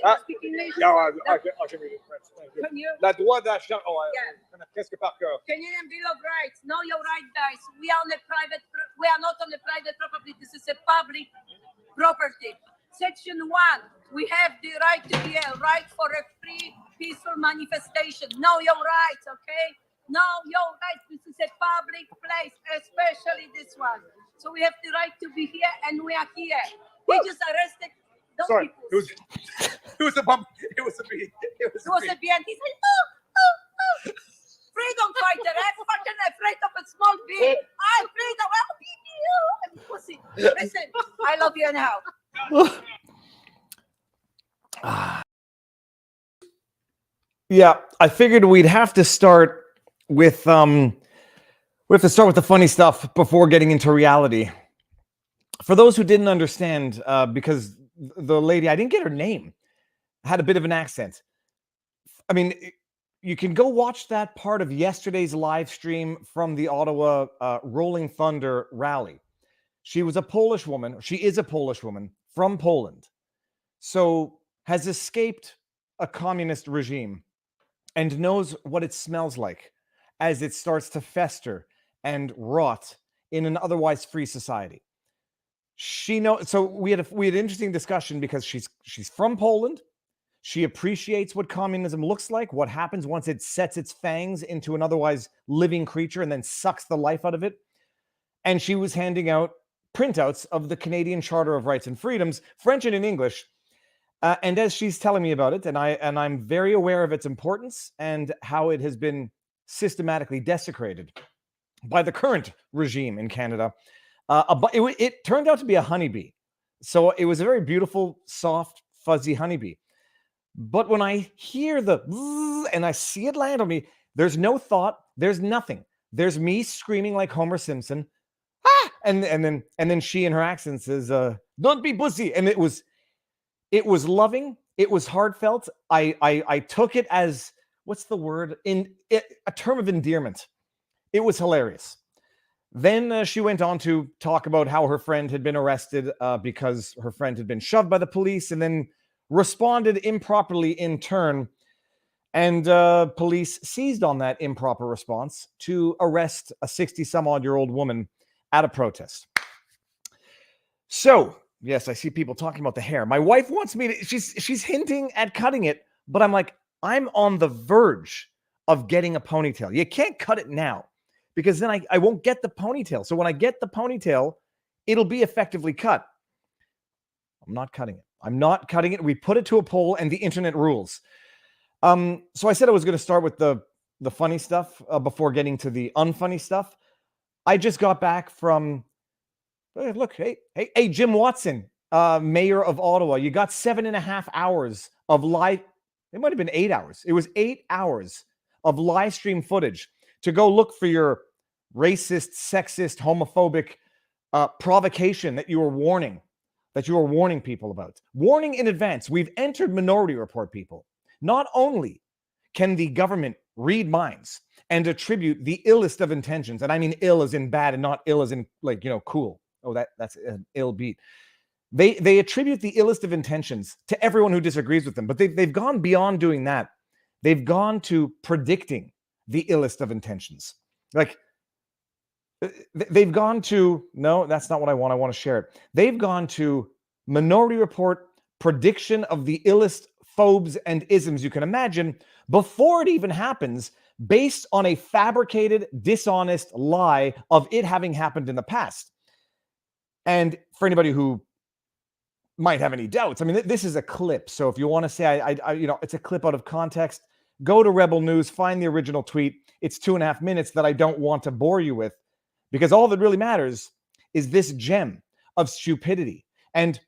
you speak English? Yeah, I can read it. Can you? La droit d'achat. Oh, Yeah. presque par cœur. Canadian Bill of Rights. Know your right, guys. We are not on the private property. This is a public property. Section 1. We have the right to be a right for a free, peaceful manifestation. Know your rights, okay? Know your rights. This is a public place, especially this one. So we have the right to be here, and we are here. They just arrested those Sorry, people. it was a bump. It was a bee. It was a bee, and he said, oh. Freedom fighter, I'm fucking afraid of a small bee. I'm freedom, I'm pussy. Listen, I love you anyhow. Yeah, I figured we'd have to start with the funny stuff before getting into reality. For those who didn't understand, because the lady, I didn't get her name, had a bit of an accent. I mean, you can go watch that part of yesterday's live stream from the Ottawa Rolling Thunder rally. She was a Polish woman. She is a Polish woman from Poland. So has escaped a communist regime and knows what it smells like as it starts to fester and rot in an otherwise free society. She knows. So we had an interesting discussion because she's from Poland. She appreciates what communism looks like, what happens once it sets its fangs into an otherwise living creature and then sucks the life out of it. And she was handing out printouts of the Canadian Charter of Rights and Freedoms, French and in English. And as she's telling me about it, and I'm very aware of its importance and how it has been systematically desecrated by the current regime in Canada, it turned out to be a honeybee. So it was a very beautiful, soft, fuzzy honeybee. But when I hear the zzz and I see it land on me, there's no thought, there's nothing. There's me screaming like Homer Simpson, ah! And then she in her accent says, "Don't be pussy." And it was loving. It was heartfelt. I took it as, what's the word? A term of endearment. It was hilarious. Then she went on to talk about how her friend had been arrested because her friend had been shoved by the police, and then responded improperly in turn. And police seized on that improper response to arrest a 60-some-odd-year-old woman at a protest. So, yes, I see people talking about the hair. My wife wants me to, she's hinting at cutting it, but I'm like, I'm on the verge of getting a ponytail. You can't cut it now because then I won't get the ponytail. So when I get the ponytail, it'll be effectively cut. I'm not cutting it. I'm not cutting it. We put it to a poll and the internet rules. So I said I was going to start with the funny stuff before getting to the unfunny stuff. I just got back from, look, hey, Jim Watson, mayor of Ottawa. You got 7.5 hours of live. It might have been 8 hours. It was 8 hours of live stream footage to go look for your racist, sexist, homophobic provocation that you were warning people about. Warning in advance. We've entered Minority Report, people. Not only can the government read minds and attribute the illest of intentions, and I mean ill as in bad and not ill as in cool. Oh, that's an ill beat. They attribute the illest of intentions to everyone who disagrees with them, but they've gone beyond doing that. They've gone to predicting the illest of intentions. Like, they've gone to, no, that's not what I want. I want to share it. They've gone to Minority Report prediction of the illest phobes and isms you can imagine before it even happens, based on a fabricated, dishonest lie of it having happened in the past. And for anybody who might have any doubts, I mean, this is a clip. So if you want to say, it's a clip out of context, go to Rebel News, find the original tweet. It's 2.5 minutes that I don't want to bore you with, because all that really matters is this gem of stupidity, and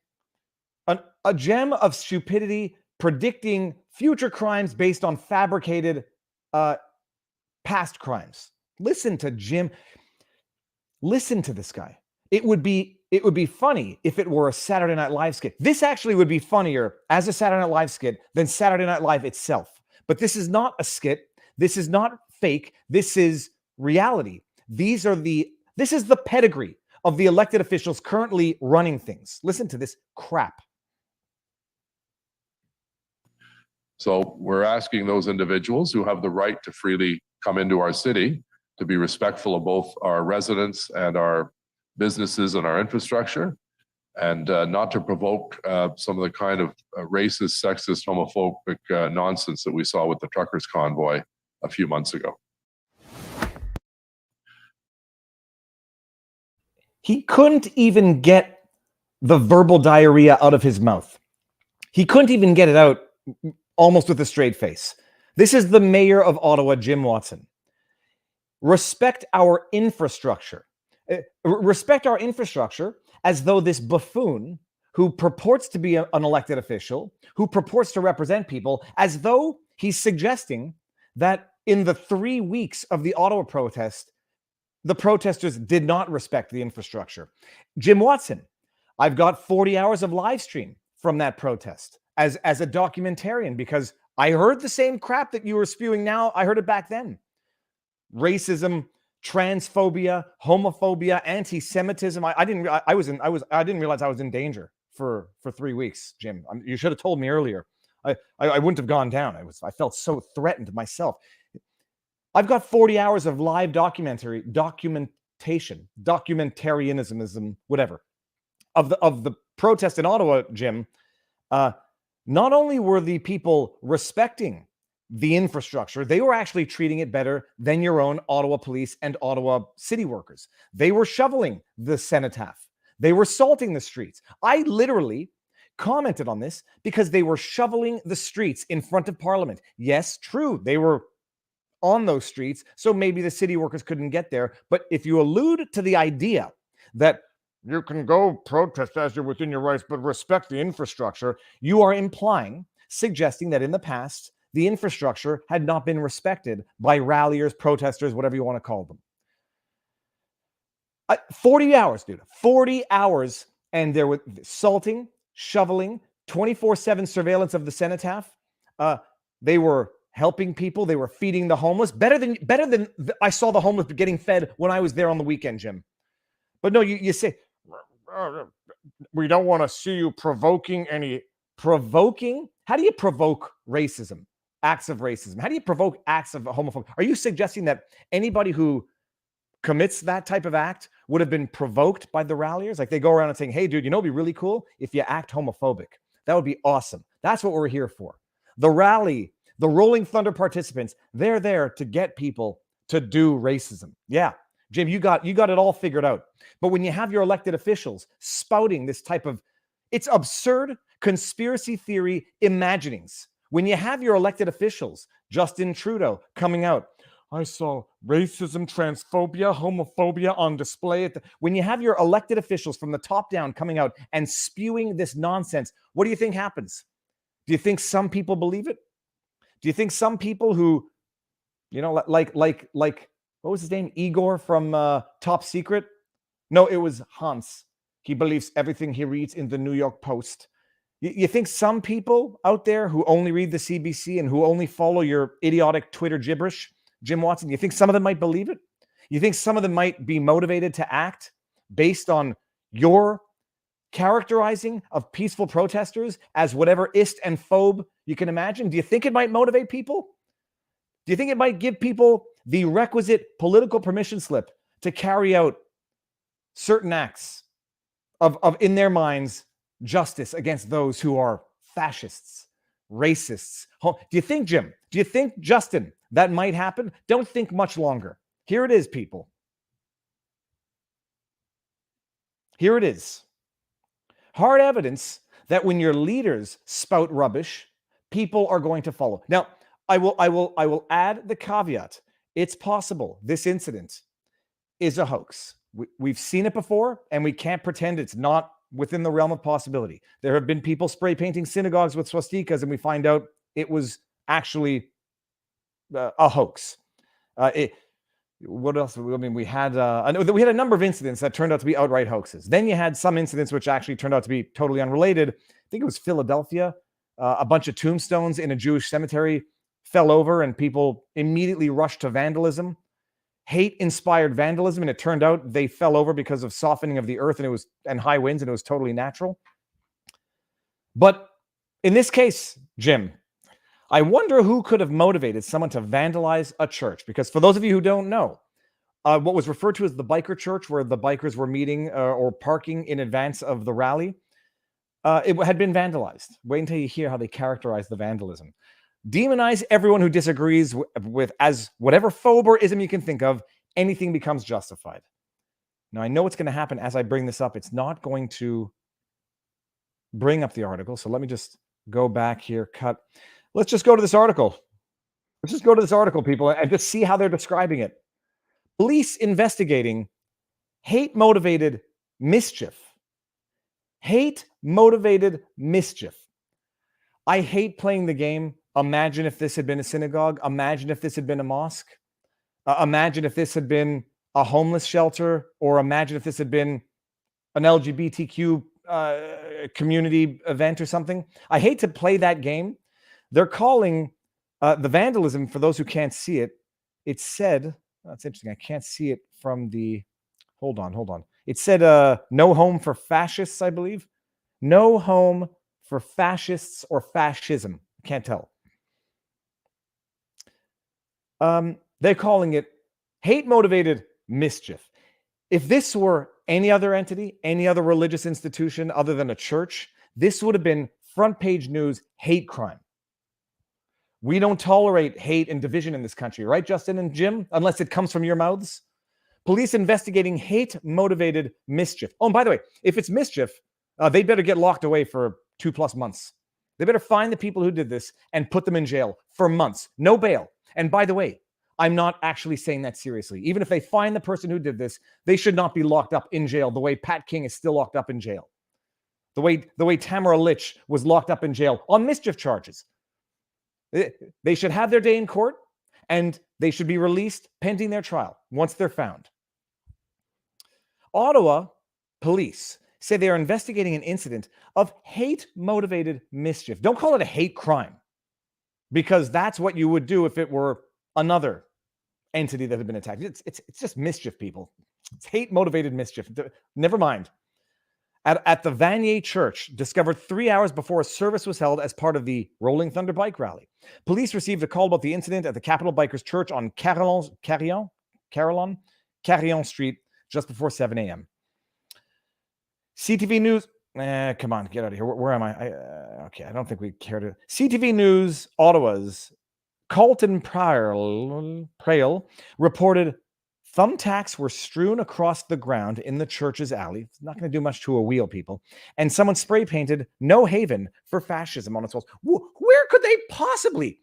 a gem of stupidity predicting future crimes based on fabricated past crimes. Listen to Jim. Listen to this guy. It would be funny if it were a Saturday Night Live skit. This actually would be funnier as a Saturday Night Live skit than Saturday Night Live itself. But this is not a skit. This is not fake. This is reality. This is the pedigree of the elected officials currently running things. Listen to this crap. So we're asking those individuals who have the right to freely come into our city to be respectful of both our residents and our businesses and our infrastructure, and not to provoke some of the kind of racist, sexist, homophobic nonsense that we saw with the truckers' convoy a few months ago. He couldn't even get the verbal diarrhea out of his mouth. He couldn't even get it out almost with a straight face. This is the mayor of Ottawa, Jim Watson. Respect our infrastructure. Respect our infrastructure as though this buffoon who purports to be an elected official, who purports to represent people, as though he's suggesting that in the 3 weeks of the Ottawa protest, the protesters did not respect the infrastructure. Jim Watson, I've got 40 hours of live stream from that protest as a documentarian, because I heard the same crap that you were spewing now. I heard it back then. Racism, transphobia, homophobia, anti-Semitism. I didn't realize I was in danger for 3 weeks, Jim. You should have told me earlier. I wouldn't have gone down. I felt so threatened myself. I've got 40 hours of live documentarianism, whatever, of the protest in Ottawa, Jim. Not only were the people respecting the infrastructure, they were actually treating it better than your own Ottawa police and Ottawa city workers. They were shoveling the cenotaph. They were salting the streets. I literally commented on this because they were shoveling the streets in front of Parliament. Yes, true. They were on those streets, so maybe the city workers couldn't get there. But if you allude to the idea that you can go protest as you're within your rights, but respect the infrastructure, you are suggesting that in the past, the infrastructure had not been respected by ralliers, protesters, whatever you want to call them. 40 hours, dude. 40 hours, and there was salting, shoveling, 24/7 surveillance of the cenotaph. They were helping people. They were feeding the homeless. Better than I saw the homeless getting fed when I was there on the weekend, Jim. But no, you say, we don't want to see you provoking any. Provoking? How do you provoke racism? Acts of racism? How do you provoke acts of homophobia? Are you suggesting that anybody who commits that type of act would have been provoked by the ralliers? Like they go around and saying, hey, dude, you know, it'd be really cool if you act homophobic. That would be awesome. That's what we're here for. The rally, the Rolling Thunder participants, they're there to get people to do racism. Yeah, Jim, you got it all figured out. But when you have your elected officials spouting this type of, it's absurd conspiracy theory imaginings. When you have your elected officials, Justin Trudeau, coming out, I saw racism, transphobia, homophobia on display. When you have your elected officials from the top down coming out and spewing this nonsense, what do you think happens? Do you think some people believe it? Do you think some people who, you know, like what was his name? Igor from Top Secret? No, it was Hans. He believes everything he reads in the New York Post. You think some people out there who only read the CBC and who only follow your idiotic Twitter gibberish, Jim Watson, you think some of them might believe it? You think some of them might be motivated to act based on your characterizing of peaceful protesters as whatever ist and phobe you can imagine? Do you think it might motivate people? Do you think it might give people the requisite political permission slip to carry out certain acts of in their minds, justice against those who are fascists, racists? Do you think, Jim, do you think, Justin, that might happen? Don't think much longer. Here it is, people. Here it is. Hard evidence that when your leaders spout rubbish, people are going to follow. Now, I will add the caveat. It's possible this incident is a hoax. We've seen it before, and we can't pretend it's not within the realm of possibility. There have been people spray painting synagogues with swastikas, and we find out it was actually a hoax. What else? I mean, we had a number of incidents that turned out to be outright hoaxes. Then you had some incidents which actually turned out to be totally unrelated. I think it was Philadelphia. A bunch of tombstones in a Jewish cemetery fell over, and people immediately rushed to vandalism. Hate-inspired vandalism, and it turned out they fell over because of softening of the earth and high winds, and it was totally natural. But in this case, Jim, I wonder who could have motivated someone to vandalize a church. Because for those of you who don't know, what was referred to as the biker church, where the bikers were meeting or parking in advance of the rally, it had been vandalized. Wait until you hear how they characterize the vandalism. Demonize everyone who disagrees with as whatever phobe or ism you can think of, anything becomes justified. Now, I know what's going to happen as I bring this up. It's not going to bring up the article. So let me just go back here, cut. Let's just go to this article. Let's just go to this article, people, and just see how they're describing it. Police investigating hate-motivated mischief. Hate-motivated mischief. I hate playing the game. Imagine if this had been a synagogue. Imagine if this had been a mosque. Imagine if this had been a homeless shelter, or imagine if this had been an LGBTQ community event or something. I hate to play that game. They're calling the vandalism, for those who can't see it, it said, that's interesting, I can't see it from the, hold on. It said no home for fascists, I believe. No home for fascists or fascism. Can't tell. They're calling it hate-motivated mischief. If this were any other entity, any other religious institution other than a church, this would have been front page news hate crime. We don't tolerate hate and division in this country, right, Justin and Jim? Unless it comes from your mouths. Police investigating hate-motivated mischief. Oh, and by the way, if it's mischief, they better get locked away for 2+ months. They better find the people who did this and put them in jail for months. No bail. And by the way, I'm not actually saying that seriously. Even if they find the person who did this, they should not be locked up in jail the way Pat King is still locked up in jail. The way Tamara Litch was locked up in jail on mischief charges. They should have their day in court, and they should be released pending their trial once they're found. Ottawa police say they are investigating an incident of hate-motivated mischief. Don't call it a hate crime, because that's what you would do if it were another entity that had been attacked. It's just mischief, people. It's hate-motivated mischief. Never mind. At the Vanier Church, discovered 3 hours before a service was held as part of the Rolling Thunder bike rally. Police received a call about the incident at the Capital Bikers Church on Carillon Street just before 7 a.m. CTV News. Come on, get out of here. Where am I? Okay, I don't think we care to. CTV News, Ottawa's Colton Prale reported thumbtacks were strewn across the ground in the church's alley. It's not going to do much to a wheel, people. And someone spray painted "No Haven for Fascism" on its walls. Where could they possibly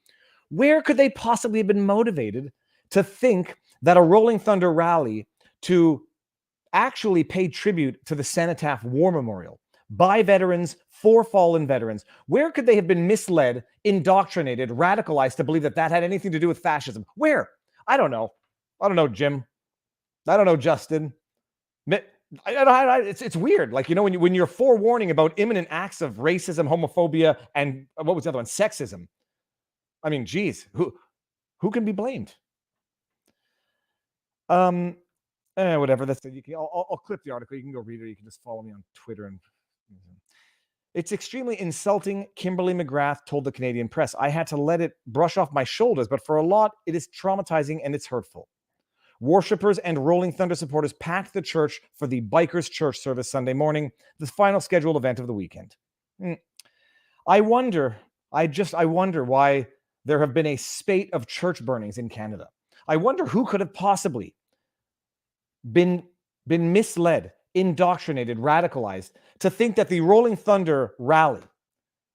have been motivated to think that a Rolling Thunder rally to actually pay tribute to the Cenotaph War Memorial by veterans for fallen veterans? Where could they have been misled, indoctrinated, radicalized to believe that that had anything to do with fascism? Where? I don't know. Jim. I don't know, Justin. It's weird. Like, you know, when you're forewarning about imminent acts of racism, homophobia, and what was the other one? Sexism. I mean, geez, who can be blamed? Whatever. That's it. I'll clip the article. You can go read it. You can just follow me on Twitter. And it's extremely insulting, Kimberly McGrath told the Canadian Press. I had to let it brush off my shoulders, but for a lot, it is traumatizing and it's hurtful. Worshippers and Rolling Thunder supporters packed the church for the Bikers Church service Sunday morning, the final scheduled event of the weekend. I wonder why there have been a spate of church burnings in Canada. I wonder who could have possibly been misled, indoctrinated, radicalized to think that the Rolling Thunder rally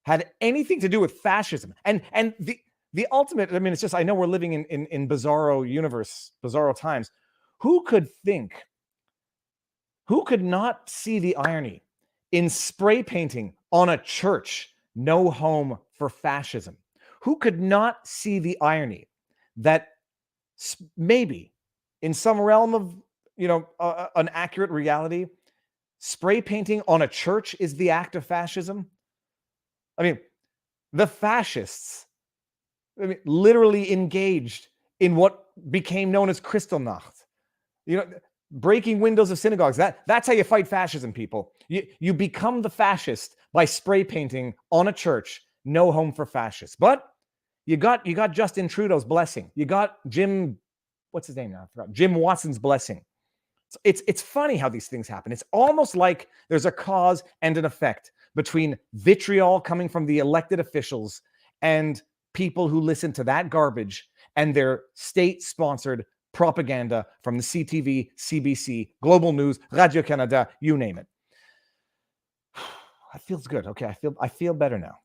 had anything to do with fascism. And the ultimate, I mean, it's just, I know we're living in bizarro universe, bizarro times. Who could not see the irony in spray painting on a church, "No Home for Fascism"? Who could not see the irony that maybe in some realm of, an accurate reality, spray painting on a church is the act of fascism? I mean, the fascists, literally engaged in what became known as Kristallnacht. Breaking windows of synagogues. That's how you fight fascism, people. You become the fascist by spray painting on a church, "No Home for Fascists." But You got Justin Trudeau's blessing. You got what's his name now? I forgot. Jim Watson's blessing. It's funny how these things happen. It's almost like there's a cause and an effect between vitriol coming from the elected officials and people who listen to that garbage and their state-sponsored propaganda from the CTV, CBC, Global News, Radio Canada, you name it. That feels good. Okay, I feel better now.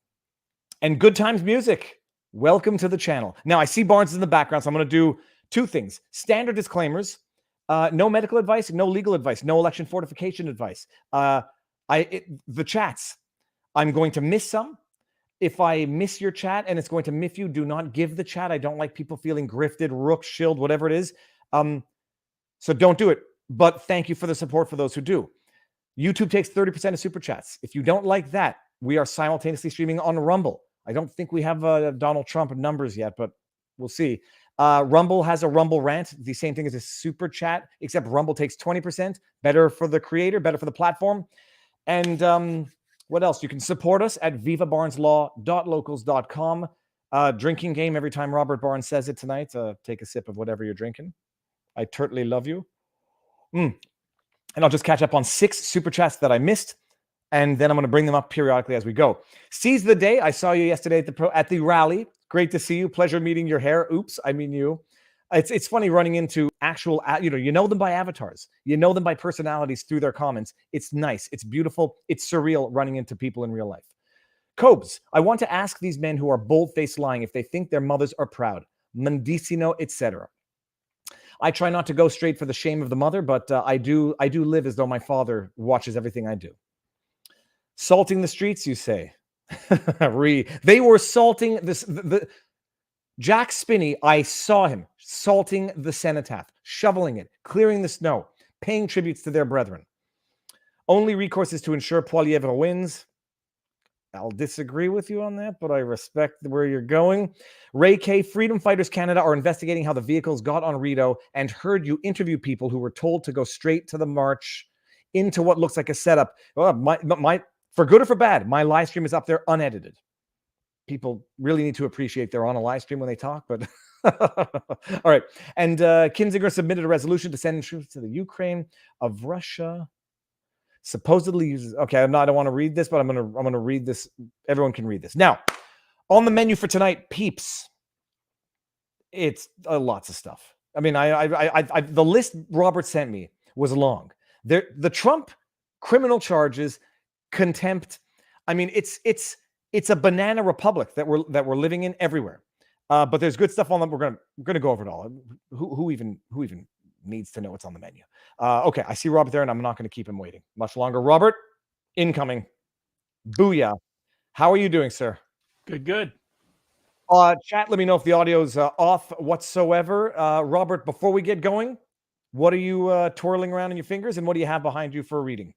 And Good Times Music, welcome to the channel. Now, I see Barnes in the background, so I'm going to do two things. Standard disclaimers. No medical advice, no legal advice, no election fortification advice. The chats, I'm going to miss some. If I miss your chat and it's going to miff you, do not give the chat. I don't like people feeling grifted, rook, shilled, whatever it is. So don't do it. But thank you for the support for those who do. YouTube takes 30% of super chats. If you don't like that, we are simultaneously streaming on Rumble. I don't think we have Donald Trump numbers yet, but we'll see. Rumble has a Rumble rant, the same thing as a super chat, except Rumble takes 20%. Better for the creator, better for the platform. And what else? You can support us at vivabarneslaw.locals.com. Drinking game every time Robert Barnes says it tonight. Take a sip of whatever you're drinking. I turtly love you. And I'll just catch up on 6 super chats that I missed. And then I'm going to bring them up periodically as we go. Seize the day. I saw you yesterday at the rally. Great to see you. Pleasure meeting your hair. Oops, I mean you. It's funny running into actual, you know them by avatars. You know them by personalities through their comments. It's nice. It's beautiful. It's surreal running into people in real life. Cobes, I want to ask these men who are bold-faced lying if they think their mothers are proud. Mendicino, etc. I try not to go straight for the shame of the mother, but I do live as though my father watches everything I do. Salting the streets, you say. They were salting this. Jack Spinney, I saw him salting the cenotaph, shoveling it, clearing the snow, paying tributes to their brethren. Only recourse is to ensure Poilievre wins. I'll disagree with you on that, but I respect where you're going. Ray K, Freedom Fighters Canada are investigating how the vehicles got on Rideau and heard you interview people who were told to go straight to the march into what looks like a setup. Well, for good or for bad, my live stream is up there unedited. People really need to appreciate they're on a live stream when they talk, but all right. And Kinzinger submitted a resolution to send troops to the Ukraine of Russia. Supposedly uses. Okay, I don't want to read this, but I'm gonna read this. Everyone can read this. Now, on the menu for tonight, peeps. It's lots of stuff. I mean, the list Robert sent me was long. The Trump criminal charges, contempt. I mean, it's a banana republic that we're living in everywhere. But there's good stuff on them. We're gonna go over it all. Who even needs to know what's on the menu? Okay, I see Robert there, and I'm not going to keep him waiting much longer. Robert, incoming. Booyah. How are you doing, sir? Good. Chat, let me know if the audio's off whatsoever. Robert, before we get going, what are you twirling around in your fingers, and what do you have behind you for reading?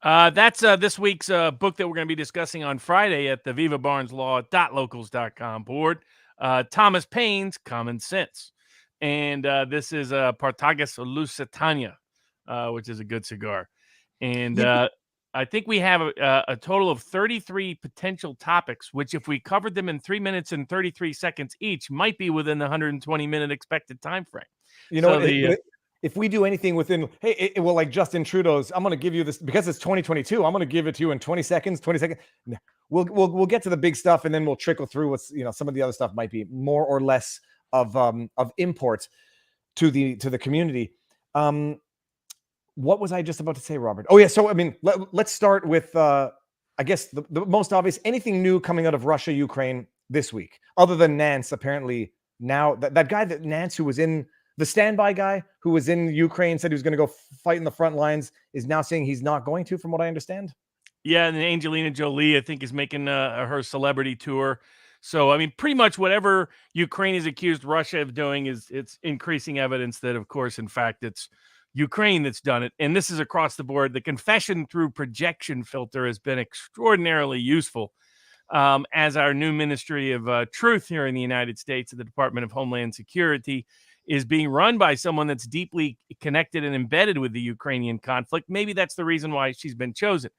That's this week's book that we're going to be discussing on Friday at the vivabarneslaw.locals.com board. Thomas Paine's Common Sense. And this is Partagas Lusitania, which is a good cigar. And I think we have a total of 33 potential topics, which if we covered them in 3 minutes and 33 seconds each, might be within the 120-minute expected time frame. You know, if we do anything within, well, like Justin Trudeau's, I'm going to give you this, because it's 2022, I'm going to give it to you in 20 seconds. We'll get to the big stuff, and then we'll trickle through what's, some of the other stuff might be more or less of import to the community. What was I just about to say, Robert? Oh yeah, so I mean, let's start with I guess the most obvious. Anything new coming out of Russia, Ukraine this week, other than Nance? Apparently now that guy that Nance, who was in the standby guy who was in Ukraine, said he was going to go fight in the front lines, is now saying he's not going to, from what I understand. Yeah, and Angelina Jolie, I think, is making her celebrity tour. So, I mean, pretty much whatever Ukraine is accused Russia of doing it's increasing evidence that, of course, in fact, it's Ukraine that's done it. And this is across the board. The confession through projection filter has been extraordinarily useful as our new Ministry of Truth here in the United States at the Department of Homeland Security is being run by someone that's deeply connected and embedded with the Ukrainian conflict. Maybe that's the reason why she's been chosen.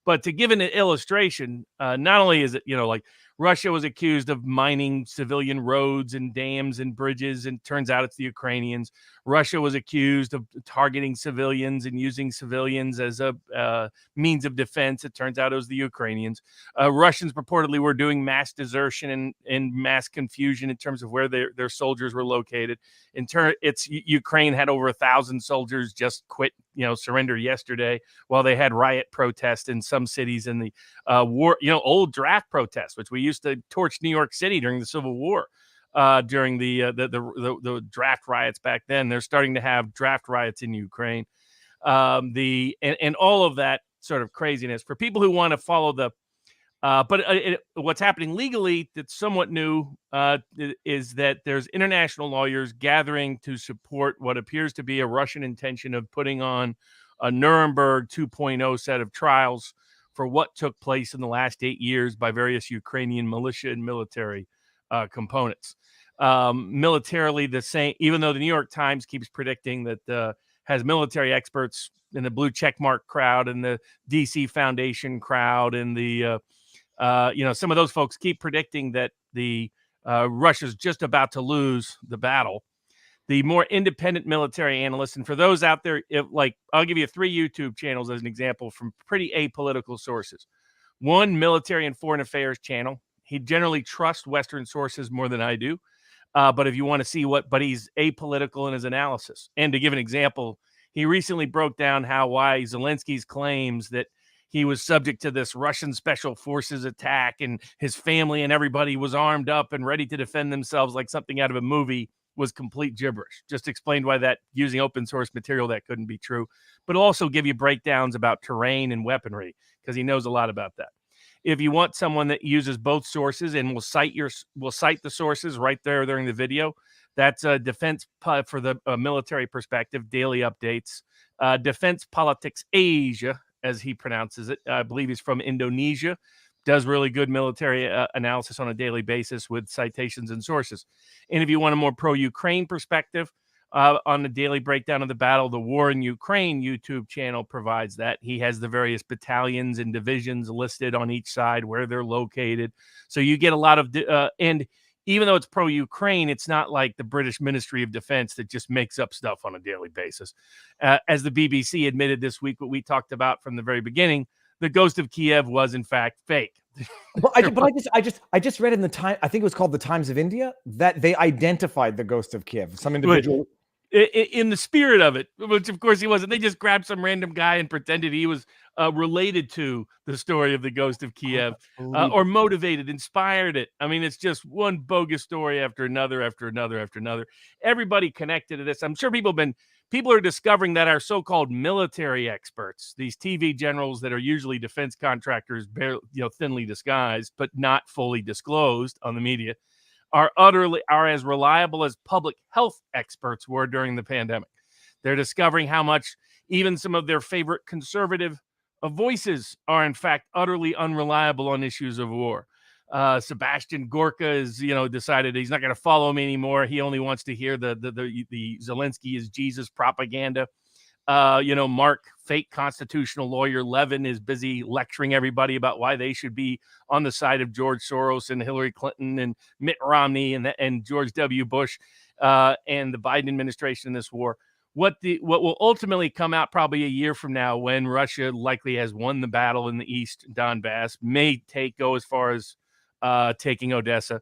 But to give an illustration, not only is it, like Russia was accused of mining civilian roads and dams and bridges, and turns out it's the Ukrainians. Russia was accused of targeting civilians and using civilians as a means of defense. It turns out it was the Ukrainians. Russians purportedly were doing mass desertion and mass confusion in terms of where their soldiers were located. Ukraine had over 1,000 soldiers just quit, surrender yesterday, while they had riot protests in some cities in the war, old draft protests, which we used to torch New York City during the Civil War. During the draft riots back then, they're starting to have draft riots in Ukraine. And all of that sort of craziness for people who want to follow what's happening legally that's somewhat new is that there's international lawyers gathering to support what appears to be a Russian intention of putting on a Nuremberg 2.0 set of trials for what took place in the last 8 years by various Ukrainian militia and military components. Militarily, the same, even though the New York Times keeps predicting that has military experts in the blue checkmark crowd and the DC Foundation crowd and the some of those folks keep predicting that the Russia's just about to lose the battle. The more independent military analysts, and for those out there, I'll give you 3 YouTube channels as an example from pretty apolitical sources. One, Military and Foreign Affairs channel. He generally trusts Western sources more than I do. But if you want to see but he's apolitical in his analysis. And to give an example, he recently broke down why Zelensky's claims that he was subject to this Russian special forces attack and his family and everybody was armed up and ready to defend themselves like something out of a movie was complete gibberish. Just explained why that using open source material that couldn't be true, but also give you breakdowns about terrain and weaponry because he knows a lot about that. If you want someone that uses both sources and will cite the sources right there during the video, that's Defense for the military perspective, daily updates. Defense Politics Asia, as he pronounces it. I believe he's from Indonesia. Does really good military analysis on a daily basis with citations and sources. And if you want a more pro-Ukraine perspective on the daily breakdown of the battle, the War in Ukraine YouTube channel provides that. He has the various battalions and divisions listed on each side, where they're located. So you get a lot of, and even though it's pro-Ukraine, it's not like the British Ministry of Defense that just makes up stuff on a daily basis. As the BBC admitted this week, what we talked about from the very beginning, the ghost of Kiev was in fact fake. Well, I just read in the time, I think it was called the Times of India, that they identified the ghost of Kiev. Some individual. In the spirit of it, which of course he wasn't. They just grabbed some random guy and pretended he was related to the story of the ghost of Kiev, or motivated, inspired it. I mean, it's just one bogus story after another, after another, after another. Everybody connected to this. I'm sure people are discovering that our so-called military experts, these TV generals that are usually defense contractors, thinly disguised, but not fully disclosed on the media, are as reliable as public health experts were during the pandemic. They're discovering how much even some of their favorite conservative voices are in fact utterly unreliable on issues of war. Sebastian Gorka is, decided he's not going to follow me anymore. He only wants to hear the Zelensky is Jesus propaganda. Mark, fake constitutional lawyer Levin, is busy lecturing everybody about why they should be on the side of George Soros and Hillary Clinton and Mitt Romney and George W. Bush and the Biden administration in this war. What will ultimately come out probably a year from now, when Russia likely has won the battle in the East, Donbass, may go as far as taking Odessa.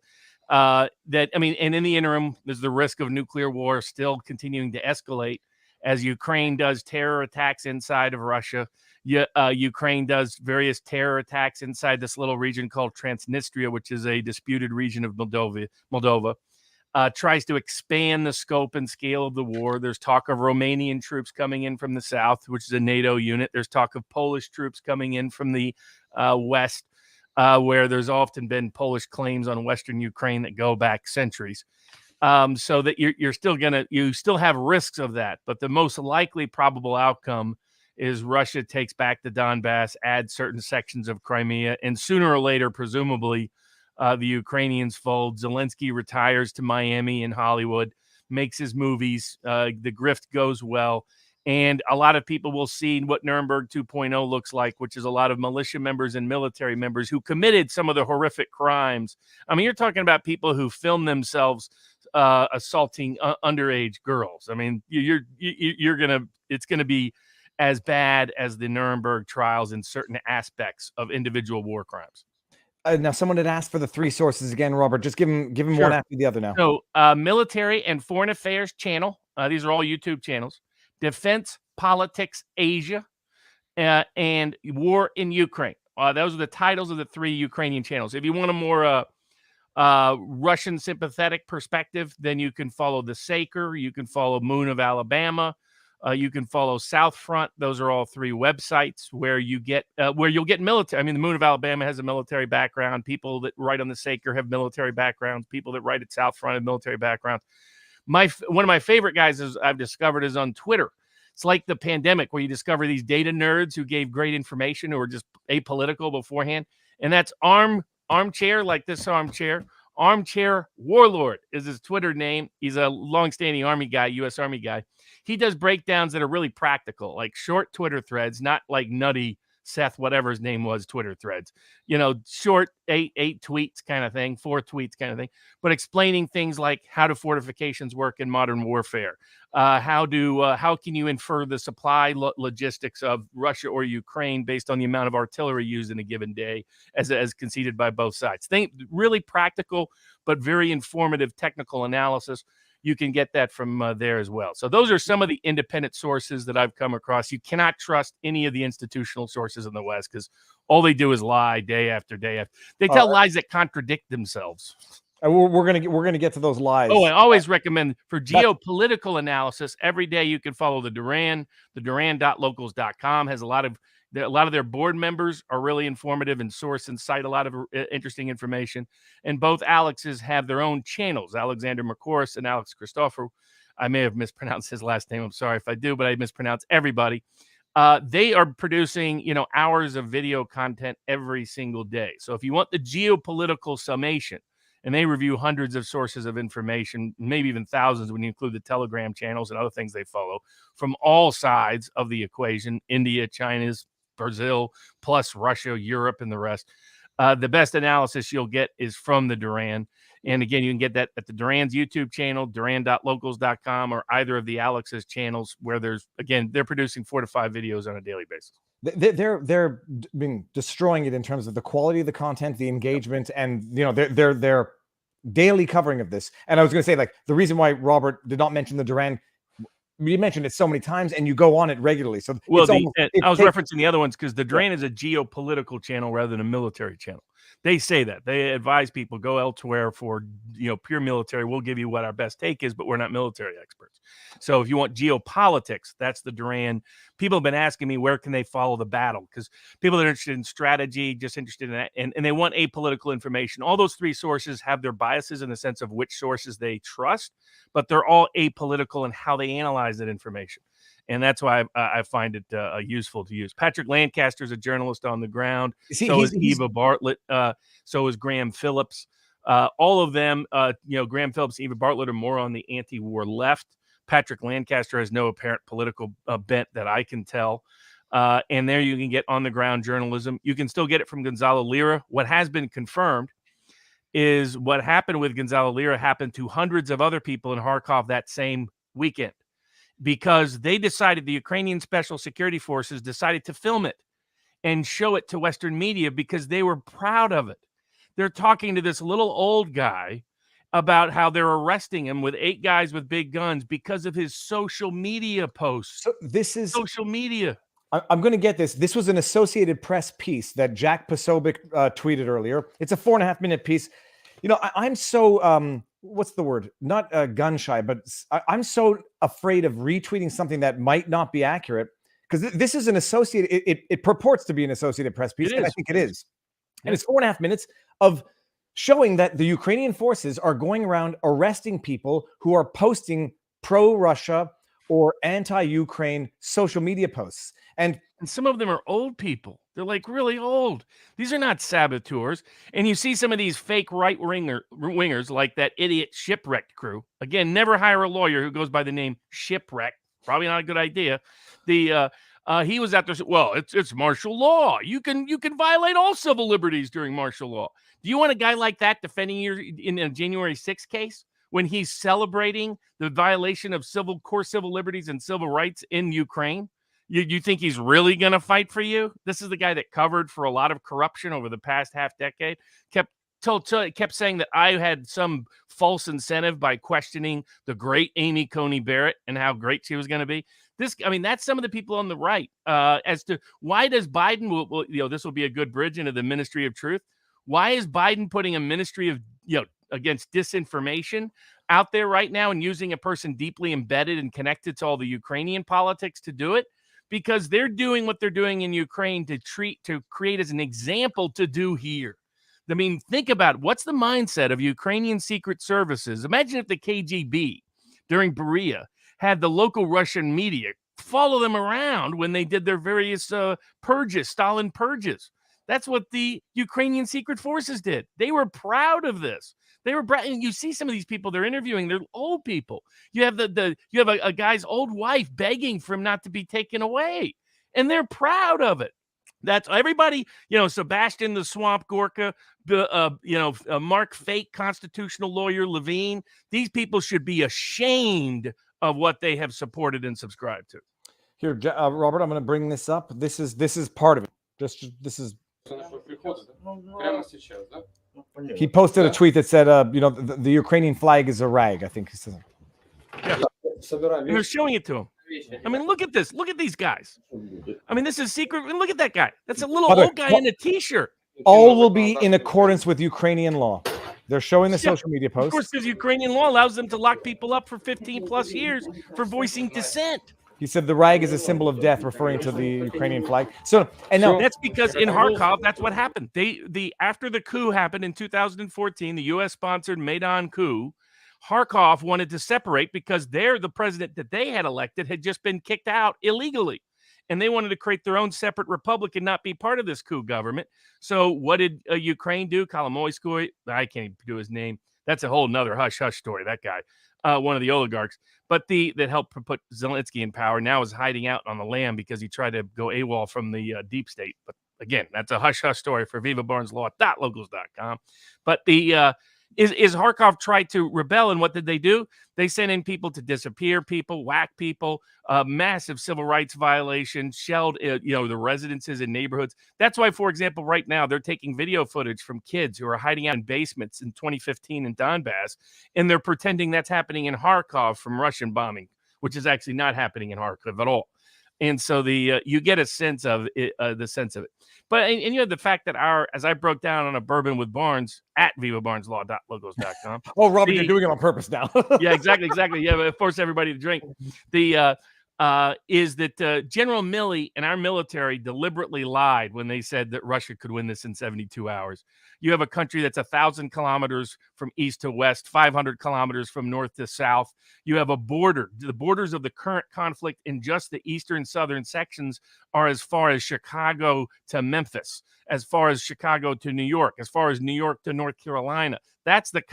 And in the interim, there's the risk of nuclear war still continuing to escalate as Ukraine does terror attacks inside of Russia. Ukraine does various terror attacks inside this little region called Transnistria, which is a disputed region of Moldova. Tries to expand the scope and scale of the war. There's talk of Romanian troops coming in from the south, which is a NATO unit. There's talk of Polish troops coming in from the west, where there's often been Polish claims on Western Ukraine that go back centuries. So that you still have risks of that. But the most likely probable outcome is Russia takes back the Donbass, adds certain sections of Crimea, and sooner or later, presumably, the Ukrainians fold. Zelensky retires to Miami and Hollywood, makes his movies. The grift goes well. And a lot of people will see what Nuremberg 2.0 looks like, which is a lot of militia members and military members who committed some of the horrific crimes. I mean, you're talking about people who film themselves assaulting underage girls. I mean, it's gonna be as bad as the Nuremberg trials in certain aspects of individual war crimes. Now, someone had asked for the 3 sources again, Robert. Just give him Sure. one after the other now. So, Military and Foreign Affairs channel. These are all YouTube channels. Defense Politics Asia, and War in Ukraine. Those are the titles of the 3 Ukrainian channels. If you want a more Russian sympathetic perspective, then you can follow the Saker. You can follow Moon of Alabama. You can follow South Front. Those are all 3 websites where you'll get military. I mean, the Moon of Alabama has a military background. People that write on the Saker have military backgrounds. People that write at South Front have military backgrounds. One of my favorite guys I've discovered is on Twitter. It's like the pandemic where you discover these data nerds who gave great information who were just apolitical beforehand. And that's Armchair, like this armchair. Armchair Warlord is his Twitter name. He's a longstanding Army guy, U.S. Army guy. He does breakdowns that are really practical, like short Twitter threads, not like nutty Seth, whatever his name was, Twitter threads, short 8 tweets kind of thing, 4 tweets kind of thing, but explaining things like how do fortifications work in modern warfare? How can you infer the supply logistics of Russia or Ukraine based on the amount of artillery used in a given day as conceded by both sides? Really practical, but very informative technical analysis. You can get that from there as well. So those are some of the independent sources that I've come across. You cannot trust any of the institutional sources in the West because all they do is lie day after day after. They tell lies that contradict themselves. We're gonna get to those lies. Oh, I always recommend for geopolitical analysis. Every day you can follow the Duran. The Duran.locals.com has a lot of their board members are really informative and source and cite a lot of interesting information. And both Alexes have their own channels, Alexander Mercouris and Alex Christopher. I may have mispronounced his last name. I'm sorry if I do, but I mispronounce everybody. They are producing, hours of video content every single day. So if you want the geopolitical summation, and they review hundreds of sources of information, maybe even thousands when you include the Telegram channels and other things they follow from all sides of the equation, India, China's, Brazil, plus Russia, Europe, and the rest. The best analysis you'll get is from the Duran. And again, you can get that at the Duran's YouTube channel, Duran.locals.com, or either of the Alex's channels where they're producing 4 to 5 videos on a daily basis. They're being destroying it in terms of the quality of the content, the engagement, and their daily covering of this. And I was going to say, like, the reason why Robert did not mention the Duran, we mentioned it so many times, and you go on it regularly. So I was referencing the other ones because the Duran is a geopolitical channel rather than a military channel. They say that. They advise people go elsewhere for pure military. We'll give you what our best take is, but we're not military experts. So if you want geopolitics, that's the Duran. People have been asking me where can they follow the battle because people that are interested in strategy, just interested in that, and they want apolitical information. All those 3 sources have their biases in the sense of which sources they trust, but they're all apolitical in how they analyze that information. And that's why I find it useful to use. Patrick Lancaster is a journalist on the ground. So is Eva Bartlett. So is Graham Phillips. All of them, Graham Phillips, Eva Bartlett are more on the anti-war left. Patrick Lancaster has no apparent political bent that I can tell. And there you can get on-the-ground journalism. You can still get it from Gonzalo Lira. What has been confirmed is what happened with Gonzalo Lira happened to hundreds of other people in Kharkov that same weekend. Because the Ukrainian Special Security Forces decided to film it and show it to Western media because they were proud of it. They're talking to this little old guy about how they're arresting him with 8 guys with big guns because of his social media posts. So this is social media. I'm going to get this. This was an Associated Press piece that Jack Posobiec tweeted earlier. It's a 4.5-minute piece. I'm so what's the word? Not gun shy, but I'm so afraid of retweeting something that might not be accurate because this is an Associated. It purports to be an Associated Press piece, and I think it is. And it's 4.5 minutes of showing that the Ukrainian forces are going around arresting people who are posting pro-Russia or anti-Ukraine social media posts. And some of them are old people. They're like really old. These are not saboteurs. And you see some of these fake right-wingers like that idiot Shipwrecked crew. Again, never hire a lawyer who goes by the name Shipwrecked. Probably not a good idea. He was out there. Well, it's martial law. You can violate all civil liberties during martial law. Do you want a guy like that defending you in a January 6th case when he's celebrating the violation of core civil liberties and civil rights in Ukraine? You think he's really going to fight for you? This is the guy that covered for a lot of corruption over the past half decade. Kept saying that I had some false incentive by questioning the great Amy Coney Barrett and how great she was going to be. That's some of the people on the right. As to why does Biden, this will be a good bridge into the Ministry of Truth. Why is Biden putting a ministry of, against disinformation out there right now and using a person deeply embedded and connected to all the Ukrainian politics to do it? Because they're doing what they're doing in Ukraine to create as an example to do here. I mean, think about it. What's the mindset of Ukrainian secret services? Imagine if the KGB during Beria had the local Russian media follow them around when they did their various purges, Stalin purges. That's what the Ukrainian secret forces did. They were proud of this. They were proud. And you see some of these people they're interviewing, they're old people. You have a guy's old wife begging for him not to be taken away, and they're proud of it. That's everybody, Sebastian the Swamp Gorka, Mark Fake, constitutional lawyer Levine. These people should be ashamed of what they have supported and subscribed to. Here, Robert, I'm going to bring this up. This is part of it. This is. He posted a tweet that said, the Ukrainian flag is a rag. I think he said. Yeah. And they're showing it to him. I mean, look at this. Look at these guys. I mean, this is secret. Look at that guy. That's a little old guy in a T-shirt. All will be in accordance with Ukrainian law. They're showing the social media posts. Of course, because Ukrainian law allows them to lock people up for 15 plus years for voicing dissent. He said the rag is a symbol of death, referring to the Ukrainian flag. That's because in Kharkov, that's what happened. After the coup happened in 2014, the U.S. sponsored Maidan coup. Kharkov wanted to separate because the president that they had elected had just been kicked out illegally. And they wanted to create their own separate republic and not be part of this coup government. So what did Ukraine do? Kolomoisky, I can't even do his name. That's a whole nother hush-hush story, that guy, one of the oligarchs. But that helped put Zelensky in power now is hiding out on the lam because he tried to go AWOL from the deep state. But again, that's a hush-hush story for vivabarneslaw.locals.com. But is Kharkov tried to rebel, and what did they do? They sent in people to disappear people, whack people, massive civil rights violations, shelled the residences and neighborhoods. That's why, for example, right now they're taking video footage from kids who are hiding out in basements in 2015 in Donbass, and they're pretending that's happening in Kharkov from Russian bombing, which is actually not happening in Kharkov at all. And so you get a sense of it, But and you have the fact that as I broke down on a bourbon with Barnes at vivabarneslaw.logos.com. Oh, Robert, you're doing it on purpose now. Yeah, exactly. Yeah, force everybody to drink. Is that General Milley and our military deliberately lied when they said that Russia could win this in 72 hours. You have a country that's 1,000 kilometers from east to west, 500 kilometers from north to south. You have a border. The borders of the current conflict in just the eastern southern sections are as far as Chicago to Memphis, as far as Chicago to New York, as far as New York to North Carolina. That's the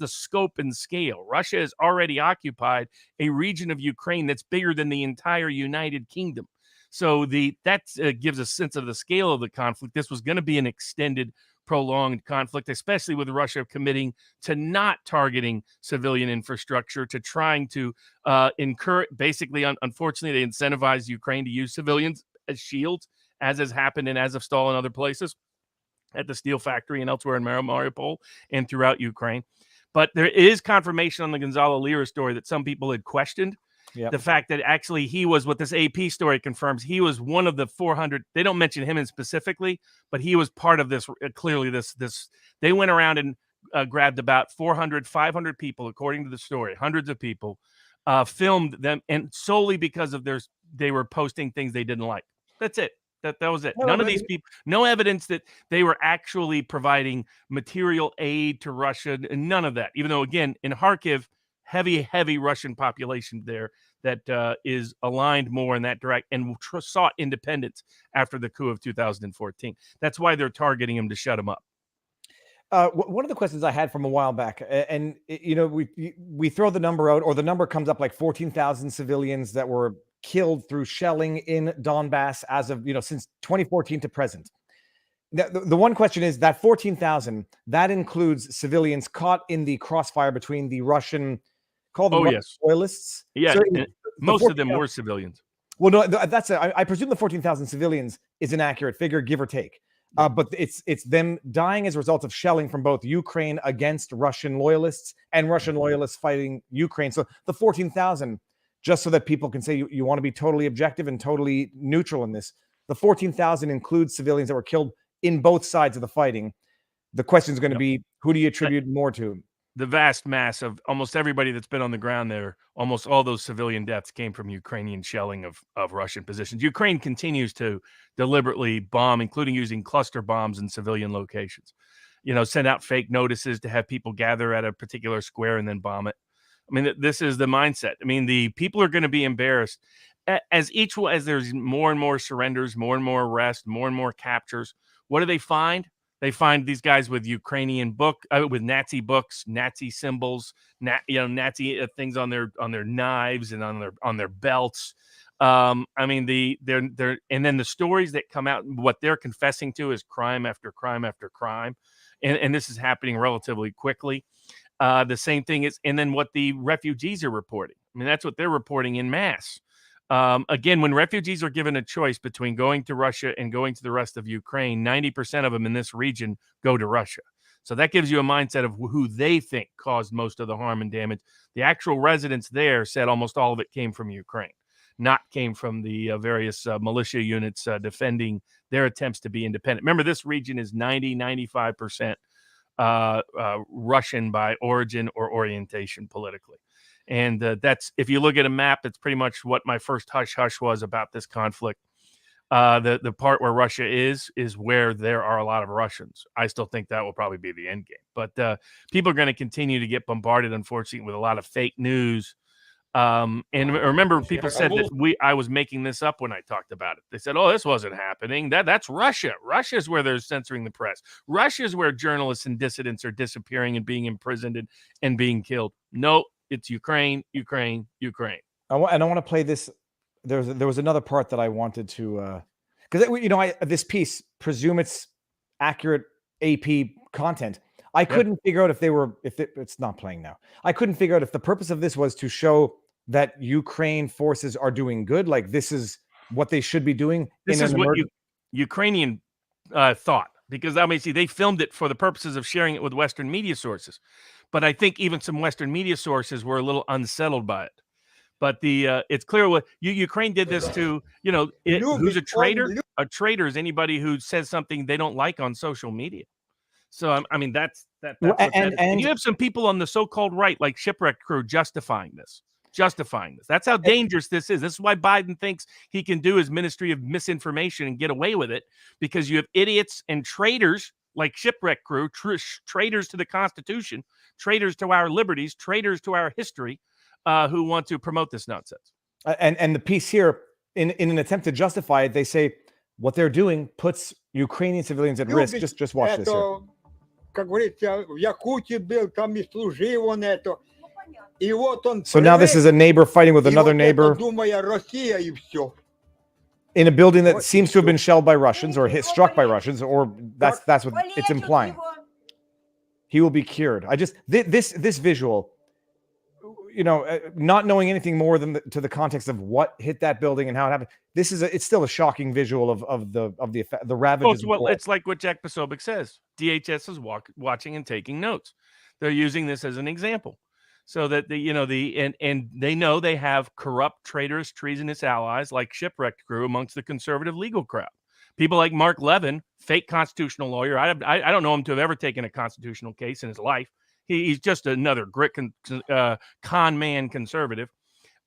scope and scale. Russia has already occupied a region of Ukraine that's bigger than the entire United Kingdom. So that gives a sense of the scale of the conflict. This was going to be an extended, prolonged conflict, especially with Russia committing to not targeting civilian infrastructure, to trying to encourage, basically, unfortunately, they incentivize Ukraine to use civilians as shields, as has happened in Azovstal and other places, at the steel factory and elsewhere in Mariupol and throughout Ukraine. But there is confirmation on the Gonzalo Lira story that some people had questioned. Yep. The fact that actually he was, what this AP story confirms, he was one of the 400. They don't mention him in specifically, but he was part of this. Clearly, this they went around and grabbed about 400, 500 people, according to the story, hundreds of people, filmed them, and solely because of they were posting things they didn't like. That's it. That was it. None of these people, no evidence that they were actually providing material aid to Russia. None of that. Even though, again, in Kharkiv, heavy Russian population there that is aligned more in that direct and sought independence after the coup of 2014. That's why they're targeting him to shut him up. One of the questions I had from a while back, and you know, we throw the number out, or the number comes up like 14,000 civilians that were killed through shelling in Donbass as of, you know, since 2014 to present. The one question is that 14,000, that includes civilians caught in the crossfire between the Russian, call them Russian yes, loyalists. yeah. So Most of them were civilians. well, no, that's I presume the 14,000 civilians is an accurate figure, give or take. But it's them dying as a result of shelling from both Ukraine against Russian loyalists and Russian loyalists fighting Ukraine. So the 14,000, just so that people can say you want to be totally objective and totally neutral in this, the 14,000 includes civilians that were killed in both sides of the fighting. The question is going to be, who do you attribute more to? The vast mass of almost everybody that's been on the ground there, almost all those civilian deaths came from Ukrainian shelling of Russian positions. Ukraine continues to deliberately bomb, including using cluster bombs in civilian locations. You know, send out fake notices to have people gather at a particular square and then bomb it. I mean, this is the mindset. I mean, the people are going to be embarrassed as there's more and more surrenders, more and more arrests, more and more captures. What do they find? They find these guys with Ukrainian with Nazi books, Nazi symbols, Nazi things on their knives and on their belts. I mean, they're and then the stories that come out, what they're confessing to is crime after crime after crime, and this is happening relatively quickly. The same thing is, and then what the refugees are reporting. I mean, that's what they're reporting in mass. Again, when refugees are given a choice between going to Russia and going to the rest of Ukraine, 90% of them in this region go to Russia. So that gives you a mindset of who they think caused most of the harm and damage. The actual residents there said almost all of it came from Ukraine, not came from the various militia units defending their attempts to be independent. Remember, this region is 95% Russian by origin or orientation politically. And that's, if you look at a map, it's pretty much what my first hush-hush was about this conflict. The part where Russia is where there are a lot of Russians. I still think that will probably be the end game. But people are going to continue to get bombarded, unfortunately, with a lot of fake news. And remember, people said that I was making this up when I talked about it. They said, "Oh, this wasn't happening. That's Russia. Russia's where they're censoring the press. Russia's where journalists and dissidents are disappearing and being imprisoned and being killed." No. It's Ukraine, Ukraine, Ukraine. I want to play this. There was another part that I wanted to, because you know, this piece, presume it's accurate AP content. I couldn't figure out it's not playing now. I couldn't figure out if the purpose of this was to show that Ukraine forces are doing good, like this is what they should be doing. This is what Ukrainian thought, because obviously they filmed it for the purposes of sharing it with Western media sources. But I think even some Western media sources were a little unsettled by it. But it's clear what Ukraine did this to, you know, who's a traitor? A traitor is anybody who says something they don't like on social media. So I mean, that's and you have some people on the so-called right, like Shipwreck Crew, justifying this. That's how dangerous this is. This is why Biden thinks he can do his ministry of misinformation and get away with it, because you have idiots and traitors like Shipwreck Crew, traitors to the Constitution, traitors to our liberties, traitors to our history, who want to promote this nonsense. And the piece here, in an attempt to justify it, they say what they're doing puts Ukrainian civilians at risk. Just watch this here. Как говорится, в Якутии был, там и служил он это. И вот он. So now this is a neighbor fighting with another neighbor. Думая, Россия и все. In a building that seems to have been shelled by Russians or struck by Russians, or that's what it's implying. He will be cured. This visual, you know, not knowing anything more than to the context of what hit that building and how it happened. It's still a shocking visual of the ravages. Well, it's like what Jack Posobiec says. DHS is watching and taking notes. They're using this as an example, so that and they know they have corrupt, traitorous, treasonous allies like Shipwrecked Crew amongst the conservative legal crowd. People like Mark Levin, fake constitutional lawyer. I don't know him to have ever taken a constitutional case in his life. He's just another con man conservative,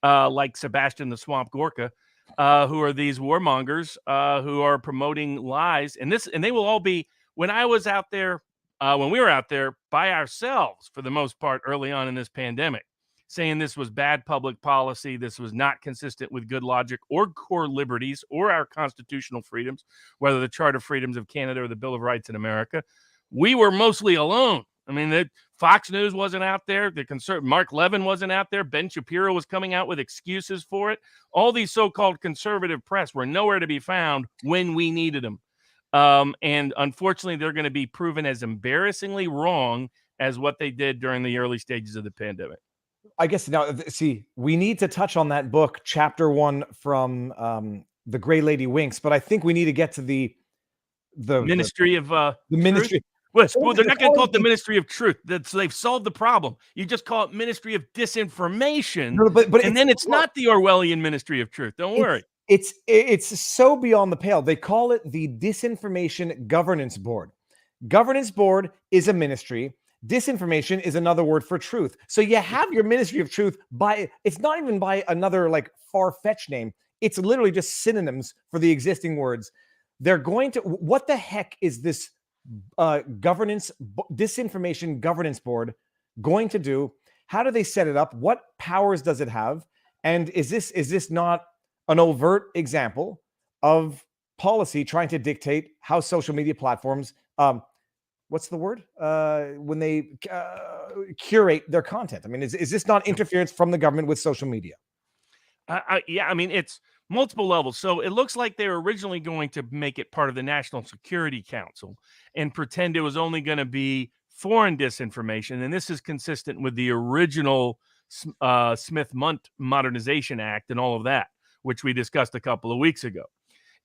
like Sebastian the Swamp Gorka, who are these warmongers who are promoting lies. And they will all be, when I was out there, when we were out there by ourselves for the most part early on in this pandemic, saying this was bad public policy, this was not consistent with good logic or core liberties or our constitutional freedoms, whether the Charter of Freedoms of Canada or the Bill of Rights in America. we were mostly alone. I mean, the Fox News wasn't out there. Mark Levin wasn't out there. Ben Shapiro was coming out with excuses for it. All these so-called conservative press were nowhere to be found when we needed them. And unfortunately, they're going to be proven as embarrassingly wrong as what they did during the early stages of the pandemic. I guess now, see, we need to touch on that book, chapter 1 from The Gray Lady Winks, but I think we need to get to the Ministry of the ministry. Well, So they're not going to call it the the- Ministry of Truth. They've solved the problem. You just call it Ministry of Disinformation, No, but and then it's not the Orwellian Ministry of Truth. Don't worry. It's so beyond the pale. They call it the Disinformation Governance Board. Governance Board is a ministry. Disinformation is another word for truth. So you have your Ministry of Truth it's not even by another like far-fetched name. It's literally just synonyms for the existing words. They're going to, what the heck is this Disinformation Governance Board going to do? How do they set it up? What powers does it have? And is this not an overt example of policy trying to dictate how social media platforms, what's the word? When they curate their content? I mean, is this not interference from the government with social media? Yeah, I mean, it's multiple levels. So it looks like they were originally going to make it part of the National Security Council and pretend it was only going to be foreign disinformation. And this is consistent with the original Smith-Mundt Modernization Act and all of that, which we discussed a couple of weeks ago.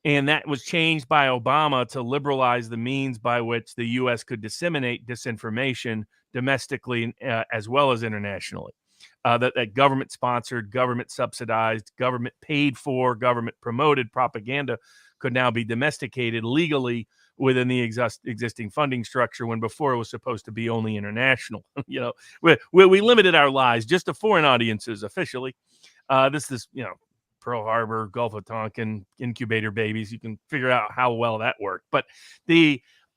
And that was changed by Obama to liberalize the means by which the U.S. could disseminate disinformation domestically as well as internationally. That government-sponsored, government-subsidized, government-paid-for, government-promoted propaganda could now be domesticated legally within the existing funding structure, when before it was supposed to be only international. We limited our lies just to foreign audiences officially. This is, Pearl Harbor, Gulf of Tonkin, incubator babies. You can figure out how well that worked. But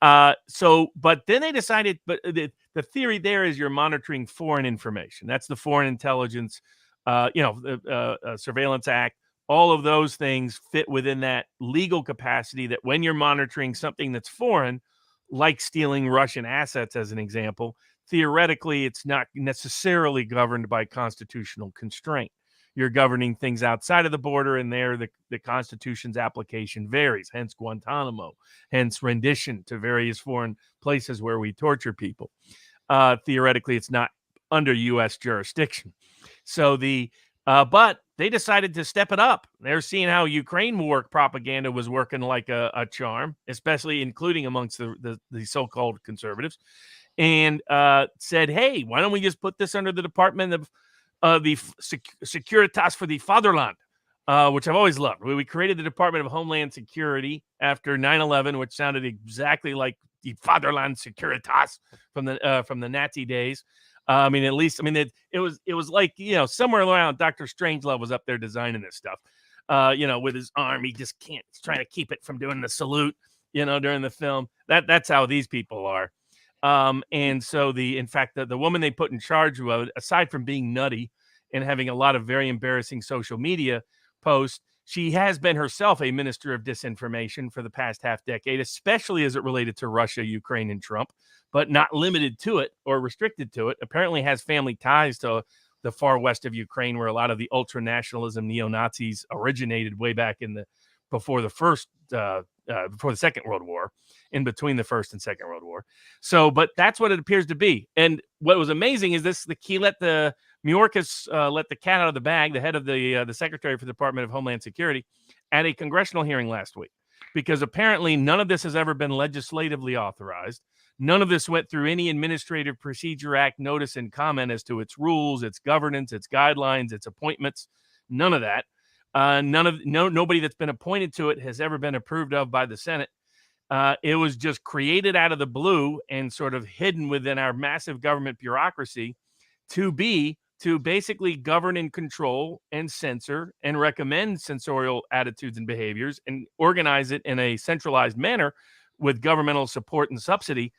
but then they decided, but the theory there is you're monitoring foreign information. That's the Foreign Intelligence, Surveillance Act. All of those things fit within that legal capacity that when you're monitoring something that's foreign, like stealing Russian assets, as an example, theoretically, it's not necessarily governed by constitutional constraint. You're governing things outside of the border, and there the Constitution's application varies, hence Guantanamo, hence rendition to various foreign places where we torture people. Theoretically, it's not under U.S. jurisdiction. So but they decided to step it up. They're seeing how Ukraine war propaganda was working like a charm, especially including amongst the so-called conservatives, and said, hey, why don't we just put this under the Department of the Securitas for the Fatherland, which I've always loved. We created the Department of Homeland Security after 9/11, which sounded exactly like the Fatherland Securitas from the Nazi days. It was like, somewhere around Dr. Strangelove was up there designing this stuff, with his arm. He just can't, he's trying to keep it from doing the salute, during the film. That's how these people are. And so in fact, the woman they put in charge of it, aside from being nutty and having a lot of very embarrassing social media posts, she has been herself a minister of disinformation for the past half decade, especially as it related to Russia, Ukraine, and Trump, but not limited to it or restricted to it. Apparently has family ties to the far west of Ukraine, where a lot of the ultra-nationalism neo-Nazis originated way back before the Second World War, in between the First and Second World War. So, but that's what it appears to be. And what was amazing is Mayorkas let the cat out of the bag, the head of the Secretary for the Department of Homeland Security, at a congressional hearing last week, because apparently none of this has ever been legislatively authorized. None of this went through any Administrative Procedure Act notice and comment as to its rules, its governance, its guidelines, its appointments. None of that. Nobody that's been appointed to it has ever been approved of by the Senate. It was just created out of the blue and sort of hidden within our massive government bureaucracy to basically govern and control and censor and recommend censorial attitudes and behaviors and organize it in a centralized manner with governmental support and subsidy.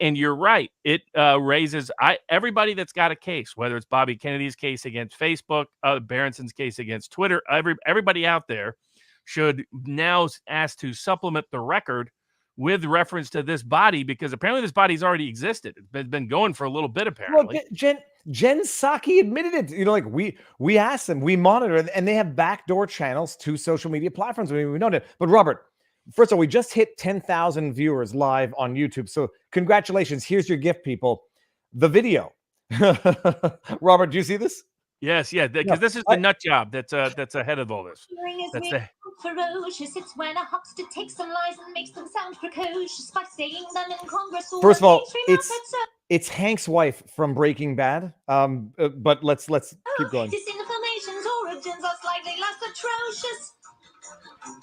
And you're right. It raises everybody that's got a case, whether it's Bobby Kennedy's case against Facebook, Berenson's case against Twitter, everybody out there should now ask to supplement the record with reference to this body, because apparently this body's already existed. It's been going for a little bit, apparently. Well, Jen Psaki admitted it. You know, like we asked them, we monitor, and they have backdoor channels to social media platforms. I mean, we know that. But Robert, first of all, we just hit 10,000 viewers live on YouTube. So congratulations. Here's your gift, people. The video. Robert, do you see this? Yes, yeah, because this is the nut job that's ahead of all this. That's the ferocious. It's when a huckster takes some lies and makes them sound precocious by saying them in Congress. First of all, it's Hank's wife from Breaking Bad. But let's keep going. Disinformation's origins are slightly less atrocious.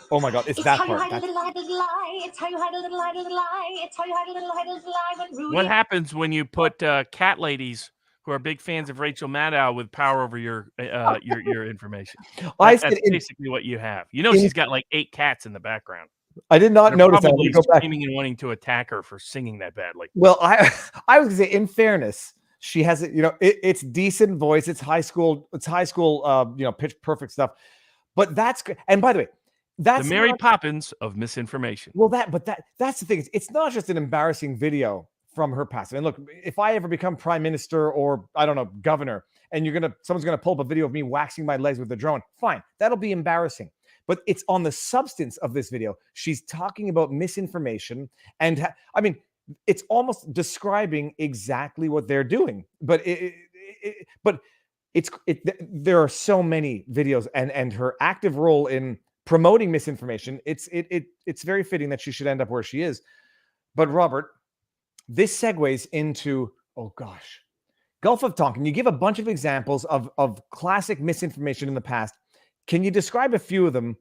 Oh my God, it's that how part. You hide a little lie, little lie. It's how you hide a little lie, little lie. It's how you hide a little lie, little lie. When Rudy... What happens when you put cat ladies who are big fans of Rachel Maddow with power over your information? That's basically what you have. You know, she's got like 8 cats in the background. I did not notice that. Probably screaming and wanting to attack her for singing that badly. Well, I was gonna say, in fairness, she has it. You know, it's decent voice. It's high school. You know, pitch perfect stuff. But that's good. And by the way, that's the Mary Poppins of misinformation. Well, that's the thing. It's not just an embarrassing video from her past. And look, if I ever become prime minister or I don't know, governor, and someone's gonna pull up a video of me waxing my legs with a drone, fine, that'll be embarrassing. But it's on the substance of this video. She's talking about misinformation, and I mean, it's almost describing exactly what they're doing. But there are so many videos, and her active role in promoting misinformation. It's very fitting that she should end up where she is. But Robert, this segues into, oh gosh, Gulf of Tonkin. You give a bunch of examples of classic misinformation in the past. Can you describe a few of them?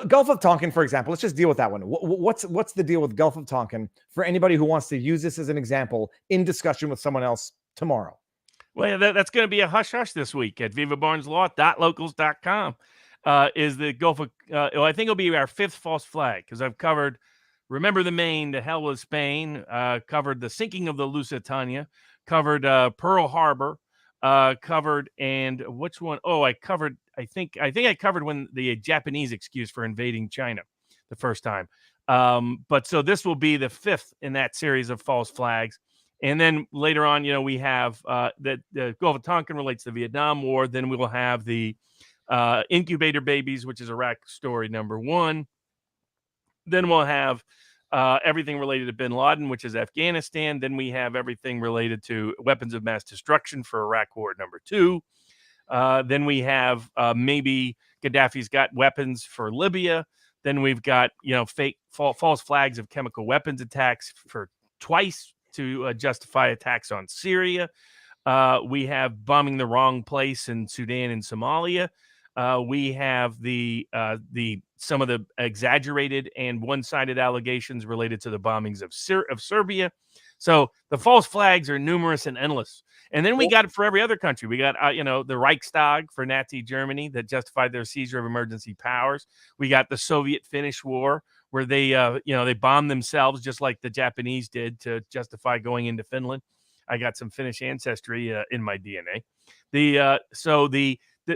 Gulf of Tonkin, for example. Let's just deal with that one. What's the deal with Gulf of Tonkin for anybody who wants to use this as an example in discussion with someone else tomorrow? Well, that's going to be a hush-hush this week at vivabarneslaw.locals.com. Is the Gulf of, I think it'll be our 5th false flag, because I've covered Remember the Maine, the hell with Spain, covered the sinking of the Lusitania, covered Pearl Harbor, covered, and which one? Oh, I think I covered when the Japanese excuse for invading China the first time. But so this will be the 5th in that series of false flags. And then later on, you know, we have that the Gulf of Tonkin relates to the Vietnam War. Then we will have the incubator babies, which is Iraq story number 1. Then we'll have everything related to bin Laden, which is Afghanistan. Then we have everything related to weapons of mass destruction for Iraq War number 2. Then we have maybe Gaddafi's got weapons for Libya. Then we've got, you know, fake false flags of chemical weapons attacks for twice to justify attacks on Syria. We have bombing the wrong place in Sudan and Somalia. We have some of the exaggerated and one-sided allegations related to the bombings of Serbia. So the false flags are numerous and endless. And then we got it for every other country. We got, the Reichstag for Nazi Germany that justified their seizure of emergency powers. We got the Soviet-Finnish War, where they, they bombed themselves just like the Japanese did to justify going into Finland. I got some Finnish ancestry in my DNA.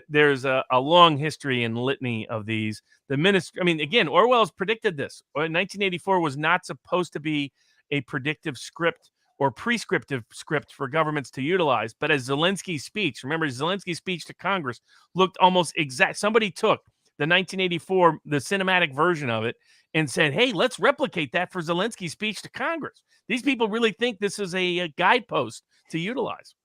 There's a long history and litany of these. The ministry, again, Orwell's predicted this. 1984 was not supposed to be a predictive script or prescriptive script for governments to utilize. But as Zelensky's speech, remember Zelensky's speech to Congress looked almost exact. Somebody took the 1984, the cinematic version of it, and said, hey, let's replicate that for Zelensky's speech to Congress. These people really think this is a guidepost to utilize.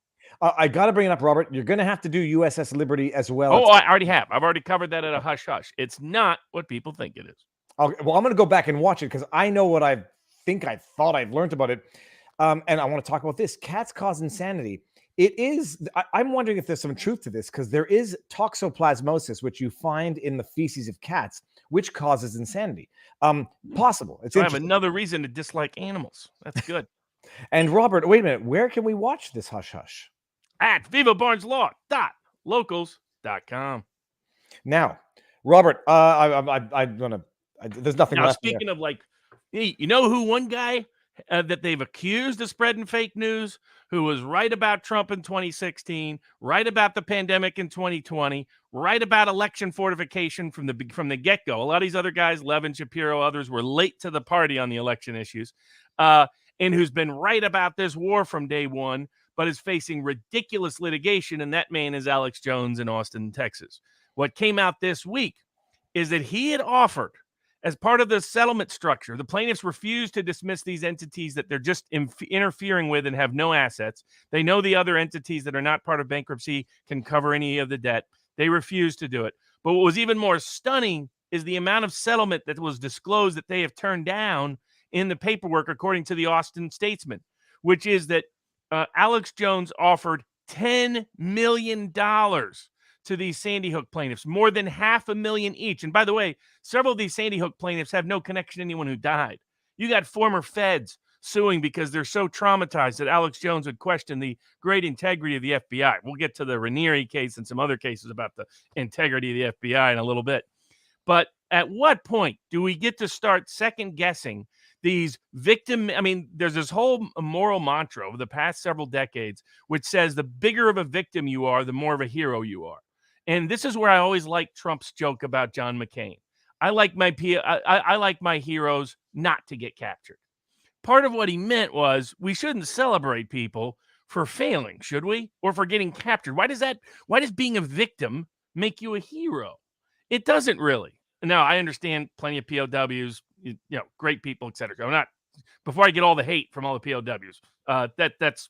I got to bring it up, Robert. You're going to have to do USS Liberty as well. Oh, I already have. I've already covered that at a hush-hush. It's not what people think it is. Okay, well, I'm going to go back and watch it because I know what I thought I've learned about it. And I want to talk about this. Cats cause insanity. It is, I'm wondering if there's some truth to this because there is toxoplasmosis, which you find in the feces of cats, which causes insanity. Possible. So I have another reason to dislike animals. That's good. And Robert, wait a minute. Where can we watch this hush-hush? At vivabarneslaw.locals.com. Now, Robert, I'm gonna. There's nothing now, left. Speaking of hey, you know who one guy that they've accused of spreading fake news, who was right about Trump in 2016, right about the pandemic in 2020, right about election fortification from the get-go. A lot of these other guys, Levin, Shapiro, others, were late to the party on the election issues, and who's been right about this war from day one, but is facing ridiculous litigation, and that man is Alex Jones in Austin, Texas. What came out this week is that he had offered, as part of the settlement structure, the plaintiffs refused to dismiss these entities that they're just interfering with and have no assets. They know the other entities that are not part of bankruptcy can cover any of the debt. They refused to do it. But what was even more stunning is the amount of settlement that was disclosed that they have turned down in the paperwork, according to the Austin Statesman, which is that Alex Jones offered $10 million to these Sandy Hook plaintiffs, more than $500,000 each. And by the way, several of these Sandy Hook plaintiffs have no connection to anyone who died. You got former feds suing because they're so traumatized that Alex Jones would question the great integrity of the FBI. We'll get to the Raniere case and some other cases about the integrity of the FBI in a little bit. But at what point do we get to start second guessing these victim? I mean, there's this whole moral mantra over the past several decades, which says the bigger of a victim you are, the more of a hero you are. And this is where I always like Trump's joke about John McCain. I like my heroes not to get captured. Part of what he meant was we shouldn't celebrate people for failing, should we? Or for getting captured. Why does being a victim make you a hero? It doesn't really. Now, I understand plenty of POWs, great people, et cetera. Before I get all the hate from all the POWs,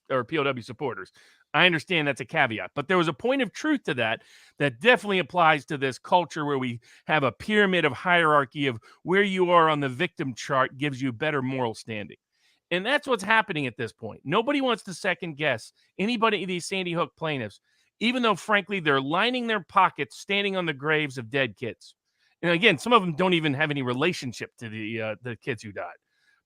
or POW supporters, I understand that's a caveat, but there was a point of truth to that definitely applies to this culture where we have a pyramid of hierarchy of where you are on the victim chart gives you better moral standing. And that's what's happening at this point. Nobody wants to second guess anybody, these Sandy Hook plaintiffs, even though, frankly, they're lining their pockets standing on the graves of dead kids. And again, some of them don't even have any relationship to the kids who died.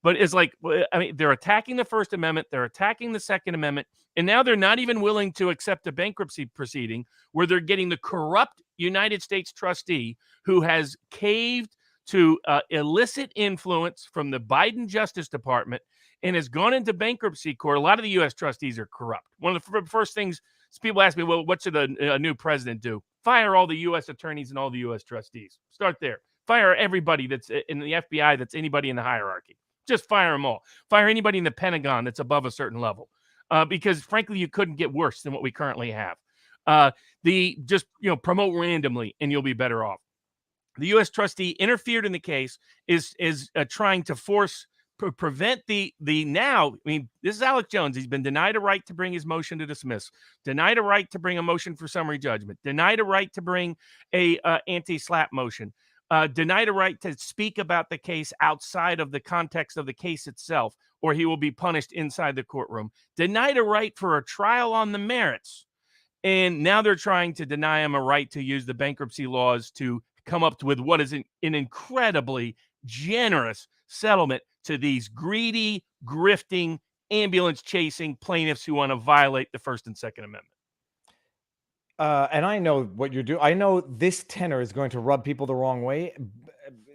But it's like, I mean, they're attacking the First Amendment, they're attacking the Second Amendment, and now they're not even willing to accept a bankruptcy proceeding where they're getting the corrupt United States trustee who has caved to illicit influence from the Biden Justice Department and has gone into bankruptcy court. A lot of the U.S. trustees are corrupt. One of the first things people ask me, well, what should a new president do? Fire all the U.S. attorneys and all the U.S. trustees. Start there. Fire everybody that's in the FBI, that's anybody in the hierarchy. Just fire them all. Fire anybody in the Pentagon that's above a certain level. Because, frankly, you couldn't get worse than what we currently have. Promote randomly and you'll be better off. The U.S. trustee interfered in the case, is trying to prevent the now. I mean, this is Alex Jones. He's been denied a right to bring his motion to dismiss, denied a right to bring a motion for summary judgment, denied a right to bring a anti-SLAPP motion, denied a right to speak about the case outside of the context of the case itself, or he will be punished inside the courtroom, denied a right for a trial on the merits. And now they're trying to deny him a right to use the bankruptcy laws to come up with what is an incredibly generous settlement to these greedy, grifting, ambulance-chasing plaintiffs who want to violate the First and Second Amendment. And I know what you're doing. I know this tenor is going to rub people the wrong way.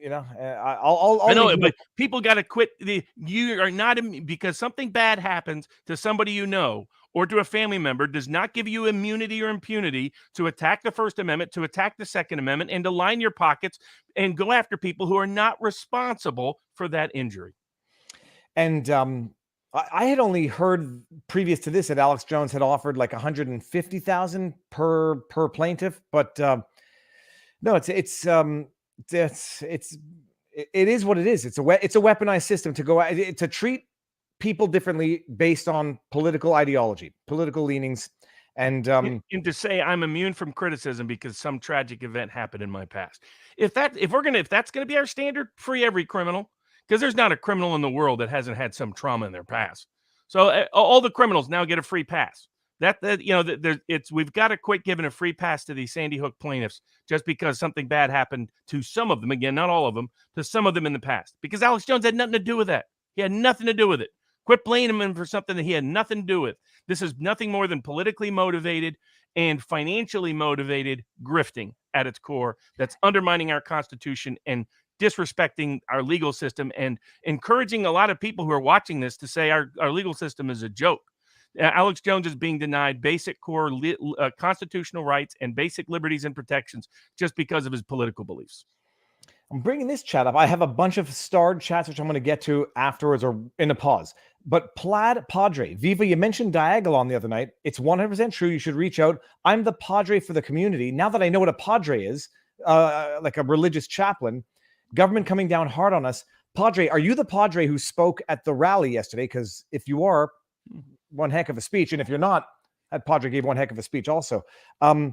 I know, but people got to quit. You are not, because something bad happens to somebody you know or to a family member does not give you immunity or impunity to attack the First Amendment, to attack the Second Amendment, and to line your pockets and go after people who are not responsible for that injury. And I had only heard previous to this that Alex Jones had offered like $150,000 per plaintiff, but no, it is what it is. It's a weaponized system to treat people differently based on political ideology, political leanings, and to say I'm immune from criticism because some tragic event happened in my past. If that's gonna be our standard, free every criminal. Because there's not a criminal in the world that hasn't had some trauma in their past. So all the criminals now get a free pass. We've got to quit giving a free pass to these Sandy Hook plaintiffs just because something bad happened to some of them. Again, not all of them, to some of them in the past. Because Alex Jones had nothing to do with that. He had nothing to do with it. Quit blaming him for something that he had nothing to do with. This is nothing more than politically motivated and financially motivated grifting at its core that's undermining our Constitution and disrespecting our legal system and encouraging a lot of people who are watching this to say our legal system is a joke. Alex Jones is being denied basic core constitutional rights and basic liberties and protections just because of his political beliefs. I'm bringing this chat up. I have a bunch of starred chats, which I'm going to get to afterwards or in a pause. But Plaid Padre, Viva, you mentioned Diagolon the other night. It's 100% true. You should reach out. I'm the Padre for the community. Now that I know what a Padre is, like a religious chaplain, government coming down hard on us. Padre, are you the Padre who spoke at the rally yesterday? Because if you are, one heck of a speech. And if you're not, that Padre gave one heck of a speech also. Okay,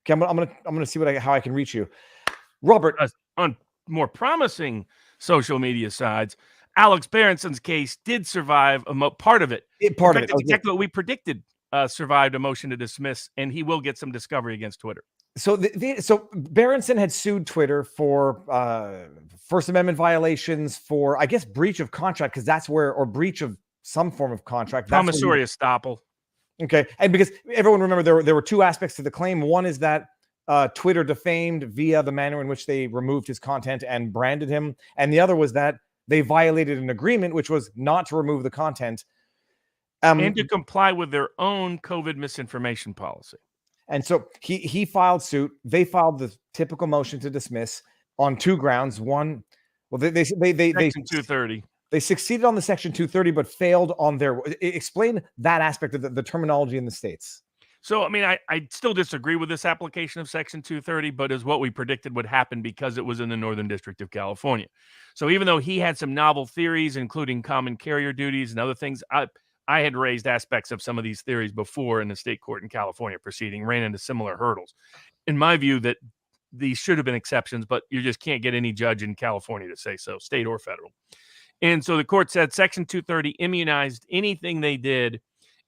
I'm gonna see how I can reach you. Robert. On more promising social media sides, Alex Berenson's case did survive part of it. Part of it. It's exactly what we predicted. Survived a motion to dismiss, and he will get some discovery against Twitter. So, so Berenson had sued Twitter for First Amendment violations, for I guess breach of contract, because that's where, or breach of some form of contract. Promissory estoppel. Okay, and because everyone remember there were two aspects to the claim. One is that Twitter defamed via the manner in which they removed his content and branded him. And the other was that they violated an agreement, which was not to remove the content. And to comply with their own COVID misinformation policy. And so he filed suit. They filed the typical motion to dismiss on two grounds. One, well, they Section 230. They succeeded on the Section 230, but failed on their. Explain that aspect of the terminology in the states. So, I mean, I still disagree with this application of Section 230, but is what we predicted would happen because it was in the Northern District of California. So even though he had some novel theories, including common carrier duties and other things, I had raised aspects of some of these theories before in the state court in California proceeding, ran into similar hurdles. In my view, that these should have been exceptions, but you just can't get any judge in California to say so, state or federal. And so the court said Section 230 immunized anything they did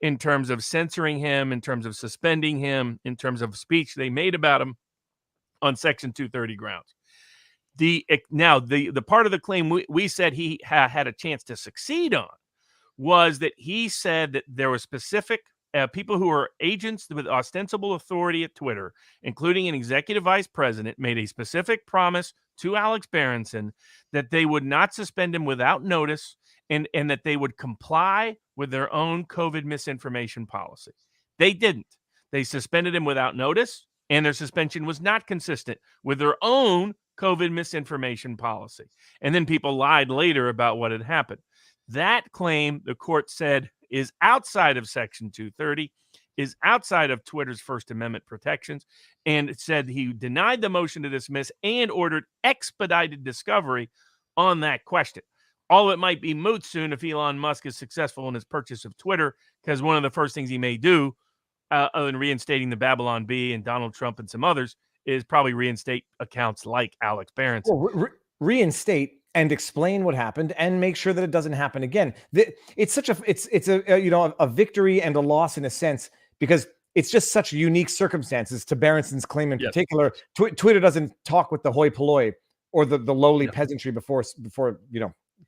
in terms of censoring him, in terms of suspending him, in terms of speech they made about him on Section 230 grounds. The part of the claim we said he had a chance to succeed on was that he said that there were specific people who are agents with ostensible authority at Twitter, including an executive vice president, made a specific promise to Alex Berenson that they would not suspend him without notice and that they would comply with their own COVID misinformation policy. They didn't. They suspended him without notice, and their suspension was not consistent with their own COVID misinformation policy. And then people lied later about what had happened. That claim, the court said, is outside of Section 230, is outside of Twitter's First Amendment protections, and it said he denied the motion to dismiss and ordered expedited discovery on that question. All of it might be moot soon if Elon Musk is successful in his purchase of Twitter, because one of the first things he may do, other than reinstating the Babylon Bee and Donald Trump and some others, is probably reinstate accounts like Alex Berenson. Well, reinstate and explain what happened and make sure that it doesn't happen again. It's such a victory and a loss in a sense, because it's just such unique circumstances to Berenson's claim in particular. Twitter doesn't talk with the hoi polloi or the lowly peasantry before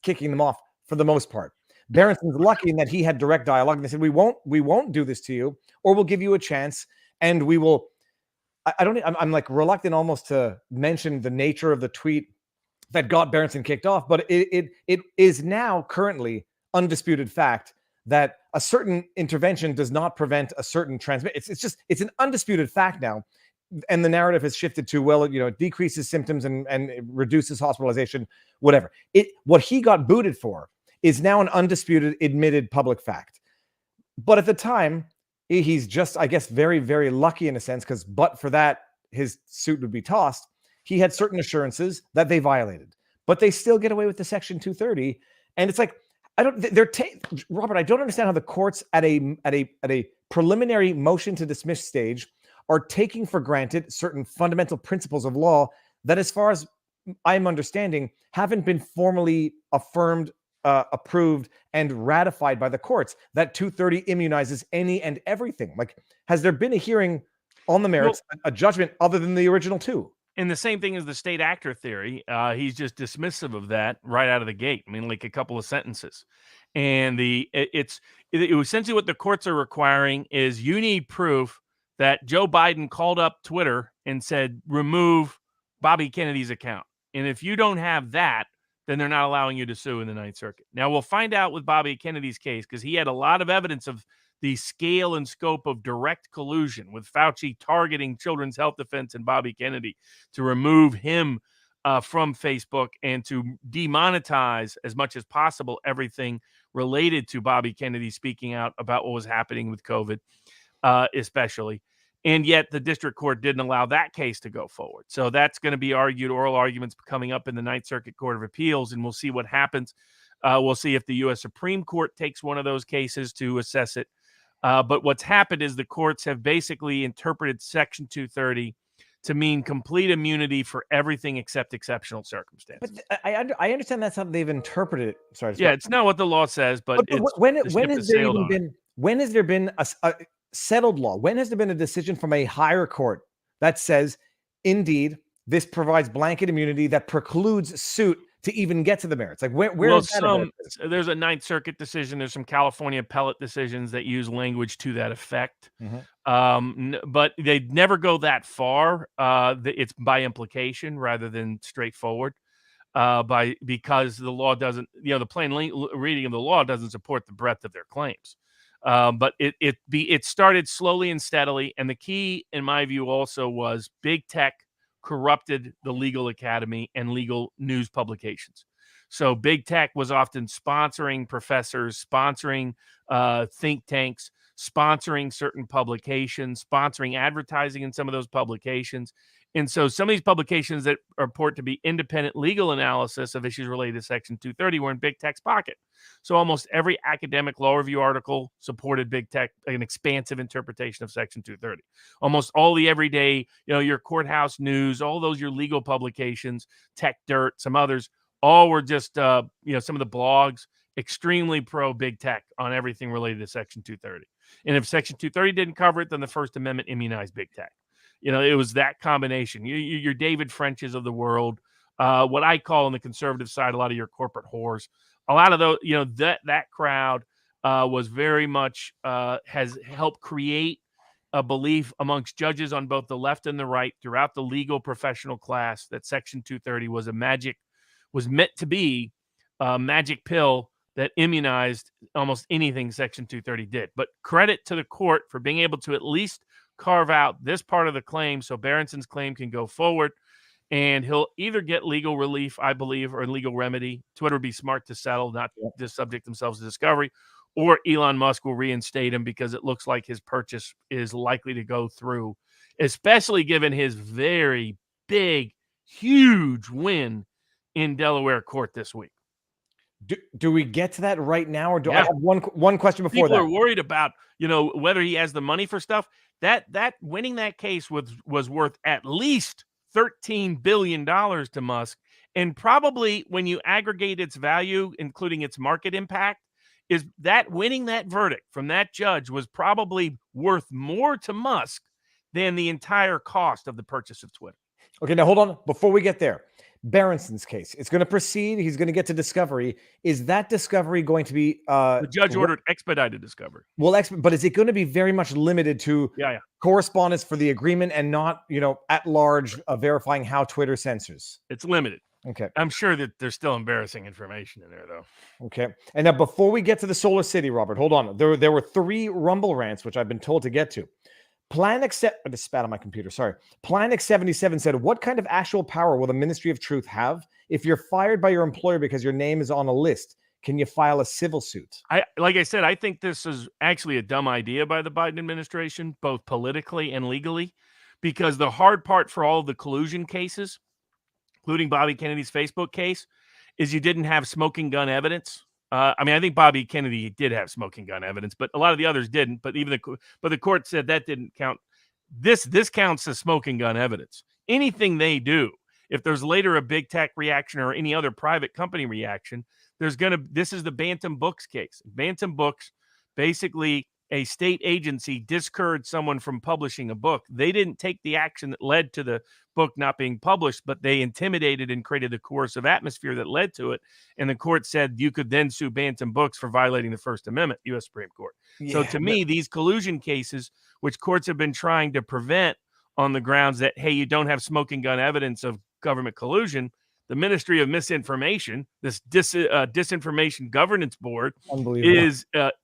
kicking them off for the most part. Berenson's lucky in that he had direct dialogue, and they said, we won't do this to you, or we'll give you a chance, and we will. I'm like reluctant almost to mention the nature of the tweet that got Berenson kicked off, but it is now currently undisputed fact that a certain intervention does not prevent a certain transmit. It's an undisputed fact now. And the narrative has shifted to, well, it decreases symptoms and it reduces hospitalization, whatever. What he got booted for is now an undisputed, admitted public fact. But at the time, he's just, I guess, very, very lucky in a sense, because but for that, his suit would be tossed. He had certain assurances that they violated, but they still get away with the Section 230. And it's like, Robert, I don't understand how the courts at a preliminary motion to dismiss stage are taking for granted certain fundamental principles of law that, as far as I'm understanding, haven't been formally affirmed, approved, and ratified by the courts. That 230 immunizes any and everything. Like, has there been a hearing on the merits, a judgment other than the original two? And the same thing as the state actor theory. He's just dismissive of that right out of the gate. I mean, like a couple of sentences. And essentially what the courts are requiring is you need proof that Joe Biden called up Twitter and said, remove Bobby Kennedy's account. And if you don't have that, then they're not allowing you to sue in the Ninth Circuit. Now, we'll find out with Bobby Kennedy's case because he had a lot of evidence of the scale and scope of direct collusion with Fauci targeting Children's Health Defense and Bobby Kennedy to remove him from Facebook and to demonetize as much as possible everything related to Bobby Kennedy speaking out about what was happening with COVID, especially. And yet the district court didn't allow that case to go forward. So that's going to be argued, oral arguments coming up in the Ninth Circuit Court of Appeals, and we'll see what happens. We'll see if the U.S. Supreme Court takes one of those cases to assess it. But what's happened is the courts have basically interpreted Section 230 to mean complete immunity for everything except exceptional circumstances. But I understand that's how they've interpreted it. Sorry. Yeah, it's not what the law says, but it's when the ship has has there sailed even on it. been? When has there been a settled law? When has there been a decision from a higher court that says, indeed, this provides blanket immunity that precludes suit to even get to the merits? Like where Well, is that? there's a Ninth Circuit decision. There's some California appellate decisions that use language to that effect. But they never go that far. It's by implication rather than straightforward. Because the law doesn't, the plain reading of the law doesn't support the breadth of their claims. But it started slowly and steadily, and the key, in my view, also was big tech corrupted the legal academy and legal news publications. So big tech was often sponsoring professors, sponsoring think tanks, sponsoring certain publications, sponsoring advertising in some of those publications. And so some of these publications that report to be independent legal analysis of issues related to Section 230 were in big tech's pocket. So almost every academic law review article supported big tech, an expansive interpretation of Section 230. Almost all the everyday, your courthouse news, all those, your legal publications, Tech Dirt, some others, all were just, some of the blogs, extremely pro big tech on everything related to Section 230. And if Section 230 didn't cover it, then the First Amendment immunized big tech. It was that combination. Your David Frenches of the world, what I call on the conservative side, a lot of your corporate whores, a lot of those, that crowd was very much has helped create a belief amongst judges on both the left and the right throughout the legal professional class that Section 230 was meant to be a magic pill that immunized almost anything Section 230 did. But credit to the court for being able to at least carve out this part of the claim so Berenson's claim can go forward, and he'll either get legal relief, I believe, or legal remedy. Twitter would be smart to settle, not just subject themselves to discovery, or Elon Musk will reinstate him because it looks like his purchase is likely to go through, especially given his very big, huge win in Delaware court this week. Do we get to that right now, or do I have one question before People that? are worried about, whether he has the money for stuff. That winning that case was worth at least $13 billion to Musk, and probably when you aggregate its value, including its market impact, is that winning that verdict from that judge was probably worth more to Musk than the entire cost of the purchase of Twitter. Okay, now hold on. Before we get there, Berenson's case, it's going to proceed. He's going to get to discovery. Is that discovery going to be the judge ordered expedited discovery? Well, but is it going to be very much limited to correspondence for the agreement and not, at large verifying how Twitter censors? It's limited. Okay. I'm sure that there's still embarrassing information in there, though. Okay. And now before we get to the Solar City, Robert, hold on. There were 3 Rumble rants, which I've been told to get to. I just spat on my computer. Sorry. Planex77 said, what kind of actual power will the Ministry of Truth have if you're fired by your employer because your name is on a list? Can you file a civil suit? Like I said, I think this is actually a dumb idea by the Biden administration, both politically and legally, because the hard part for all of the collusion cases, including Bobby Kennedy's Facebook case, is you didn't have smoking gun evidence. I think Bobby Kennedy did have smoking gun evidence, but a lot of the others didn't. But the court said that didn't count. This counts as smoking gun evidence. Anything they do, if there's later a big tech reaction or any other private company reaction, this is the Bantam Books case. Bantam Books, basically a state agency discouraged someone from publishing a book. They didn't take the action that led to the book not being published, but they intimidated and created the coercive atmosphere that led to it. And the court said you could then sue Bantam Books for violating the First Amendment, U.S. Supreme Court. So to me, these collusion cases, which courts have been trying to prevent on the grounds that, hey, you don't have smoking gun evidence of government collusion, the Ministry of Misinformation, this Disinformation Governance Board, Unbelievable.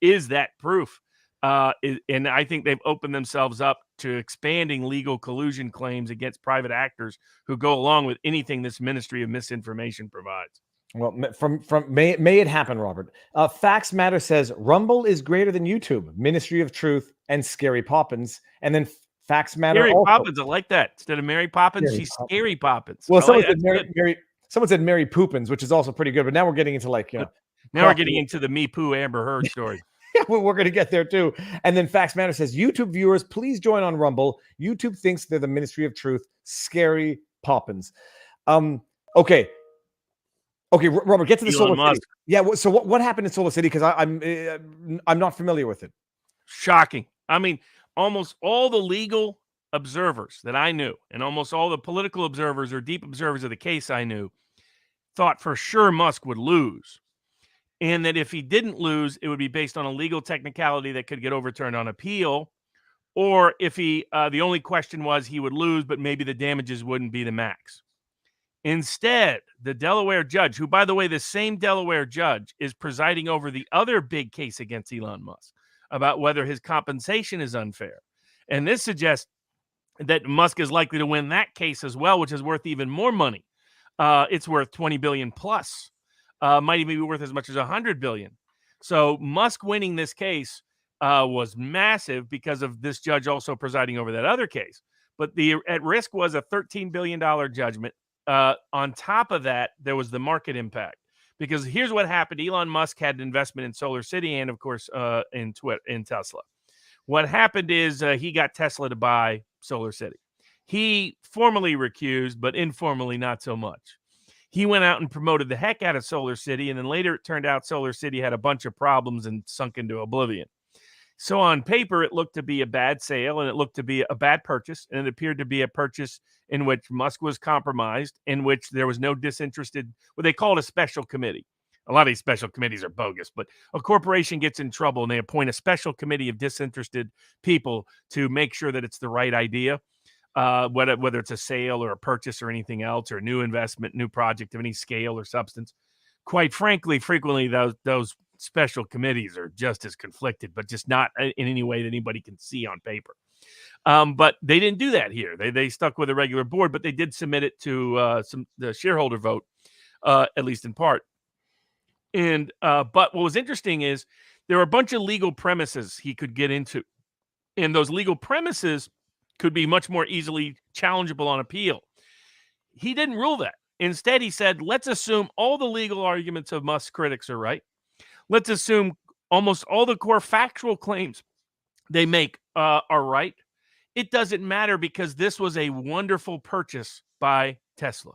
is that proof. And I think they've opened themselves up to expanding legal collusion claims against private actors who go along with anything this Ministry of Misinformation provides. Well, from may it happen, Robert. Facts Matter says Rumble is greater than YouTube, Ministry of Truth, and Scary Poppins. And then Facts Matter. Scary also, Poppins, I like that. Instead of Mary Poppins, Scary she's Poppins. Scary Poppins. Well, I someone like said that. Mary. Someone said Mary Poopins, which is also pretty good. But now we're getting into like Now we're crossing- getting into the Me Poo Amber Heard story. Yeah, we're going to get there too. And then Facts Matter says, YouTube viewers, please join on Rumble. YouTube thinks they're the Ministry of Truth. Scary Poppins. Okay, Robert, get to the Elon Solar Musk. City. Yeah. So what happened in Solar City? Because I'm not familiar with it. Shocking. I mean, almost all the legal observers that I knew, and almost all the political observers or deep observers of the case I knew, thought for sure Musk would lose. And that if he didn't lose, it would be based on a legal technicality that could get overturned on appeal. Or if the only question was he would lose, but maybe the damages wouldn't be the max. Instead, the Delaware judge, who, by the way, the same Delaware judge is presiding over the other big case against Elon Musk about whether his compensation is unfair. And this suggests that Musk is likely to win that case as well, which is worth even more money. It's worth 20 billion plus. Might even be worth as much as 100 billion. So Musk winning this case was massive because of this judge also presiding over that other case. But the at risk was a $13 billion judgment. On top of that, there was the market impact. Because here's what happened. Elon Musk had an investment in Solar City and, of course, in Tesla. What happened is he got Tesla to buy Solar City. He formally recused, but informally not so much. He went out and promoted the heck out of Solar City, and then later it turned out Solar City had a bunch of problems and sunk into oblivion. So on paper, it looked to be a bad sale, and it looked to be a bad purchase, and it appeared to be a purchase in which Musk was compromised, in which there was no disinterested, what they called a special committee. A lot of these special committees are bogus, but a corporation gets in trouble, and they appoint a special committee of disinterested people to make sure that it's the right idea. Whether it's a sale or a purchase or anything else, or a new investment, new project of any scale or substance. Quite frankly, frequently those special committees are just as conflicted, but just not in any way that anybody can see on paper. But they didn't do that here. They stuck with a regular board, but they did submit it to the shareholder vote, at least in part. And but what was interesting is there were a bunch of legal premises he could get into, and those legal premises could be much more easily challengeable on appeal. He didn't rule that. Instead, he said, let's assume all the legal arguments of Musk's critics are right. Let's assume almost all the core factual claims they make are right. It doesn't matter because this was a wonderful purchase by Tesla.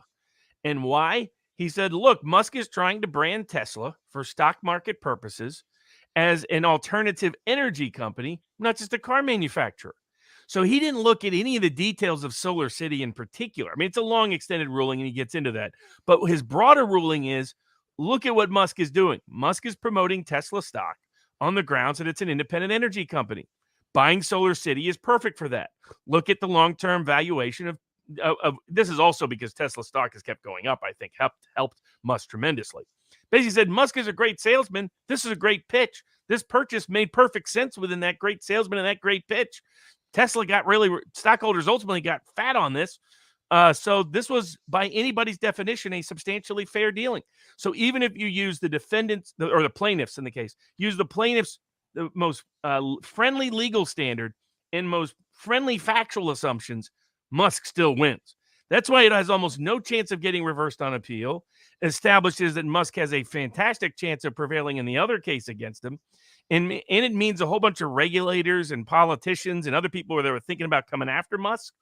And why? He said, look, Musk is trying to brand Tesla for stock market purposes as an alternative energy company, not just a car manufacturer. So he didn't look at any of the details of Solar City in particular. I mean, it's a long extended ruling and he gets into that. But his broader ruling is, look at what Musk is doing. Musk is promoting Tesla stock on the grounds that it's an independent energy company. Buying Solar City is perfect for that. Look at the long-term valuation of this is also because Tesla stock has kept going up, I think, helped Musk tremendously. Basically said, Musk is a great salesman. This is a great pitch. This purchase made perfect sense within that great salesman and that great pitch. Tesla stockholders ultimately got fat on this. So this was, by anybody's definition, a substantially fair dealing. So even if you use the defendants or the plaintiffs in the case, use the plaintiffs, the most friendly legal standard and most friendly factual assumptions, Musk still wins. That's why it has almost no chance of getting reversed on appeal. Establishes that Musk has a fantastic chance of prevailing in the other case against him. And it means a whole bunch of regulators and politicians and other people that were thinking about coming after Musk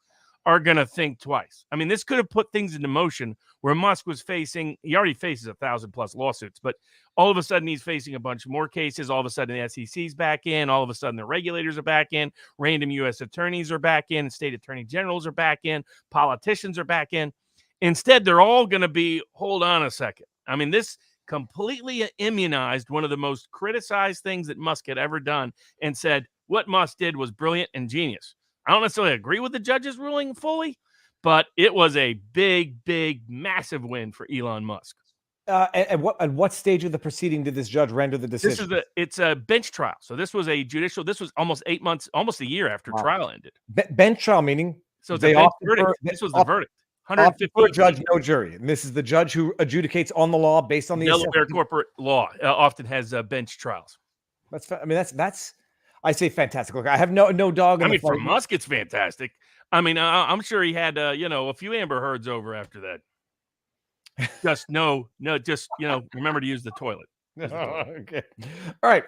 are going to think twice. I mean, this could have put things into motion where Musk was he already faces 1,000+ lawsuits, but all of a sudden he's facing a bunch more cases. All of a sudden the SEC's back in. All of a sudden the regulators are back in. Random U.S. attorneys are back in. State attorney generals are back in. Politicians are back in. Instead, they're all going to be, hold on a second. I mean, this completely immunized one of the most criticized things that Musk had ever done and said what Musk did was brilliant and genius. I don't necessarily agree with the judge's ruling fully, but it was a big, big, massive win for Elon Musk. At what stage of the proceeding did this judge render the decision? It's a bench trial. So this was a judicial. This was almost 8 months, almost a year after Wow. trial ended. Bench trial meaning So it's they a bench opted verdict. for- This was the opted- verdict. opted for a 150 judge, no jury. And this is the judge who adjudicates on the law based on the Delaware assessment. corporate law often has bench trials. That's I say fantastic. Look, I have no dog in I the mean, for fight. Musk, it's fantastic. I mean, I'm sure he had a few Amber Heards over after that. Just remember to use the toilet. Okay. All right.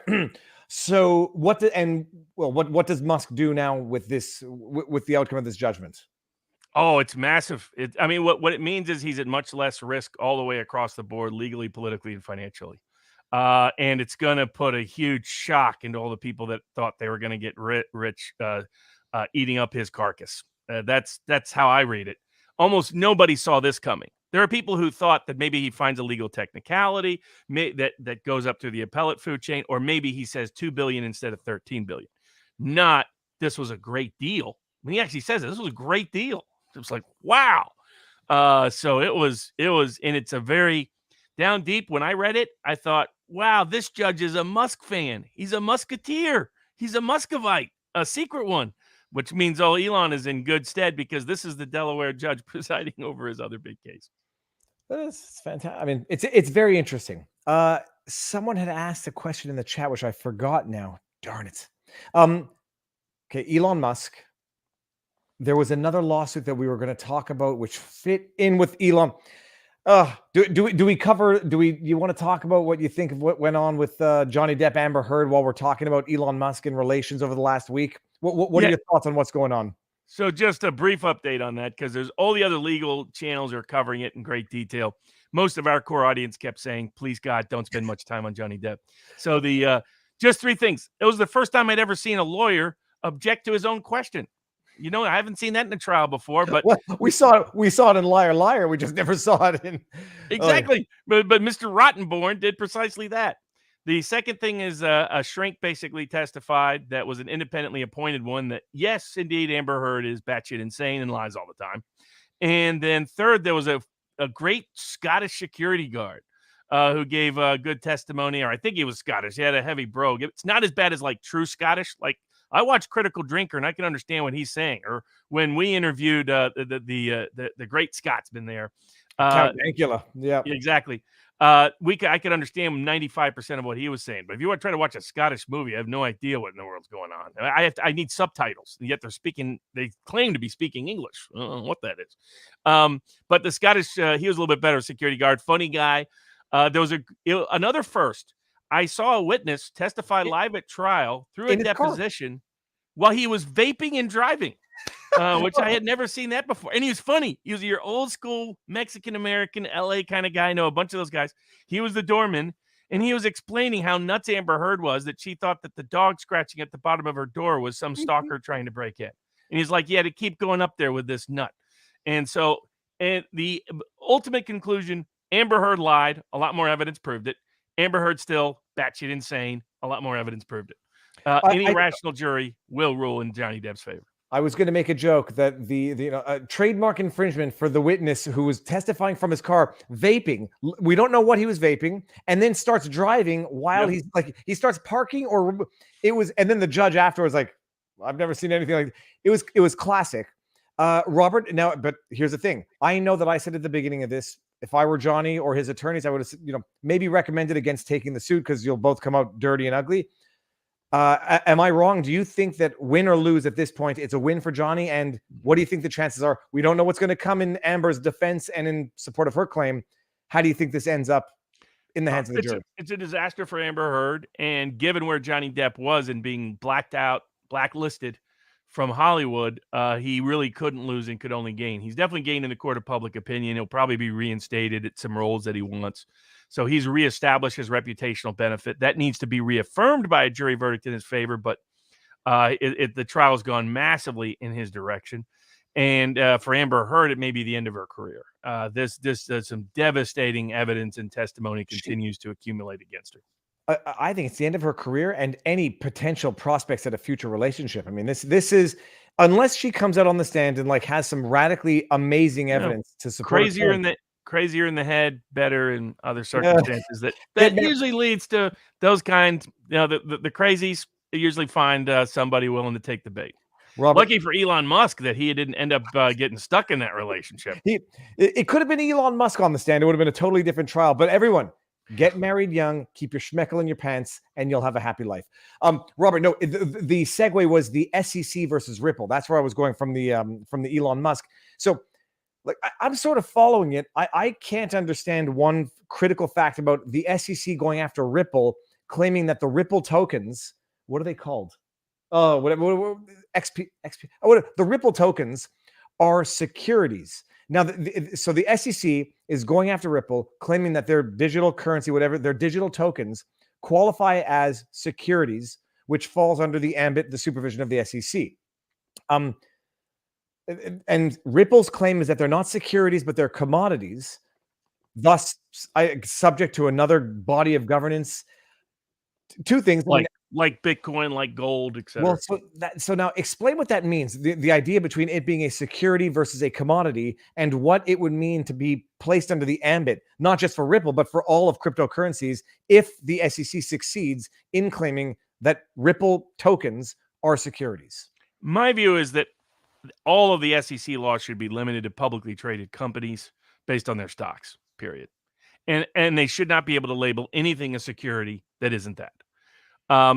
So what does Musk do now with this with the outcome of this judgment? Oh, it's massive. I mean, what it means is he's at much less risk all the way across the board, legally, politically, and financially. And it's going to put a huge shock into all the people that thought they were going to get rich eating up his carcass. That's how I read it. Almost nobody saw this coming. There are people who thought that maybe he finds a legal technicality that goes up through the appellate food chain, or maybe he says $2 billion instead of $13 billion. Not this was a great deal. When he actually says this was a great deal. It was like, wow. So it was, and it's a very down deep. When I read it, I thought, wow, this judge is a Musk fan. He's a Musketeer. He's a Muscovite, a secret one, which means Elon is in good stead because this is the Delaware judge presiding over his other big case. It's fantastic. I mean, it's very interesting. Someone had asked a question in the chat, which I forgot now. Darn it. Okay, Elon Musk. There was another lawsuit that we were going to talk about, which fit in with Elon. Do you want to talk about what you think of what went on with Johnny Depp, Amber Heard while we're talking about Elon Musk and relations over the last week? What are your thoughts on what's going on? So just a brief update on that, because there's all the other legal channels are covering it in great detail. Most of our core audience kept saying, please God, don't spend much time on Johnny Depp. So just three things. It was the first time I'd ever seen a lawyer object to his own question. I haven't seen that in a trial before, but we saw it in Liar Liar. We just never saw it in exactly. But Mr. Rottenborn did precisely that. The second thing is a shrink basically testified that was an independently appointed one that, yes, indeed, Amber Heard is batshit insane and lies all the time. And then third, there was a great Scottish security guard who gave good testimony, or I think he was Scottish. He had a heavy brogue. It's not as bad as like true Scottish. Like I watch Critical Drinker and I can understand what he's saying. Or when we interviewed the great Scotsman there. Count Dankula. Yeah, exactly. I could understand 95% of what he was saying, but if you want to try to watch a Scottish movie, I have no idea what in the world's going on. I need subtitles, and yet they claim to be speaking English. I don't know what that is. But the Scottish, he was a little bit better security guard, funny guy. There was another first. I saw a witness testify live at trial through a deposition while he was vaping and driving. Which I had never seen that before. And he was funny. He was your old school Mexican-American LA kind of guy. I know a bunch of those guys. He was the doorman, and he was explaining how nuts Amber Heard was that she thought that the dog scratching at the bottom of her door was some stalker trying to break in. And he's like, yeah, to keep going up there with this nut. And so the ultimate conclusion, Amber Heard lied. A lot more evidence proved it. Amber Heard still batshit insane. A lot more evidence proved it. Any rational jury will rule in Johnny Depp's favor. I was going to make a joke that the trademark infringement for the witness who was testifying from his car, vaping. We don't know what he was vaping, and then starts driving while he starts parking, and then the judge afterwards like, I've never seen anything like it was classic. Robert, now, but here's the thing. I know that I said at the beginning of this, if I were Johnny or his attorneys, I would have maybe recommended against taking the suit because you'll both come out dirty and ugly. Am I wrong? Do you think that win or lose at this point, it's a win for Johnny? And what do you think the chances are? We don't know what's going to come in Amber's defense and in support of her claim. How do you think this ends up in the hands of the jury? It's a disaster for Amber Heard. And given where Johnny Depp was and being blacklisted from Hollywood, he really couldn't lose and could only gain. He's definitely gained in the court of public opinion. He'll probably be reinstated at some roles that he wants. So he's reestablished his reputational benefit. That needs to be reaffirmed by a jury verdict in his favor, but the trial's gone massively in his direction. And for Amber Heard, it may be the end of her career. This some devastating evidence and testimony continues to accumulate against her. I think it's the end of her career and any potential prospects at a future relationship. I mean, this is unless she comes out on the stand and like has some radically amazing No. evidence to support her Crazier claim. crazier in the head, better in other Yeah. circumstances. That Yeah, usually leads to those kinds. The crazies usually find somebody willing to take the bait. Robert, Lucky for Elon Musk that he didn't end up getting stuck in that relationship. it could have been Elon Musk on the stand. It would have been a totally different trial. But everyone, get married young, keep your schmeckel in your pants, and you'll have a happy life. Robert, no, the segue was the SEC versus Ripple. That's where I was going from the Elon Musk. So, like, I'm sort of following it. I can't understand one critical fact about the SEC going after Ripple, claiming that the Ripple tokens, what are they called? Whatever, XP. The Ripple tokens are securities. Now, so the SEC is going after Ripple, claiming that their digital currency, whatever, their digital tokens qualify as securities, which falls under the ambit, the supervision of the SEC. And Ripple's claim is that they're not securities, but they're commodities, thus subject to another body of governance. Two things. Like Bitcoin, like gold, etc. Well, so now explain what that means. The idea between it being a security versus a commodity, and what it would mean to be placed under the ambit, not just for Ripple, but for all of cryptocurrencies, if the SEC succeeds in claiming that Ripple tokens are securities. My view is that all of the SEC laws should be limited to publicly traded companies based on their stocks, period. And they should not be able to label anything a security that isn't that.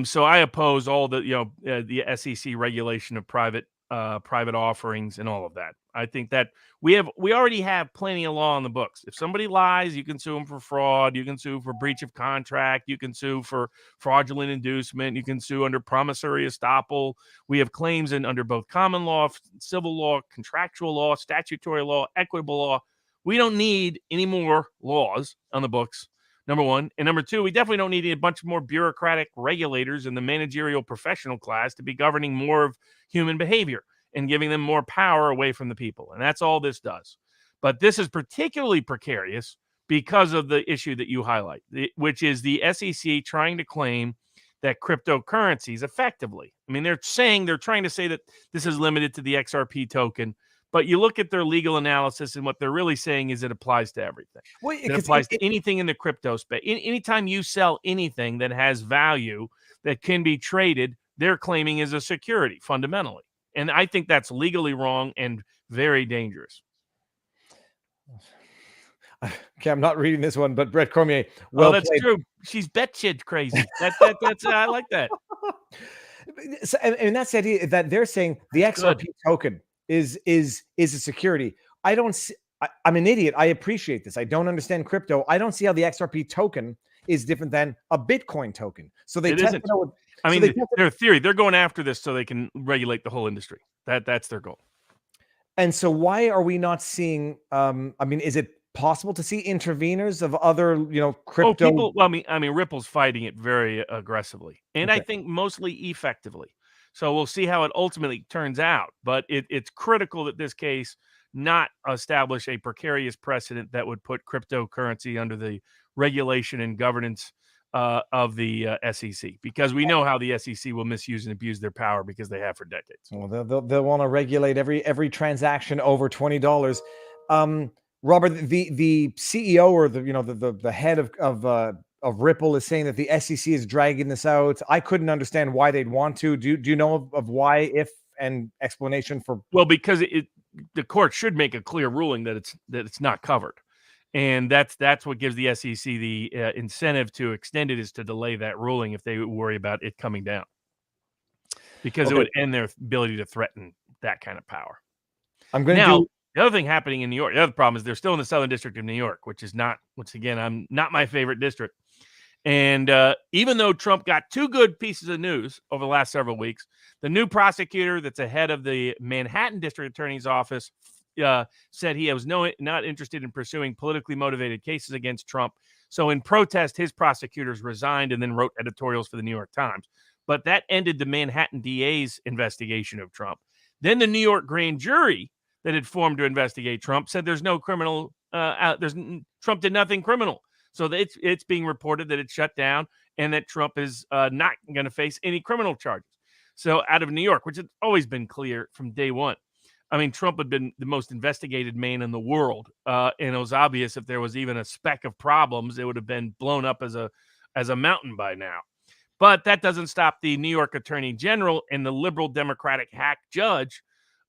So I oppose all the the SEC regulation of private offerings and all of that. I think that we already have plenty of law on the books. If somebody lies, you can sue them for fraud. You can sue for breach of contract. You can sue for fraudulent inducement. You can sue under promissory estoppel. We have claims under both common law, civil law, contractual law, statutory law, equitable law. We don't need any more laws on the books. Number one. And number two, we definitely don't need a bunch more bureaucratic regulators in the managerial professional class to be governing more of human behavior and giving them more power away from the people. And that's all this does. But this is particularly precarious because of the issue that you highlight, which is the SEC trying to claim that cryptocurrencies effectively, I mean, they're trying to say that this is limited to the XRP token. But you look at their legal analysis, and what they're really saying is it applies to everything. Well, it applies to anything in the crypto space. Anytime you sell anything that has value that can be traded, they're claiming is a security fundamentally. And I think that's legally wrong and very dangerous. Okay, I'm not reading this one, but Brett Cormier. Well, that's true. She's batshit crazy. That's I like that. So, and that's the idea that they're saying the XRP token is a security. I don't see, I'm an idiot. I appreciate this. I don't understand crypto. I don't see how the XRP token is different than a Bitcoin token. So they test it out. I mean, their theory, they're going after this so they can regulate the whole industry. That's their goal. And so why are we not seeing, I mean, is it possible to see interveners of other, crypto? I mean, Ripple's fighting it very aggressively, and I think mostly effectively. So we'll see how it ultimately turns out. But it's critical that this case not establish a precarious precedent that would put cryptocurrency under the regulation and governance of the SEC, because we know how the SEC will misuse and abuse their power because they have for decades. Well, they'll want to regulate every transaction over $20. Robert, the CEO or the head of Ripple is saying that the SEC is dragging this out. I couldn't understand why they'd want to. Do you know of why, if, and explanation for? Well, because the court should make a clear ruling that it's not covered, and that's what gives the SEC the incentive to extend it, is to delay that ruling if they worry about it coming down, because it would end their ability to threaten that kind of power. I'm going to do. The other thing happening in New York, the other problem is they're still in the Southern District of New York, which is not, once again, I'm not my favorite district. And even though Trump got two good pieces of news over the last several weeks, the new prosecutor that's ahead of the Manhattan District Attorney's Office said he was not interested in pursuing politically motivated cases against Trump. So in protest, his prosecutors resigned and then wrote editorials for the New York Times. But that ended the Manhattan DA's investigation of Trump. Then the New York grand jury that had formed to investigate Trump said there's no criminal, Trump did nothing criminal. So it's being reported that it's shut down and that Trump is not going to face any criminal charges. So out of New York, which had always been clear from day one. I mean, Trump had been the most investigated man in the world, and it was obvious if there was even a speck of problems, it would have been blown up as a mountain by now. But that doesn't stop the New York Attorney General and the liberal Democratic hack judge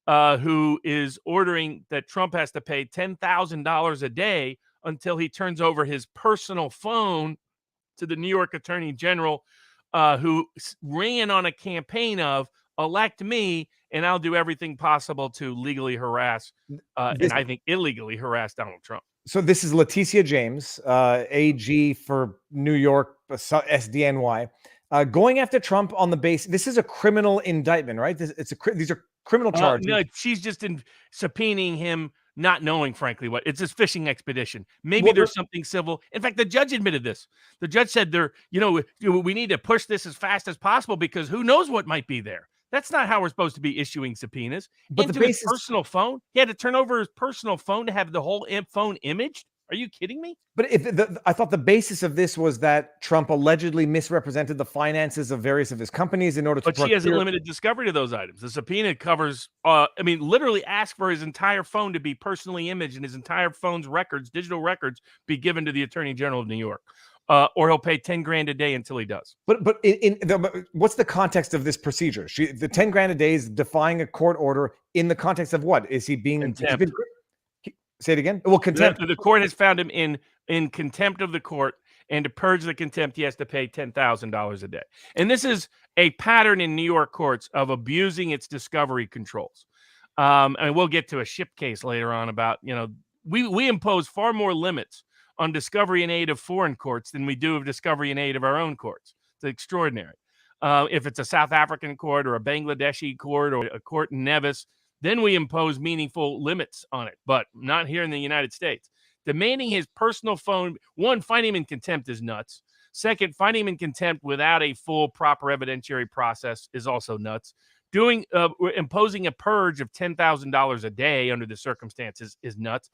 who is ordering that Trump has to pay $10,000 a day until he turns over his personal phone to the New York Attorney General, who ran on a campaign of elect me and I'll do everything possible to legally harass and I think illegally harass Donald Trump. So this is Leticia James, AG for New York, SDNY, going after Trump on the base. This is a criminal indictment, right? These are criminal charges. No, she's just subpoenaing him, not knowing, frankly, what it's his fishing expedition. Maybe there's something civil. In fact, the judge admitted this. The judge said we need to push this as fast as possible because who knows what might be there. That's not how we're supposed to be issuing subpoenas. But into his personal phone, he had to turn over his personal phone to have the whole phone imaged. Are you kidding me? But I thought the basis of this was that Trump allegedly misrepresented the finances of various of his companies in order to. But she has a limited discovery to those items. The subpoena covers, literally ask for his entire phone to be personally imaged and his entire phone's records, digital records, be given to the Attorney General of New York. Or he'll pay $10,000 a day until he does. But what's the context of this procedure? The $10,000 a day is defying a court order in the context of what? Is he being contempt? Say it again. Well, contempt. The court has found him in contempt of the court, and to purge the contempt, he has to pay $10,000 a day. And this is a pattern in New York courts of abusing its discovery controls. And we'll get to a ship case later on about we impose far more limits on discovery and aid of foreign courts than we do of discovery and aid of our own courts. It's extraordinary. If it's a South African court or a Bangladeshi court or a court in Nevis, then we impose meaningful limits on it, but not here in the United States. Demanding his personal phone, one, finding him in contempt is nuts. Second, finding him in contempt without a full, proper evidentiary process is also nuts. Imposing a purge of $10,000 a day under the circumstances is nuts.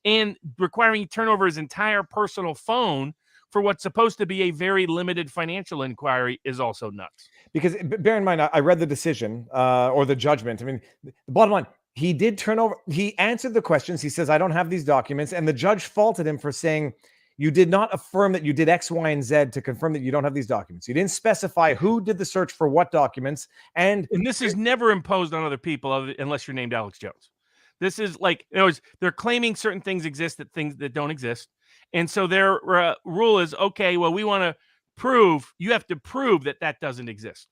And requiring he turn over his entire personal phone for what's supposed to be a very limited financial inquiry is also nuts. Because bear in mind, I read the decision or the judgment. I mean, the bottom line, he did turn over. He answered the questions. He says, I don't have these documents. And the judge faulted him for saying, you did not affirm that you did X, Y, and Z to confirm that you don't have these documents. You didn't specify who did the search for what documents. And this is never imposed on other people unless you're named Alex Jones. This is like, in other words, they're claiming certain things exist that things that don't exist. And so their rule is, okay, well, we want to prove, you have to prove that doesn't exist,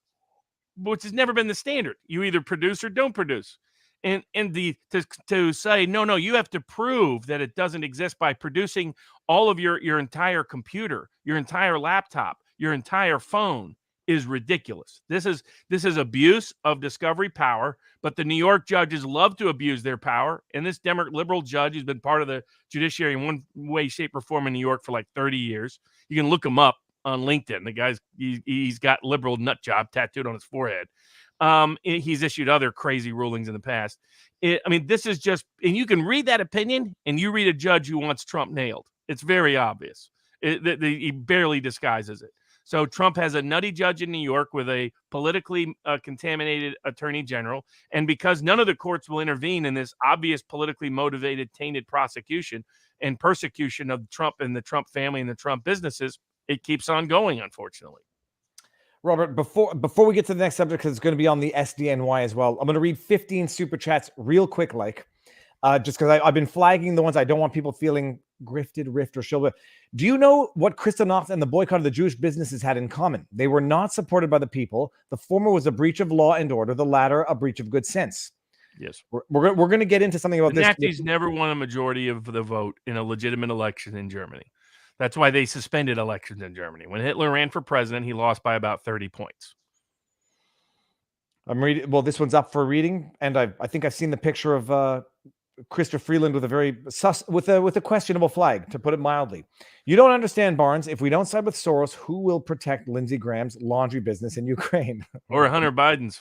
which has never been the standard. You either produce or don't produce. And to say, no, you have to prove that it doesn't exist by producing all of your entire computer, your entire laptop, your entire phone is ridiculous. This is abuse of discovery power, but the New York judges love to abuse their power. And this liberal judge has been part of the judiciary in one way, shape, or form in New York for like 30 years. You can look him up on LinkedIn. The guy's he's got liberal nut job tattooed on his forehead. He's issued other crazy rulings in the past. This is just, and you can read that opinion and you read a judge who wants Trump nailed. It's very obvious. He barely disguises it. So Trump has a nutty judge in New York with a politically contaminated attorney general. And because none of the courts will intervene in this obvious politically motivated, tainted prosecution and persecution of Trump and the Trump family and the Trump businesses, it keeks on going, unfortunately. Robert, before we get to the next subject, because it's going to be on the SDNY as well, I'm going to read 15 super chats real quick, just because I've been flagging the ones I don't want people feeling grifted, rift, or shield. Do you know what Kristallnacht and the boycott of the Jewish businesses had in common? They were not supported by the people. The former was a breach of law and order. The latter, a breach of good sense. Yes. We're going to get into something about the this. Nazis never won a majority of the vote in a legitimate election in Germany. That's why they suspended elections in Germany. When Hitler ran for president, he lost by about 30 points. I'm reading. Well, this one's up for reading, and I think I've seen the picture of Christopher Freeland with a questionable flag, to put it mildly. You don't understand, Barnes. If we don't side with Soros, who will protect Lindsey Graham's laundry business in Ukraine? Or Hunter Biden's.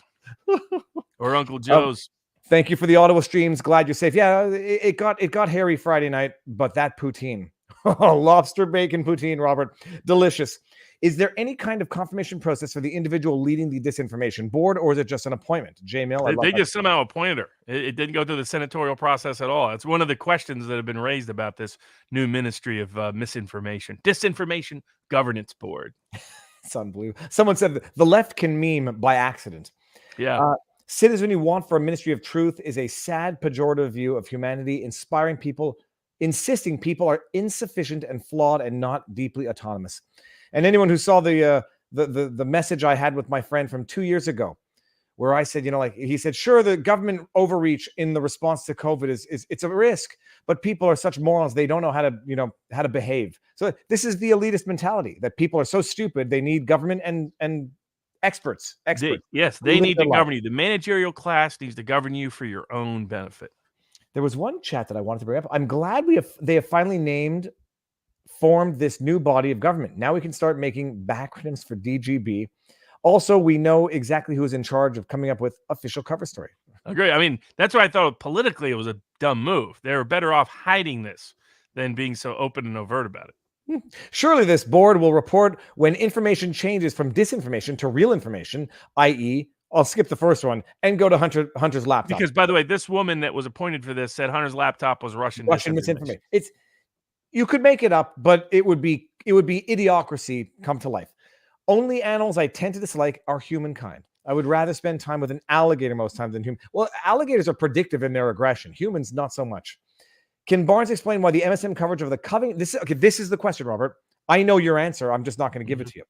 Or Uncle Joe's. Thank you for the Ottawa streams. Glad you're safe. Yeah, it got hairy Friday night, but that poutine. Lobster bacon poutine, Robert. Delicious. Is there any kind of confirmation process for the individual leading the disinformation board, or is it just an appointment? J Mill, I love They that. just somehow appointed her. It didn't go through the senatorial process at all. It's one of the questions that have been raised about this new ministry of disinformation governance board. Sun blue. Someone said the left can meme by accident. Yeah. Citizen you want for a ministry of truth is a sad, pejorative view of humanity, insisting people are insufficient and flawed and not deeply autonomous. And anyone who saw the message I had with my friend from 2 years ago, where I said, he said, sure, the government overreach in the response to COVID is it's a risk, but people are such morons, they don't know how to behave. So this is the elitist mentality that people are so stupid they need government and experts. They need to life. govern you. The managerial class needs to govern you for your own benefit. There was one chat that I wanted to bring up. I'm glad they have finally formed this new body of government. Now we can start making acronyms for DGB. Also, we know exactly who is in charge of coming up with official cover story. Agree. I mean, that's why I thought politically it was a dumb move. They were better off hiding this than being so open and overt about it. Surely this board will report when information changes from disinformation to real information, i.e., I'll skip the first one and go to Hunter's laptop. Because, by the way, this woman that was appointed for this said Hunter's laptop was Russian misinformation. You could make it up, but it would be idiocracy come to life. Only animals I tend to dislike are humankind. I would rather spend time with an alligator most times than human. Well, alligators are predictive in their aggression. Humans, not so much. Can Barnes explain why the MSM coverage of the Covington? This is the question, Robert. I know your answer. I'm just not going to give it to you.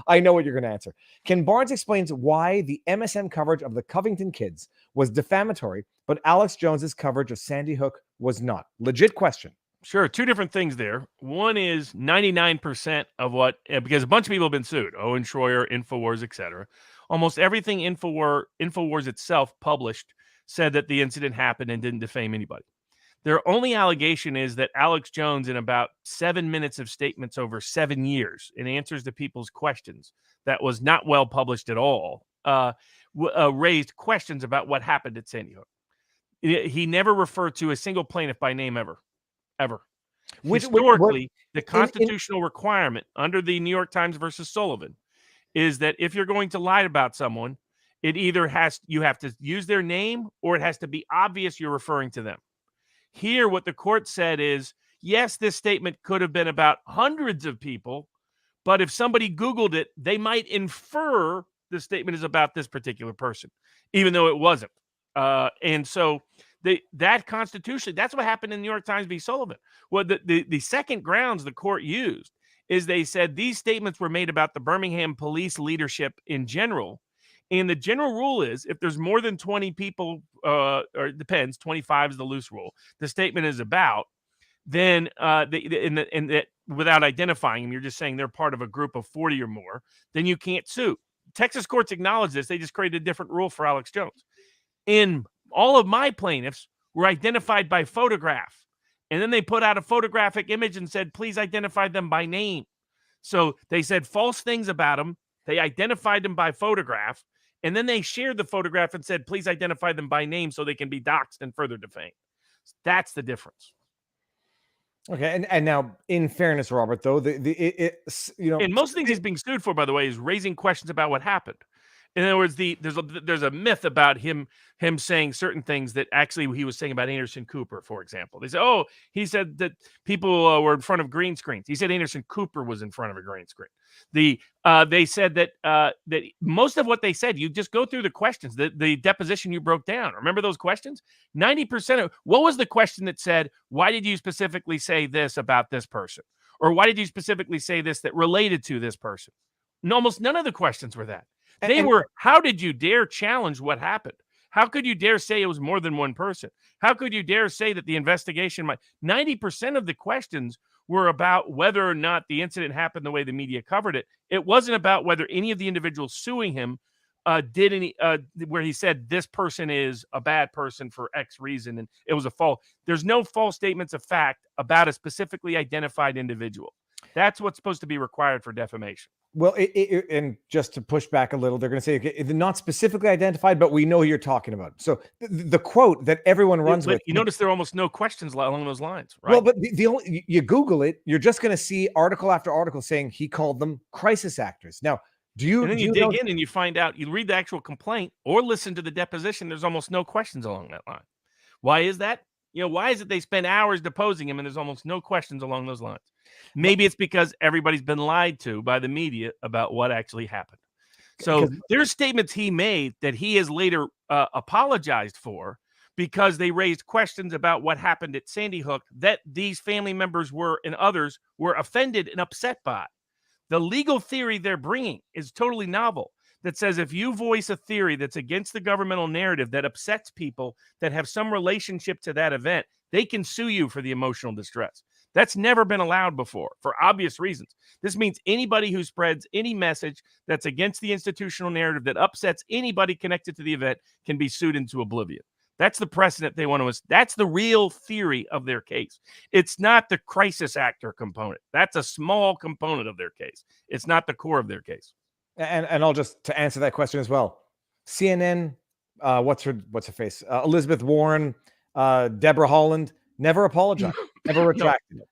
I know what you're going to answer. Can Barnes explains why the MSM coverage of the Covington kids was defamatory, but Alex Jones's coverage of Sandy Hook was not? Legit question. Sure. Two different things there. One is 99% of what, because a bunch of people have been sued, Owen Schroyer, InfoWars, etc. Almost everything InfoWars itself published said that the incident happened and didn't defame anybody. Their only allegation is that Alex Jones, in about 7 minutes of statements over 7 years in answers to people's questions, that was not well published at all, raised questions about what happened at Sandy Hook. He never referred to a single plaintiff by name ever. Historically, the constitutional requirement under the New York Times versus Sullivan is that if you're going to lie about someone, it either you have to use their name or it has to be obvious you're referring to them. Here, what the court said is, yes, this statement could have been about hundreds of people, but if somebody Googled it, they might infer the statement is about this particular person, even though it wasn't. And so that constitutionally, that's what happened in New York Times v. Sullivan. Well, the second grounds the court used is they said these statements were made about the Birmingham police leadership in general. And the general rule is if there's more than 20 people, or it depends, 25 is the loose rule, the statement is about, then without identifying them, you're just saying they're part of a group of 40 or more, then you can't sue. Texas courts acknowledge this. They just created a different rule for Alex Jones. In all of my plaintiffs were identified by photograph. And then they put out a photographic image and said, please identify them by name. So they said false things about them. They identified them by photograph. And then they shared the photograph and said, please identify them by name so they can be doxxed and further defamed. That's the difference. Okay. And now, in fairness, Robert, though, and most things he's being sued for, by the way, is raising questions about what happened. In other words, there's a myth about him saying certain things that actually he was saying about Anderson Cooper, for example. They say, oh, he said that people were in front of green screens. He said Anderson Cooper was in front of a green screen. They said that most of what they said, you just go through the questions, the deposition you broke down. Remember those questions? 90% of what was the question that said, why did you specifically say this about this person? Or why did you specifically say this that related to this person? And almost none of the questions were that. They were, how did you dare challenge what happened? How could you dare say it was more than one person? How could you dare say that the investigation might? 90% of the questions were about whether or not the incident happened the way the media covered it. It wasn't about whether any of the individuals suing him did any, where he said this person is a bad person for X reason. And it was a false. There's no false statements of fact about a specifically identified individual. That's what's supposed to be required for defamation. Well, and just to push back a little, they're going to say okay, they're not specifically identified, but we know who you're talking about. So the quote that everyone runs with. You notice there are almost no questions along those lines, right? Well, but the only you Google it, you're just going to see article after article saying he called them crisis actors. Now, and then you dig in and you find out, you read the actual complaint or listen to the deposition. There's almost no questions along that line. Why is that? Why is it they spend hours deposing him and there's almost no questions along those lines? Maybe it's because everybody's been lied to by the media about what actually happened. So there's statements he made that he has later apologized for because they raised questions about what happened at Sandy Hook that these family members and others were offended and upset by. The legal theory they're bringing is totally novel. That says if you voice a theory that's against the governmental narrative that upsets people that have some relationship to that event, they can sue you for the emotional distress. That's never been allowed before for obvious reasons. This means anybody who spreads any message that's against the institutional narrative that upsets anybody connected to the event can be sued into oblivion. That's the precedent they want to. That's the real theory of their case. It's not the crisis actor component. That's a small component of their case. It's not the core of their case. And I'll just to answer that question as well. CNN, what's her face? Elizabeth Warren, Deborah Holland never apologized, never retracted.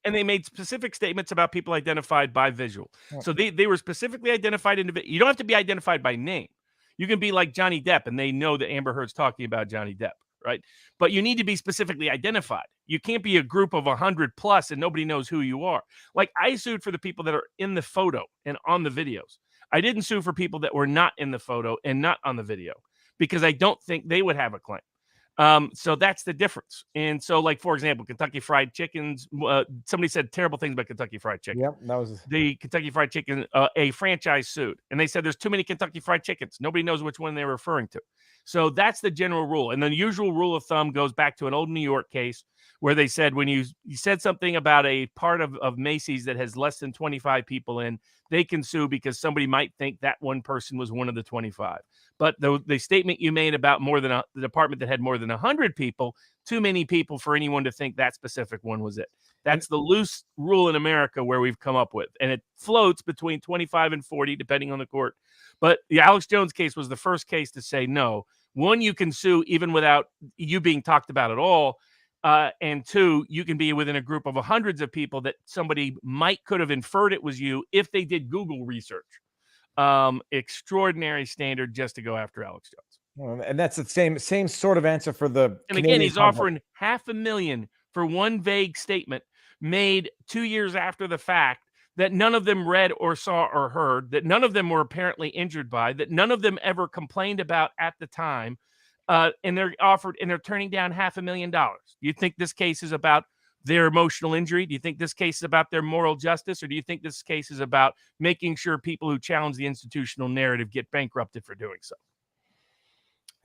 And they made specific statements about people identified by visual. So they were specifically identified individuals. You don't have to be identified by name. You can be like Johnny Depp, and they know that Amber Heard's talking about Johnny Depp, right? But you need to be specifically identified. You can't be a group of 100 plus and nobody knows who you are. Like I sued for the people that are in the photo and on the videos. I didn't sue for people that were not in the photo and not on the video because I don't think they would have a claim. So that's the difference. And so, like, for example, Kentucky Fried Chickens, somebody said terrible things about Kentucky Fried Chicken. Yep, that was the Kentucky Fried Chicken, a franchise sued. And they said there's too many Kentucky Fried Chickens. Nobody knows which one they're referring to. So that's the general rule. And the usual rule of thumb goes back to an old New York case where they said when you said something about a part of Macy's that has less than 25 people in, they can sue because somebody might think that one person was one of the 25. But the statement you made about the department that had more than 100 people, too many people for anyone to think that specific one was it. That's the loose rule in America where we've come up with. And it floats between 25 and 40, depending on the court. But the Alex Jones case was the first case to say no. One, you can sue even without you being talked about at all. And two, you can be within a group of hundreds of people that somebody could have inferred it was you if they did Google research. Extraordinary standard just to go after Alex Jones. And that's the same sort of answer for the. And again, he's offering $500,000 for one vague statement made 2 years after the fact that none of them read or saw or heard, that none of them were apparently injured by, that none of them ever complained about at the time. And they're turning down $500,000. Do you think this case is about their emotional injury? Do you think this case is about their moral justice? Or do you think this case is about making sure people who challenge the institutional narrative get bankrupted for doing so?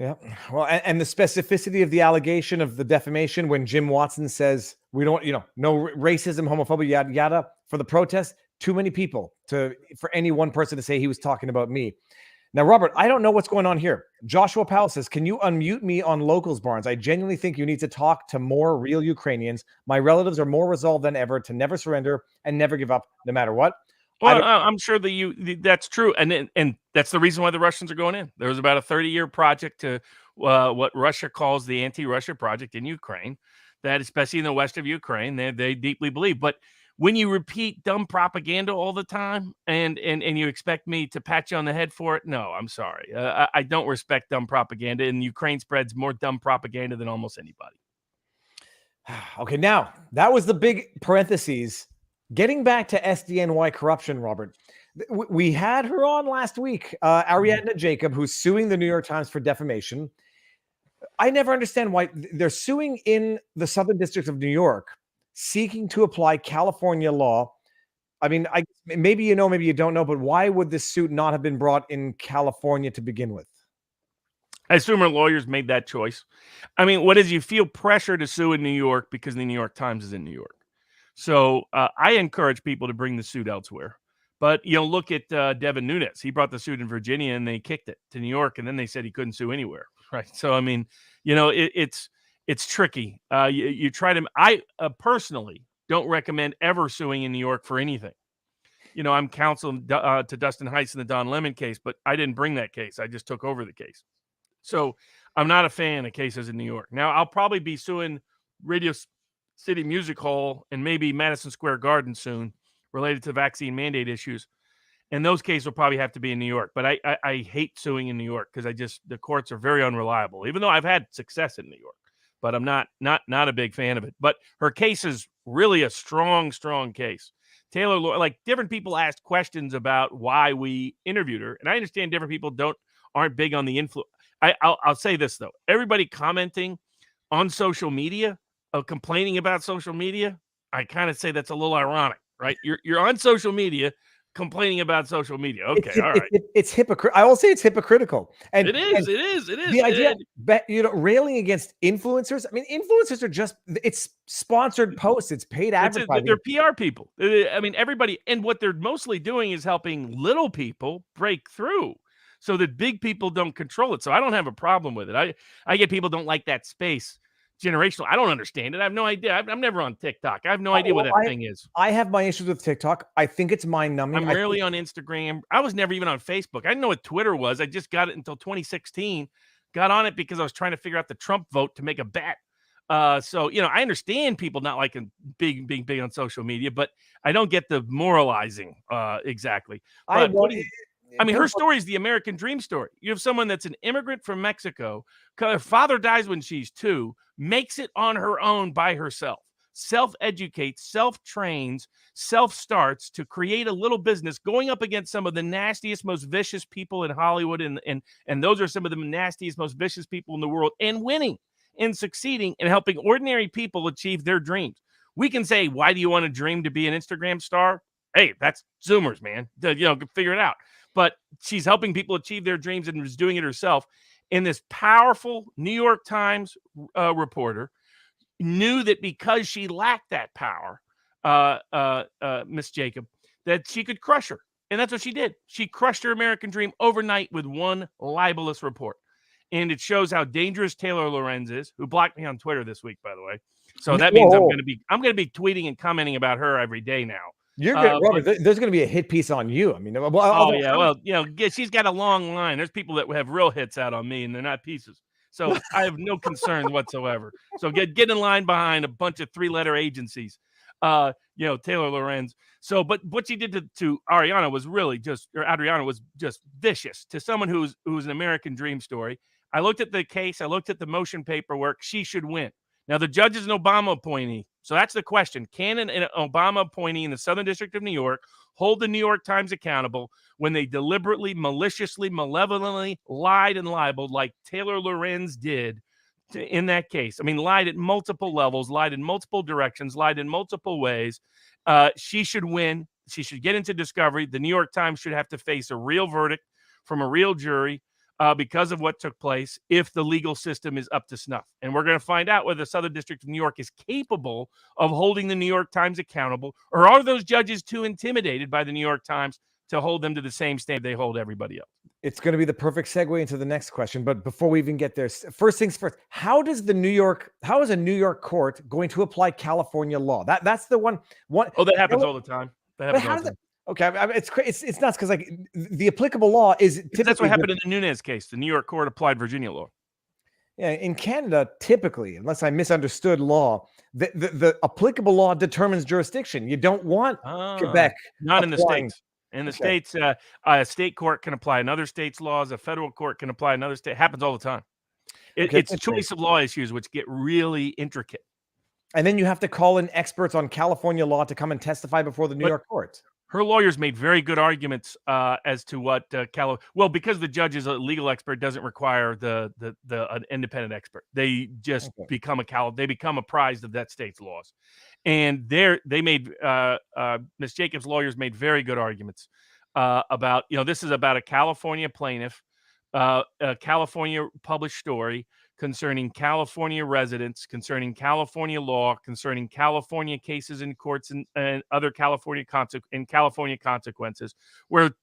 Yeah. Well, and the specificity of the allegation of the defamation when Jim Watson says we don't, no racism, homophobia, yada, yada, for the protest, too many people for any one person to say he was talking about me. Now, Robert, I don't know what's going on here. Joshua Powell says, can you unmute me on Locals Barnes? I genuinely think you need to talk to more real Ukrainians. My relatives are more resolved than ever to never surrender and never give up no matter what. Well, I'm sure that's true. And that's the reason why the Russians are going in. There was about a 30-year project to what Russia calls the anti-Russia project in Ukraine, that especially in the west of Ukraine, they deeply believe. But when you repeat dumb propaganda all the time and you expect me to pat you on the head for it, no, I'm sorry. I don't respect dumb propaganda, and Ukraine spreads more dumb propaganda than almost anybody. Okay, now that was the big parentheses. Getting back to SDNY corruption, Robert, we had her on last week, Ariadna Jacob, who's suing the New York Times for defamation. I never understand why they're suing in the Southern District of New York, seeking to apply California law. I mean, maybe you know, maybe you don't know, but why would this suit not have been brought in California to begin with? I assume her lawyers made that choice. I mean, what is you feel pressure to sue in New York because the New York Times is in New York. So I encourage people to bring the suit elsewhere. But, look at Devin Nunes. He brought the suit in Virginia and they kicked it to New York. And then they said he couldn't sue anywhere. Right. So, I mean, it's tricky. You try to, personally, don't recommend ever suing in New York for anything. You know, I'm counsel to Dustin Heiss in the Don Lemon case, but I didn't bring that case. I just took over the case. So I'm not a fan of cases in New York. Now, I'll probably be suing Radio City Music Hall and maybe Madison Square Garden soon related to vaccine mandate issues. And those cases will probably have to be in New York. But I hate suing in New York because the courts are very unreliable, even though I've had success in New York. But I'm not a big fan of it. But her case is really a strong case. Taylor, like different people asked questions about why we interviewed her, and I understand different people aren't big on the influence. I'll say this though: everybody commenting on social media, complaining about social media, I kind of say that's a little ironic, right? You're on social media complaining about social media. Okay, all right. It's hypocritical. I will say it's hypocritical. And it is. The idea, railing against influencers. I mean, influencers are it's sponsored posts. It's paid advertising. They're PR people. I mean, everybody. And what they're mostly doing is helping little people break through so that big people don't control it. So I don't have a problem with it. I get people don't like that space. Generational. I don't understand it. I have no idea. I'm never on TikTok. I have no idea what that thing is. I have my issues with TikTok. I think it's mind-numbing. I'm rarely on Instagram. I was never even on Facebook. I didn't know what Twitter was. I just got it until 2016. Got on it because I was trying to figure out the Trump vote to make a bet. So, you know, I understand people not liking being big on social media, but I don't get the moralizing exactly. But I mean, her story is the American dream story. You have someone that's an immigrant from Mexico. Her father dies when she's 2, makes it on her own by herself, self-educates, self-trains, self-starts to create a little business, going up against some of the nastiest, most vicious people in Hollywood. And those are some of the nastiest, most vicious people in the world, and winning and succeeding and helping ordinary people achieve their dreams. We can say, why do you want to dream to be an Instagram star? Hey, that's Zoomers, man. Figure it out. But she's helping people achieve their dreams and is doing it herself. And this powerful New York Times reporter knew that because she lacked that power, Miss Jacob, that she could crush her. And that's what she did. She crushed her American dream overnight with one libelous report. And it shows how dangerous Taylor Lorenz is, who blocked me on Twitter this week, by the way. So that means I'm going to be tweeting and commenting about her every day now. You're good, Robert. There's going to be a hit piece on you. I mean, she's got a long line. There's people that have real hits out on me, and they're not pieces. So I have no concern whatsoever. So get in line behind a bunch of 3-letter agencies. Taylor Lorenz. So, but what she did to Adriana was just vicious to someone who's an American dream story. I looked at the case. I looked at the motion paperwork. She should win. Now, the judge is an Obama appointee. So that's the question. Can an Obama appointee in the Southern District of New York hold the New York Times accountable when they deliberately, maliciously, malevolently lied and libeled like Taylor Lorenz did in that case? I mean, lied at multiple levels, lied in multiple directions, lied in multiple ways. She should win. She should get into discovery. The New York Times should have to face a real verdict from a real jury. Because of what took place, if the legal system is up to snuff. And we're going to find out whether the Southern District of New York is capable of holding the New York Times accountable, or are those judges too intimidated by the New York Times to hold them to the same standard they hold everybody else? It's going to be the perfect segue into the next question. But before we even get there, first things first, how is a New York court going to apply California law? That's the one. Oh, that happens all the time. Okay, I mean, it's nuts because like the applicable law is that's what happened in the Nunes case. The New York court applied Virginia law. Yeah, in Canada, typically, unless I misunderstood law, the applicable law determines jurisdiction. You don't want Quebec. Not in the states. In the states, a state court can apply another state's laws. A federal court can apply another state. It happens all the time. It's choice of law issues which get really intricate. And then you have to call in experts on California law to come and testify before the New York courts. Her lawyers made very good arguments as to what because the judge is a legal expert doesn't require an independent expert. They just become apprised of that state's laws, and Ms. Jacobs' lawyers made very good arguments about this is about a California plaintiff, a California published story concerning California residents, concerning California law, concerning California cases in courts and other California consequences,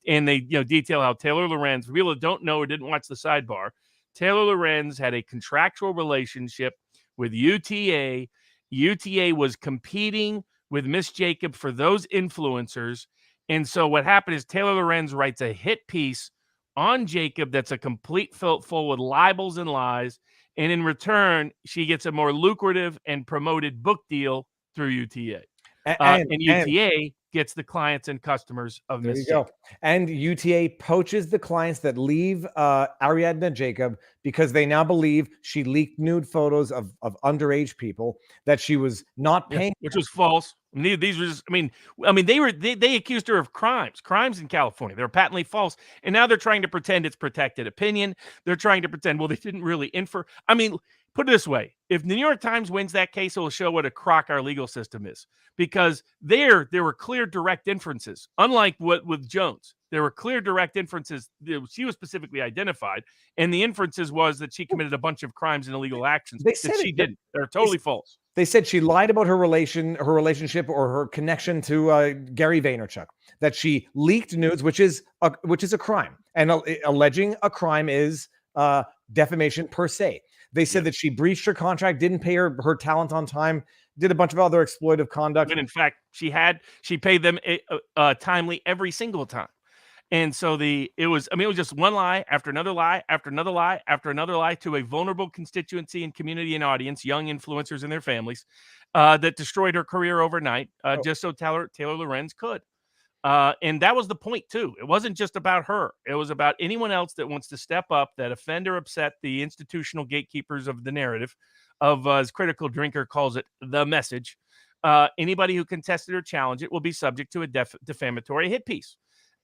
and they detail how Taylor Lorenz, for people that don't know or didn't watch the sidebar, Taylor Lorenz had a contractual relationship with UTA. UTA was competing with Miss Jacob for those influencers. And so what happened is Taylor Lorenz writes a hit piece on Jacob that's a complete full with libels and lies. And in return, she gets a more lucrative and promoted book deal through UTA. And UTA gets the clients and customers of there Miss you go. Jacob. And UTA poaches the clients that leave Ariadna Jacob because they now believe she leaked nude photos of underage people, that she was not Yeah, paying. which was false. These were just, I mean, they accused her of crimes in California. They were patently false. And now they're trying to pretend it's protected opinion. They're trying to pretend, well, they didn't really infer. I mean, put it this way. If the New York Times wins that case, it will show what a crock our legal system is, because there were clear direct inferences, unlike what with Jones. There were clear direct inferences. She was specifically identified, and the inferences was that she committed a bunch of crimes and illegal actions They that said she didn't. They're totally false. They said she lied about her relationship or her connection to Gary Vaynerchuk, that she leaked nudes, which is a crime, and alleging a crime is defamation per se. They said that she breached her contract, didn't pay her talent on time, did a bunch of other exploitive conduct. When in fact, she paid them timely every single time. And so it was just one lie after another lie after another lie after another lie to a vulnerable constituency and community and audience, young influencers and their families, that destroyed her career overnight, just so Taylor Lorenz could. And that was the point too. It wasn't just about her. It was about anyone else that wants to step up, that offend or upset the institutional gatekeepers of the narrative of, as Critical Drinker calls it, the message. Anybody who contested or challenged it will be subject to a defamatory hit piece.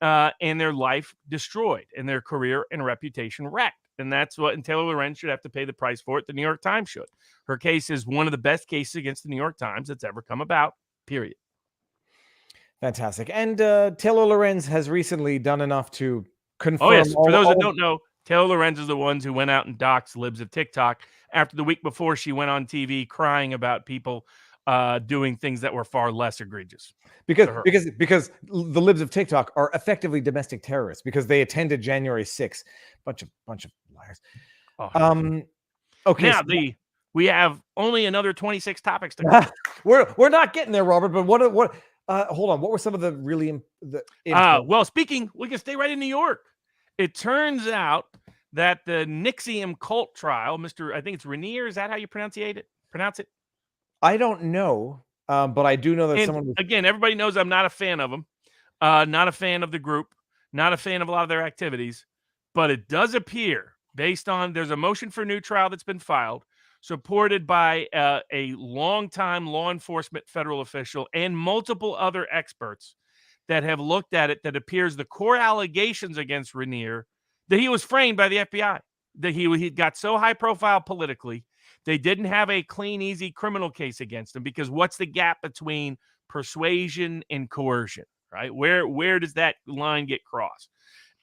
And their life destroyed and their career and reputation wrecked. And that's what, and Taylor Lorenz should have to pay the price for it. The New York Times should. Her case is one of the best cases against the New York Times that's ever come about, period. Fantastic. And Taylor Lorenz has recently done enough to confirm. Oh, yes. For those that don't know, Taylor Lorenz is the ones who went out and doxed libs of TikTok after the week before she went on TV crying about people doing things that were far less egregious. Because the libs of TikTok are effectively domestic terrorists because they attended January 6th. Bunch of liars. Oh. Okay. Now we have only another 26 topics to go. We're not getting there, Robert. But what? Hold on. What were some of the really well, we can stay right in New York. It turns out that the Nixium cult trial, I think it's Rainier. Is that how you pronounce it? I don't know, but I do know that someone was... Again, everybody knows I'm not a fan of them, not a fan of the group, not a fan of a lot of their activities. But it does appear, based on there's a motion for new trial that's been filed, supported by a longtime law enforcement federal official and multiple other experts that have looked at it, that appears the core allegations against Rainier, that he was framed by the FBI, that he got so high profile politically, they didn't have a clean, easy criminal case against him, because what's the gap between persuasion and coercion, right? Where does that line get crossed?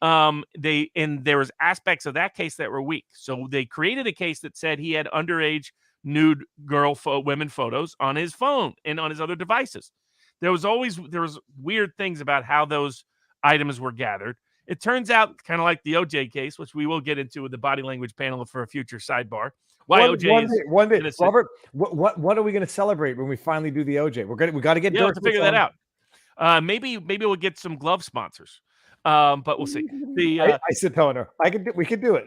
There was aspects of that case that were weak. So they created a case that said he had underage nude women photos on his phone and on his other devices. There was weird things about how those items were gathered. It turns out, kind of like the OJ case, which we will get into with the body language panel for a future sidebar. One day, Robert. What are we going to celebrate when we finally do the OJ? We got to get Dirk to figure that out. Maybe we'll get some glove sponsors. But we'll see. Isotoner. We could do it.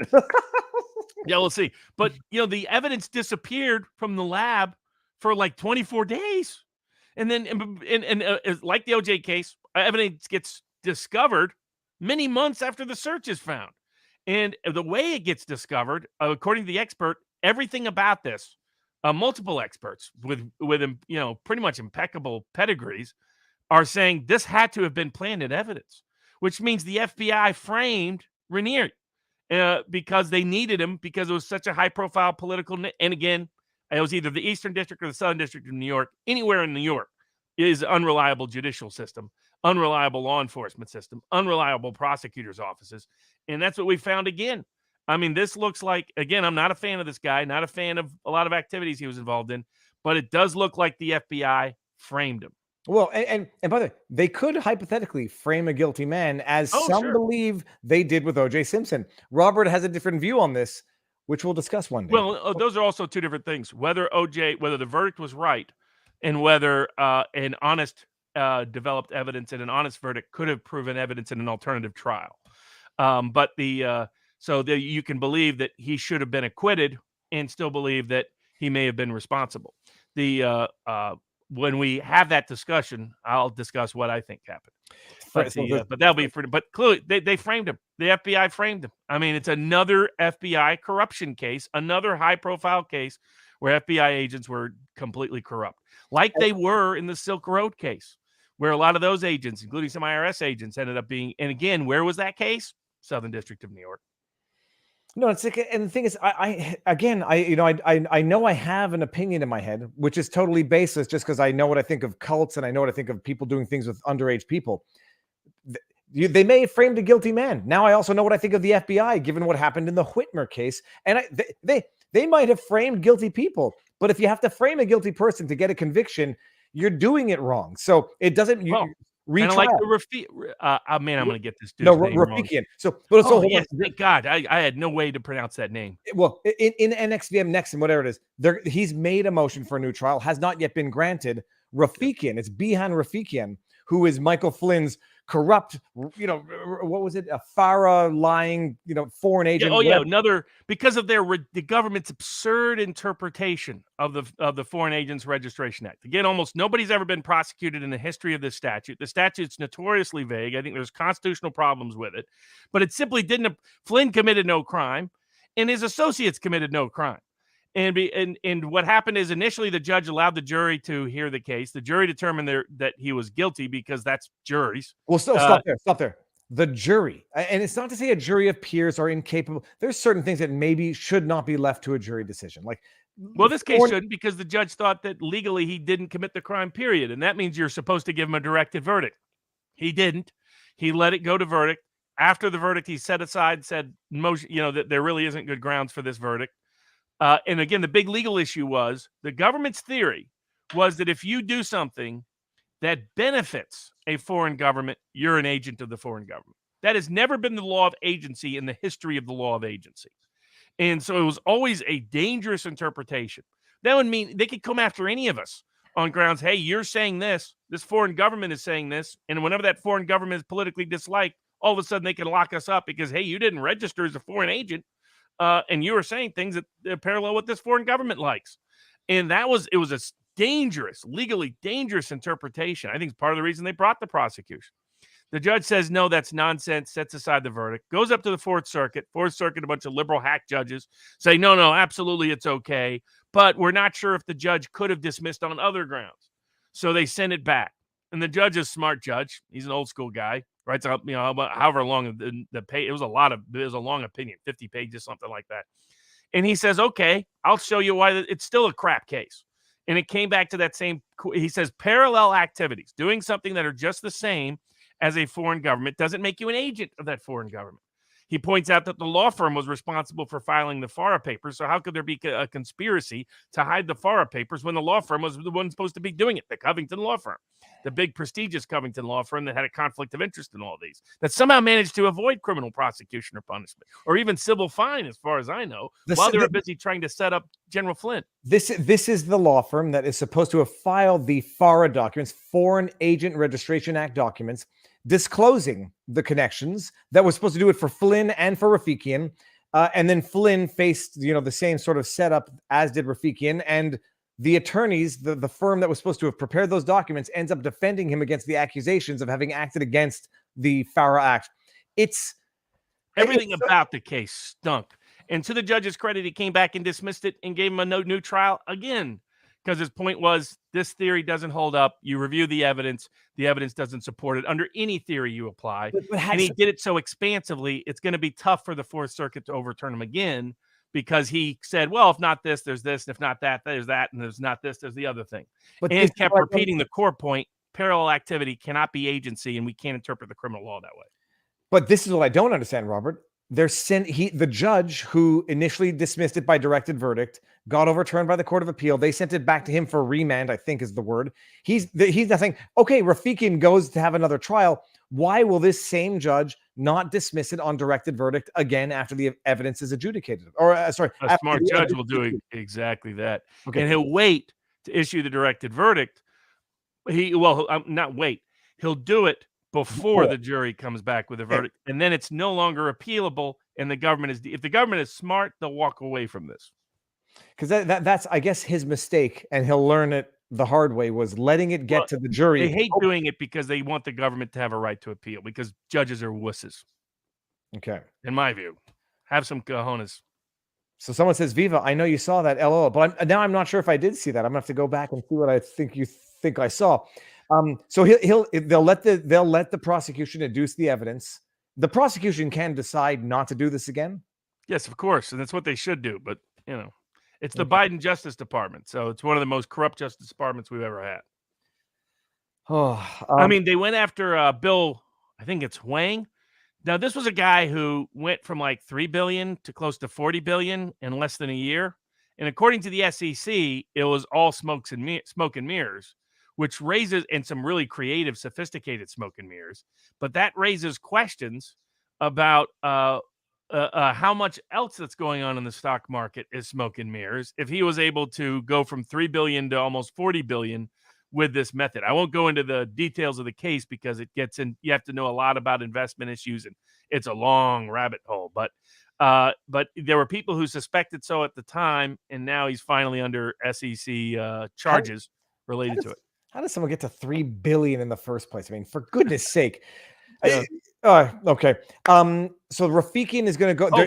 Yeah, we'll see. But the evidence disappeared from the lab for like 24 days, and then like the OJ case, evidence gets discovered many months after the search is found. And the way it gets discovered, according to the expert, everything about this, multiple experts with pretty much impeccable pedigrees, are saying this had to have been planted evidence, which means the FBI framed Rainier because they needed him, because it was such a high-profile political. And again, it was either the Eastern District or the Southern District of New York. Anywhere in New York is unreliable judicial system, unreliable law enforcement system, unreliable prosecutors' offices. And that's what we found again. I mean, this looks like, again, I'm not a fan of this guy, not a fan of a lot of activities he was involved in, but it does look like the FBI framed him. Well, and by the way, they could hypothetically frame a guilty man, as some believe they did with O.J. Simpson. Robert has a different view on this, which we'll discuss one day. Well, those are also two different things. Whether the verdict was right and whether an honest developed evidence and an honest verdict could have proven evidence in an alternative trial. But you can believe that he should have been acquitted and still believe that he may have been responsible. When we have that discussion, I'll discuss what I think happened. But, but that'll be for. But clearly, they framed him. The FBI framed him. I mean, it's another FBI corruption case, another high-profile case where FBI agents were completely corrupt, like they were in the Silk Road case, where a lot of those agents, including some IRS agents, ended up being. And again, where was that case? Southern District of New York. No, it's like, and the thing is, I know I have an opinion in my head, which is totally baseless, just because I know what I think of cults and I know what I think of people doing things with underage people. They may have framed a guilty man. Now I also know what I think of the FBI, given what happened in the Whitmer case, and they might have framed guilty people. But if you have to frame a guilty person to get a conviction, you're doing it wrong. So it doesn't. Kind of like the man, I'm going to get this dude's name Rafikian. wrong. So, yes, thank God. I had no way to pronounce that name. Well, in NXVM Nexon, whatever it is, he's made a motion for a new trial, has not yet been granted. Rafikian, it's Bihan Rafikian, who is Michael Flynn's corrupt, what was it? A FARA lying, foreign agent. Another, because of the government's absurd interpretation of the Foreign Agents Registration Act. Again, almost nobody's ever been prosecuted in the history of this statute. The statute's notoriously vague. I think there's constitutional problems with it, but it simply didn't. Flynn committed no crime, and his associates committed no crime. And what happened is initially the judge allowed the jury to hear the case. The jury determined that he was guilty because that's juries. Well, stop there. The jury, and it's not to say a jury of peers are incapable. There's certain things that maybe should not be left to a jury decision. This case shouldn't, because the judge thought that legally he didn't commit the crime, period. And that means you're supposed to give him a directed verdict. He didn't. He let it go to verdict. After the verdict, he set aside, said, that there really isn't good grounds for this verdict. And again, the big legal issue was the government's theory was that if you do something that benefits a foreign government, you're an agent of the foreign government. That has never been the law of agency in the history of the law of agency. And so it was always a dangerous interpretation. That would mean they could come after any of us on grounds, hey, you're saying this foreign government is saying this, and whenever that foreign government is politically disliked, all of a sudden they can lock us up because, hey, you didn't register as a foreign agent. And you were saying things that parallel what this foreign government likes. And it was a dangerous, legally dangerous interpretation. I think it's part of the reason they brought the prosecution. The judge says, no, that's nonsense, sets aside the verdict, goes up to the Fourth Circuit. Fourth Circuit, a bunch of liberal hack judges say, no, absolutely, it's okay. But we're not sure if the judge could have dismissed on other grounds. So they send it back. And the judge is a smart judge. He's an old school guy. Writes out, however long the page. It was a long opinion, 50 pages, something like that. And he says, okay, I'll show you why it's still a crap case. And it came back to that same, he says, parallel activities, doing something that are just the same as a foreign government doesn't make you an agent of that foreign government. He points out that the law firm was responsible for filing the FARA papers. So how could there be a conspiracy to hide the FARA papers when the law firm was the one supposed to be doing it? The Covington law firm, the big prestigious Covington law firm that had a conflict of interest in all these, that somehow managed to avoid criminal prosecution or punishment, or even civil fine, as far as I know, while they were busy trying to set up General Flynn. This is the law firm that is supposed to have filed the FARA documents, Foreign Agent Registration Act documents, disclosing the connections, that was supposed to do it for Flynn and for Rafikian. And then Flynn faced, the same sort of setup as did Rafikian, and the attorneys, the firm that was supposed to have prepared those documents, ends up defending him against the accusations of having acted against the FARA Act. Everything about the case stunk. And to the judge's credit, he came back and dismissed it and gave him a new trial again, because his point was this theory doesn't hold up. You review the evidence doesn't support it under any theory you apply. And he did it so expansively, it's going to be tough for the Fourth Circuit to overturn him again, because he said, well, if not this, there's this, and if not that, there's that, and there's not this, there's the other thing. And kept repeating the core point, parallel activity cannot be agency, and we can't interpret the criminal law that way. But this is what I don't understand, Robert. The judge who initially dismissed it by directed verdict got overturned by the Court of Appeal. They sent it back to him for remand, I think is the word. He's not saying, okay, Rafikian goes to have another trial. Why will this same judge not dismiss it on directed verdict again after the evidence is adjudicated? Or a smart judge will do exactly that. Okay. And he'll wait to issue the directed verdict, he'll do it before the jury comes back with a verdict, and then it's no longer appealable. And if the government is smart, they'll walk away from this. Because that's, I guess, his mistake, and he'll learn it the hard way, was letting it get to the jury. They hate doing it because they want the government to have a right to appeal, because judges are wusses. Okay. In my view, have some cojones. So someone says, Viva, I know you saw that, LOL, but now I'm not sure if I did see that. I'm gonna have to go back and see what I think you think I saw. So they'll let the prosecution adduce the evidence. The prosecution can decide not to do this again. Yes, of course, and that's what they should do. But it's the Biden Justice Department, so it's one of the most corrupt Justice Departments we've ever had. I mean, they went after Bill, I think it's Wang. Now, this was a guy who went from like $3 billion to close to $40 billion in less than a year. And according to the SEC, it was all smoke and mirrors, which raises, and some really creative, sophisticated smoke and mirrors. But that raises questions about how much else that's going on in the stock market is smoke and mirrors. If he was able to go from $3 billion to almost $40 billion with this method. I won't go into the details of the case because it gets in, you have to know a lot about investment issues, and it's a long rabbit hole. But there were people who suspected so at the time, and now he's finally under SEC charges related to it. How does someone get to $3 billion in the first place? I mean, for goodness sake. Yeah. Okay. So Rafikian is going to go.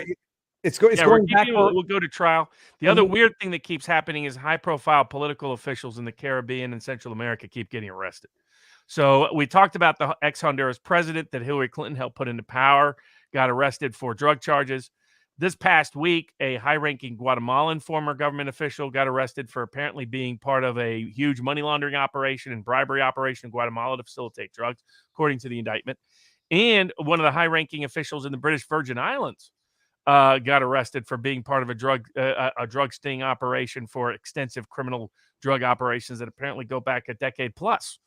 It's going back. We'll go to trial. The other weird thing that keeps happening is high-profile political officials in the Caribbean and Central America keep getting arrested. So we talked about the ex-Honduras president that Hillary Clinton helped put into power, got arrested for drug charges. This past week, a high-ranking Guatemalan former government official got arrested for apparently being part of a huge money laundering operation and bribery operation in Guatemala to facilitate drugs, according to the indictment. And one of the high-ranking officials in the British Virgin Islands got arrested for being part of a drug sting operation for extensive criminal drug operations that apparently go back a decade plus.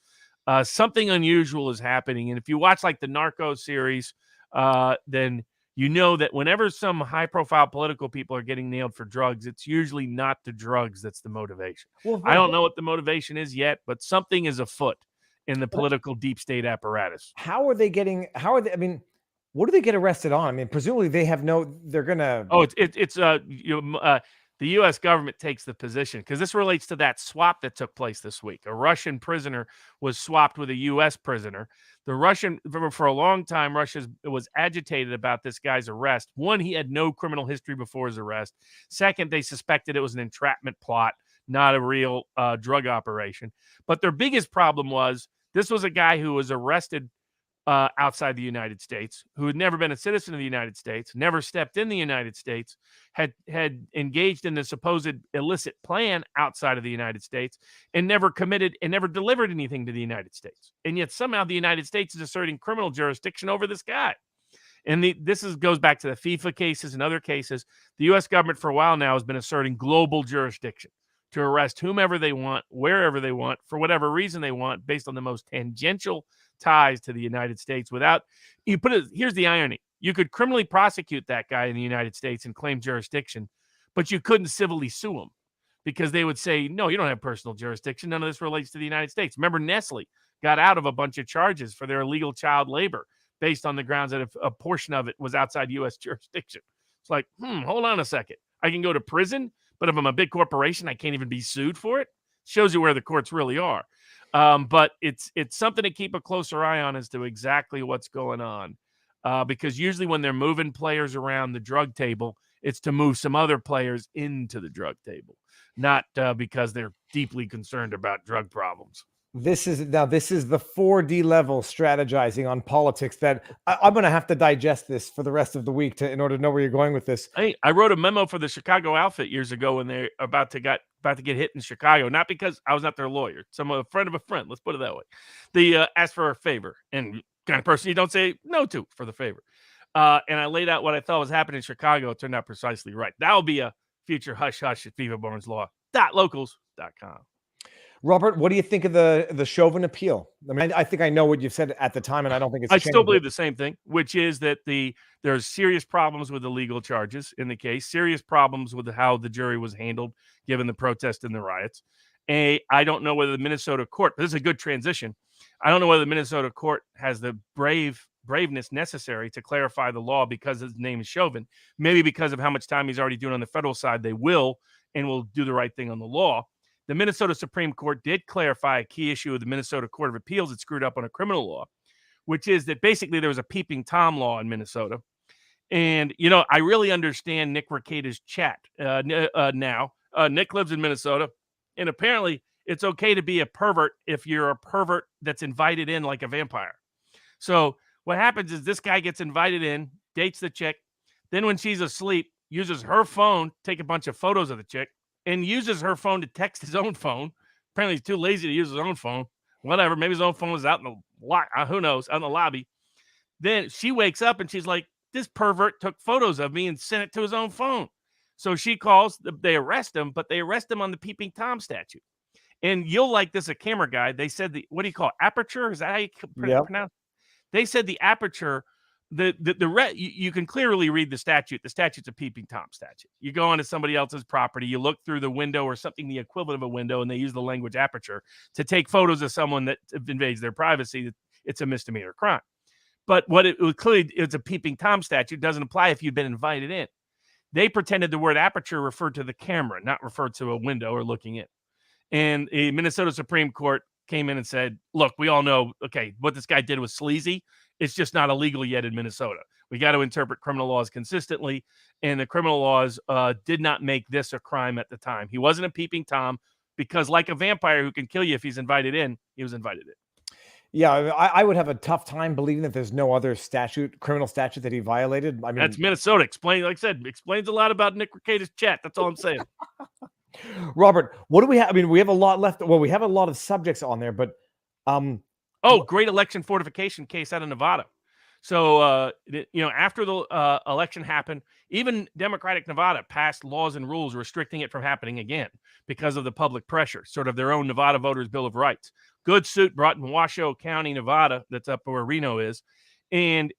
Something unusual is happening. And if you watch like the Narcos series, then you know that whenever some high-profile political people are getting nailed for drugs, it's usually not the drugs that's the motivation. Well, I don't know what the motivation is yet, but something is afoot in the political deep state apparatus. I mean, what do they get arrested on? I mean, presumably they're gonna. Oh, the U.S. government takes the position because this relates to that swap that took place this week. A Russian prisoner was swapped with a U.S. prisoner. The Russian, for a long time, Russia was agitated about this guy's arrest. One, he had no criminal history before his arrest. Second, they suspected it was an entrapment plot, not a real drug operation. But their biggest problem was this was a guy who was arrested outside the United States, who had never been a citizen of the United States, never stepped in the United States, had engaged in the supposed illicit plan outside of the United States, and never committed and never delivered anything to the United States. And yet somehow the United States is asserting criminal jurisdiction over this guy. And this goes back to the FIFA cases and other cases. The U.S. government for a while now has been asserting global jurisdiction to arrest whomever they want, wherever they want, for whatever reason they want, based on the most tangential ties to the United States. Here's the irony. You could criminally prosecute that guy in the United States and claim jurisdiction, but you couldn't civilly sue him because they would say, no, you don't have personal jurisdiction. None of this relates to the United States. Remember, Nestle got out of a bunch of charges for their illegal child labor based on the grounds that a portion of it was outside U.S. jurisdiction. It's like, hold on a second. I can go to prison, but if I'm a big corporation, I can't even be sued for it. Shows you where the courts really are. But it's something to keep a closer eye on as to exactly what's going on. Because usually when they're moving players around the drug table, it's to move some other players into the drug table, not because they're deeply concerned about drug problems. This is the 4D level strategizing on politics that I'm going to have to digest this for the rest of the week in order to know where you're going with this. Hey, I wrote a memo for the Chicago outfit years ago when they're about to get hit in Chicago, not because I was not their lawyer, a friend of a friend. Let's put it that way. They asked for a favor, and kind of person you don't say no to for the favor. And I laid out what I thought was happening in Chicago. It turned out precisely right. That will be a future hush hush at vivabarneslaw.locals.com. Robert, what do you think of the Chauvin appeal? I mean, I think I know what you've said at the time, and I don't think it's changed. I still believe the same thing, which is that there's serious problems with the legal charges in the case, serious problems with how the jury was handled given the protest and the riots. I don't know whether the Minnesota court, this is a good transition. I don't know whether the Minnesota court has the braveness necessary to clarify the law because his name is Chauvin. Maybe because of how much time he's already doing on the federal side, they will do the right thing on the law. The Minnesota Supreme Court did clarify a key issue of the Minnesota Court of Appeals that screwed up on a criminal law, which is that basically there was a peeping Tom law in Minnesota. And, I really understand Nick Rekieta's chat now. Nick lives in Minnesota, and apparently it's okay to be a pervert if you're a pervert that's invited in like a vampire. So what happens is this guy gets invited in, dates the chick, then when she's asleep, uses her phone, take a bunch of photos of the chick, and uses her phone to text his own phone. Apparently he's too lazy to use his own phone. Whatever, maybe his own phone was out in the who knows, out in the lobby. Then she wakes up and she's like, this pervert took photos of me and sent it to his own phone. So she calls, they arrest him, but they arrest him on the peeping Tom statute. And you'll like this, a camera guy. They said what do you call it? Aperture? Is that how you pronounce it? They said the aperture, you can clearly read the statute. The statute's a peeping Tom statute. You go onto somebody else's property, you look through the window or something the equivalent of a window, and they use the language aperture to take photos of someone that invades their privacy. It's a misdemeanor crime. But it's a peeping Tom statute. Doesn't apply if you've been invited in. They pretended the word aperture referred to the camera, not referred to a window or looking in. And the Minnesota Supreme Court came in and said, look, we all know, okay, what this guy did was sleazy. It's just not illegal yet in Minnesota. We got to interpret criminal laws consistently. And the criminal laws did not make this a crime at the time. He wasn't a peeping Tom because, like a vampire who can kill you if he's invited in, he was invited in. Yeah, I would have a tough time believing that there's no other criminal statute that he violated. I mean, that's Minnesota. Like I said, explains a lot about Nick Rekieta's chat. That's all I'm saying. Robert, what do we have? I mean, we have a lot left. Well, we have a lot of subjects on there, but great election fortification case out of Nevada. So, after the election happened, even Democratic Nevada passed laws and rules restricting it from happening again because of the public pressure, sort of their own Nevada Voters Bill of Rights. Good suit brought in Washoe County, Nevada, that's up where Reno is. And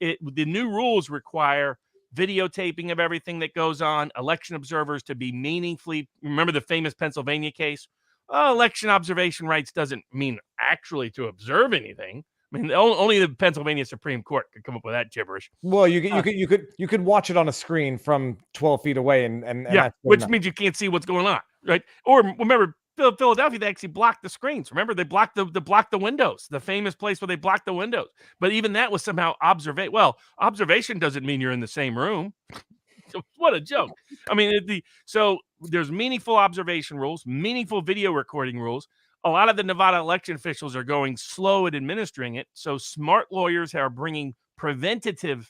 the new rules require videotaping of everything that goes on, election observers to be meaningfully, remember the famous Pennsylvania case? Election observation rights doesn't mean actually to observe anything. I mean, only the Pennsylvania Supreme Court could come up with that gibberish. Well, you could watch it on a screen from 12 feet away, and yeah, which means you can't see what's going on, right? Or remember, Philadelphia, they actually blocked the screens. Remember, they blocked the windows. The famous place where they blocked the windows. But even that was somehow observation. Well, observation doesn't mean you're in the same room. What a joke! I mean, so there's meaningful observation rules, meaningful video recording rules. A lot of the Nevada election officials are going slow at administering it. So smart lawyers are bringing preemptive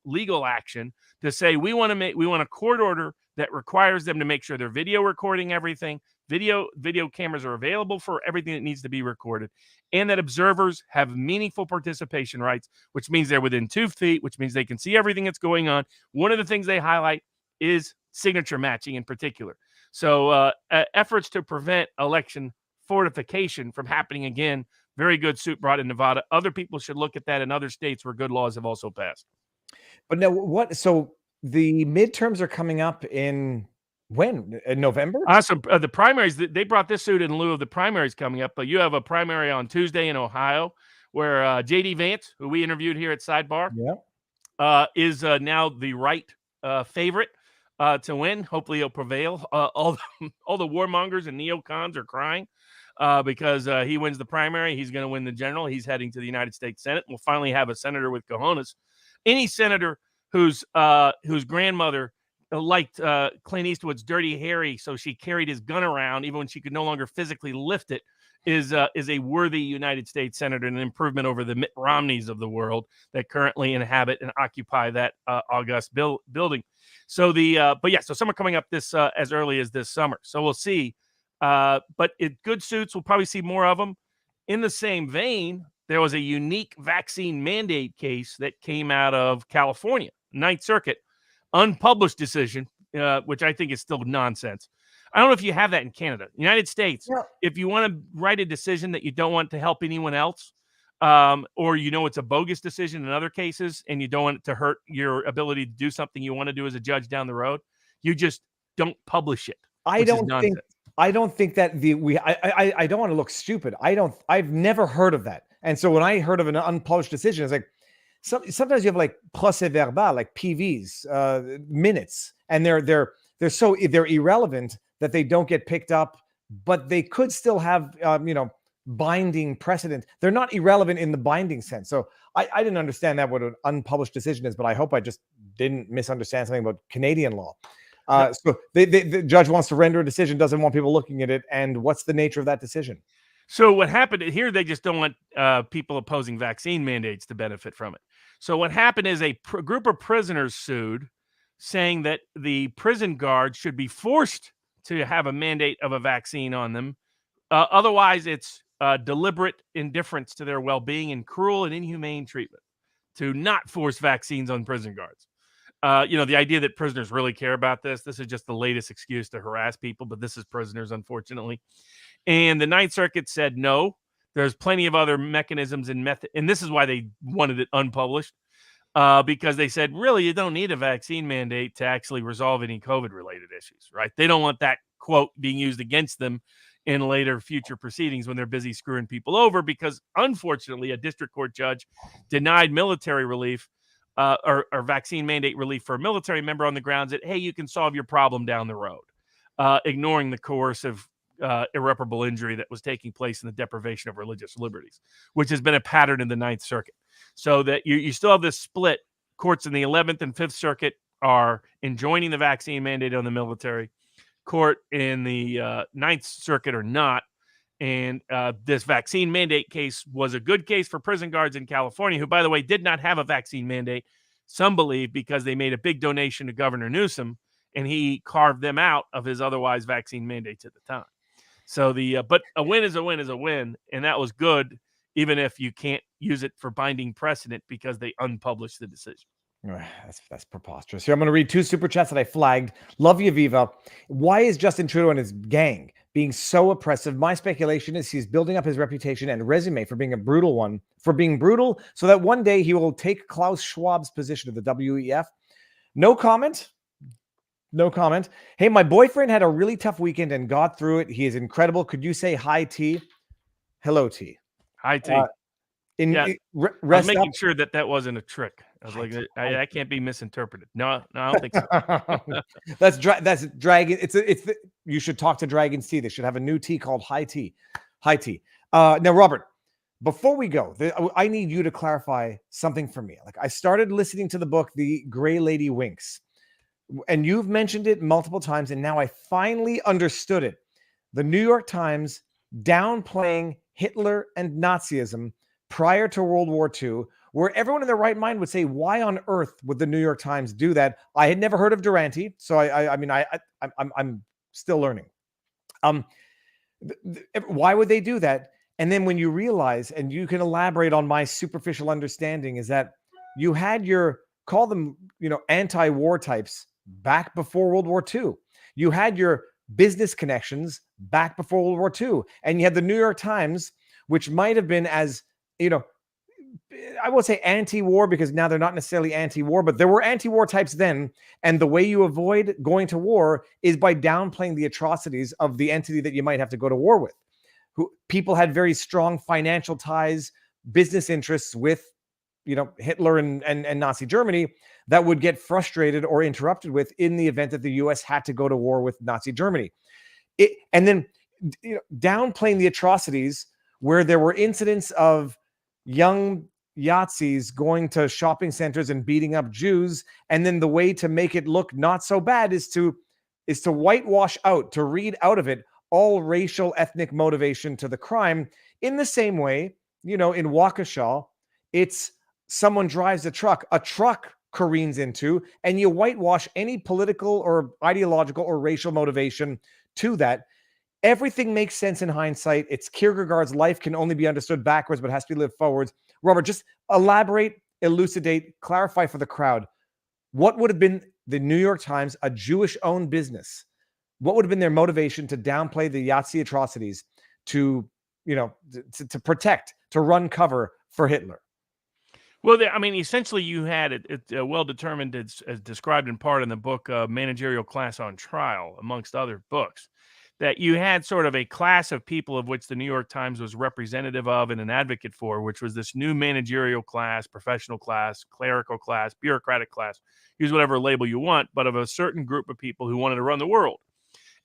legal action to say we want a court order that requires them to make sure they're video recording everything. Video cameras are available for everything that needs to be recorded, and that observers have meaningful participation rights, which means they're within 2 feet, which means they can see everything that's going on. One of the things they highlight is signature matching in particular. So efforts to prevent election fortification from happening again. Very good suit brought in Nevada. Other people should look at that in other states where good laws have also passed. But now so the midterms are coming up in when? In November? So the primaries, they brought this suit in lieu of the primaries coming up, but you have a primary on Tuesday in Ohio where J.D. Vance, who we interviewed here at Sidebar, is now the right favorite to win. Hopefully he'll prevail. All the warmongers and neocons are crying because he wins the primary. He's going to win the general. He's heading to the United States Senate. We'll finally have a senator with cojones. Any senator whose grandmother liked Clint Eastwood's Dirty Harry, so she carried his gun around even when she could no longer physically lift it, is a worthy United States senator, and an improvement over the Mitt Romneys of the world that currently inhabit and occupy that august building. So so summer coming up this as early as this summer. So we'll see. But good suits, we'll probably see more of them. In the same vein, there was a unique vaccine mandate case that came out of California, Ninth Circuit, unpublished decision, which I think is still nonsense. I don't know if you have that in Canada. United States, if you want to write a decision that you don't want to help anyone else, or it's a bogus decision in other cases, and you don't want it to hurt your ability to do something you want to do as a judge down the road, you just don't publish it. I don't think that I don't want to look stupid. I've never heard of that. And so when I heard of an unpublished decision, it's like sometimes you have like procès verbal, like PVs, minutes, and they're irrelevant that they don't get picked up, but they could still have binding precedent. They're not irrelevant in the binding sense. So I didn't understand that what an unpublished decision is, but I hope I just didn't misunderstand something about Canadian law. So the judge wants to render a decision, doesn't want people looking at it. And what's the nature of that decision? So what happened here, they just don't want people opposing vaccine mandates to benefit from it. So what happened is a group of prisoners sued, saying that the prison guards should be forced to have a mandate of a vaccine on them. Otherwise, it's deliberate indifference to their well-being and cruel and inhumane treatment to not force vaccines on prison guards. The idea that prisoners really care about this is just the latest excuse to harass people, but this is prisoners, unfortunately. And the Ninth Circuit said, no, there's plenty of other mechanisms and method. And this is why they wanted it unpublished, because they said, really, you don't need a vaccine mandate to actually resolve any COVID-related issues, right? They don't want that quote being used against them in later future proceedings when they're busy screwing people over, because unfortunately, a district court judge denied military relief or vaccine mandate relief for a military member on the grounds that, hey, you can solve your problem down the road, ignoring the coercive irreparable injury that was taking place in the deprivation of religious liberties, which has been a pattern in the Ninth Circuit. So that you still have this split. Courts in the 11th and 5th Circuit are enjoining the vaccine mandate on the military. Court in the Ninth Circuit are not. And this vaccine mandate case was a good case for prison guards in California, who, by the way, did not have a vaccine mandate. Some believe because they made a big donation to Governor Newsom, and he carved them out of his otherwise vaccine mandates at the time. So but a win is a win is a win, and that was good, even if you can't use it for binding precedent because they unpublished the decision. That's preposterous. Here, I'm going to read 2 super chats that I flagged. Love you, Viva. Why is Justin Trudeau and his gang being so oppressive? My speculation is he's building up his reputation and resume for being a brutal one, for being brutal, so that one day he will take Klaus Schwab's position of the WEF. No comment. No comment. Hey, my boyfriend had a really tough weekend and got through it. He is incredible. Could you say hi, T? Hello, T. Hi, T. I was making sure that wasn't a trick. I was like, that can't be misinterpreted. No, I don't think so. That's Dragon. You should talk to Dragon's Tea. They should have a new tea called High Tea. High Tea. Now, Robert, before we go, I need you to clarify something for me. Like, I started listening to the book, The Gray Lady Winks, and you've mentioned it multiple times, and now I finally understood it. The New York Times downplaying Hitler and Nazism prior to World War II, where everyone in their right mind would say, why on earth would the New York Times do that? I had never heard of Durante, so I'm still learning. Why would they do that? And then when you realize, and you can elaborate on my superficial understanding, is that you had call them, anti-war types back before World War II. You had your business connections back before World War II. And you had the New York Times, which might have been as, I won't say anti-war because now they're not necessarily anti-war, but there were anti-war types then. And the way you avoid going to war is by downplaying the atrocities of the entity that you might have to go to war with. People had very strong financial ties, business interests with, Hitler and Nazi Germany that would get frustrated or interrupted with in the event that the U.S. had to go to war with Nazi Germany. And then downplaying the atrocities where there were incidents of young Yazidis going to shopping centers and beating up Jews. And then the way to make it look not so bad is to whitewash out, to read out of it all racial, ethnic motivation to the crime. In the same way, in Waukesha, it's someone drives a truck careens into, and you whitewash any political or ideological or racial motivation to that. Everything makes sense in hindsight. It's Kierkegaard's life can only be understood backwards, but has to be lived forwards. Robert, just elaborate, elucidate, clarify for the crowd. What would have been the New York Times, a Jewish-owned business? What would have been their motivation to downplay the Nazi atrocities, to protect, to run cover for Hitler? Well, essentially you had it well determined, as described in part in the book Managerial Class on Trial, amongst other books, that you had sort of a class of people of which the New York Times was representative of and an advocate for, which was this new managerial class, professional class, clerical class, bureaucratic class, use whatever label you want, but of a certain group of people who wanted to run the world.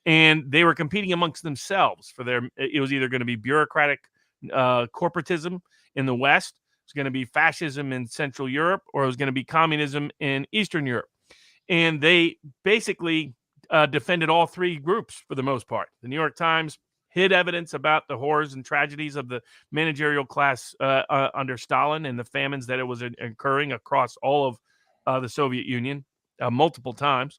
And they were competing amongst themselves for their, it was either going to be bureaucratic corporatism in the West, it was going to be fascism in Central Europe, or it was going to be communism in Eastern Europe. And they basically defended all three groups for the most part. The New York Times hid evidence about the horrors and tragedies of the managerial class under Stalin and the famines that it was occurring across all of the Soviet Union multiple times.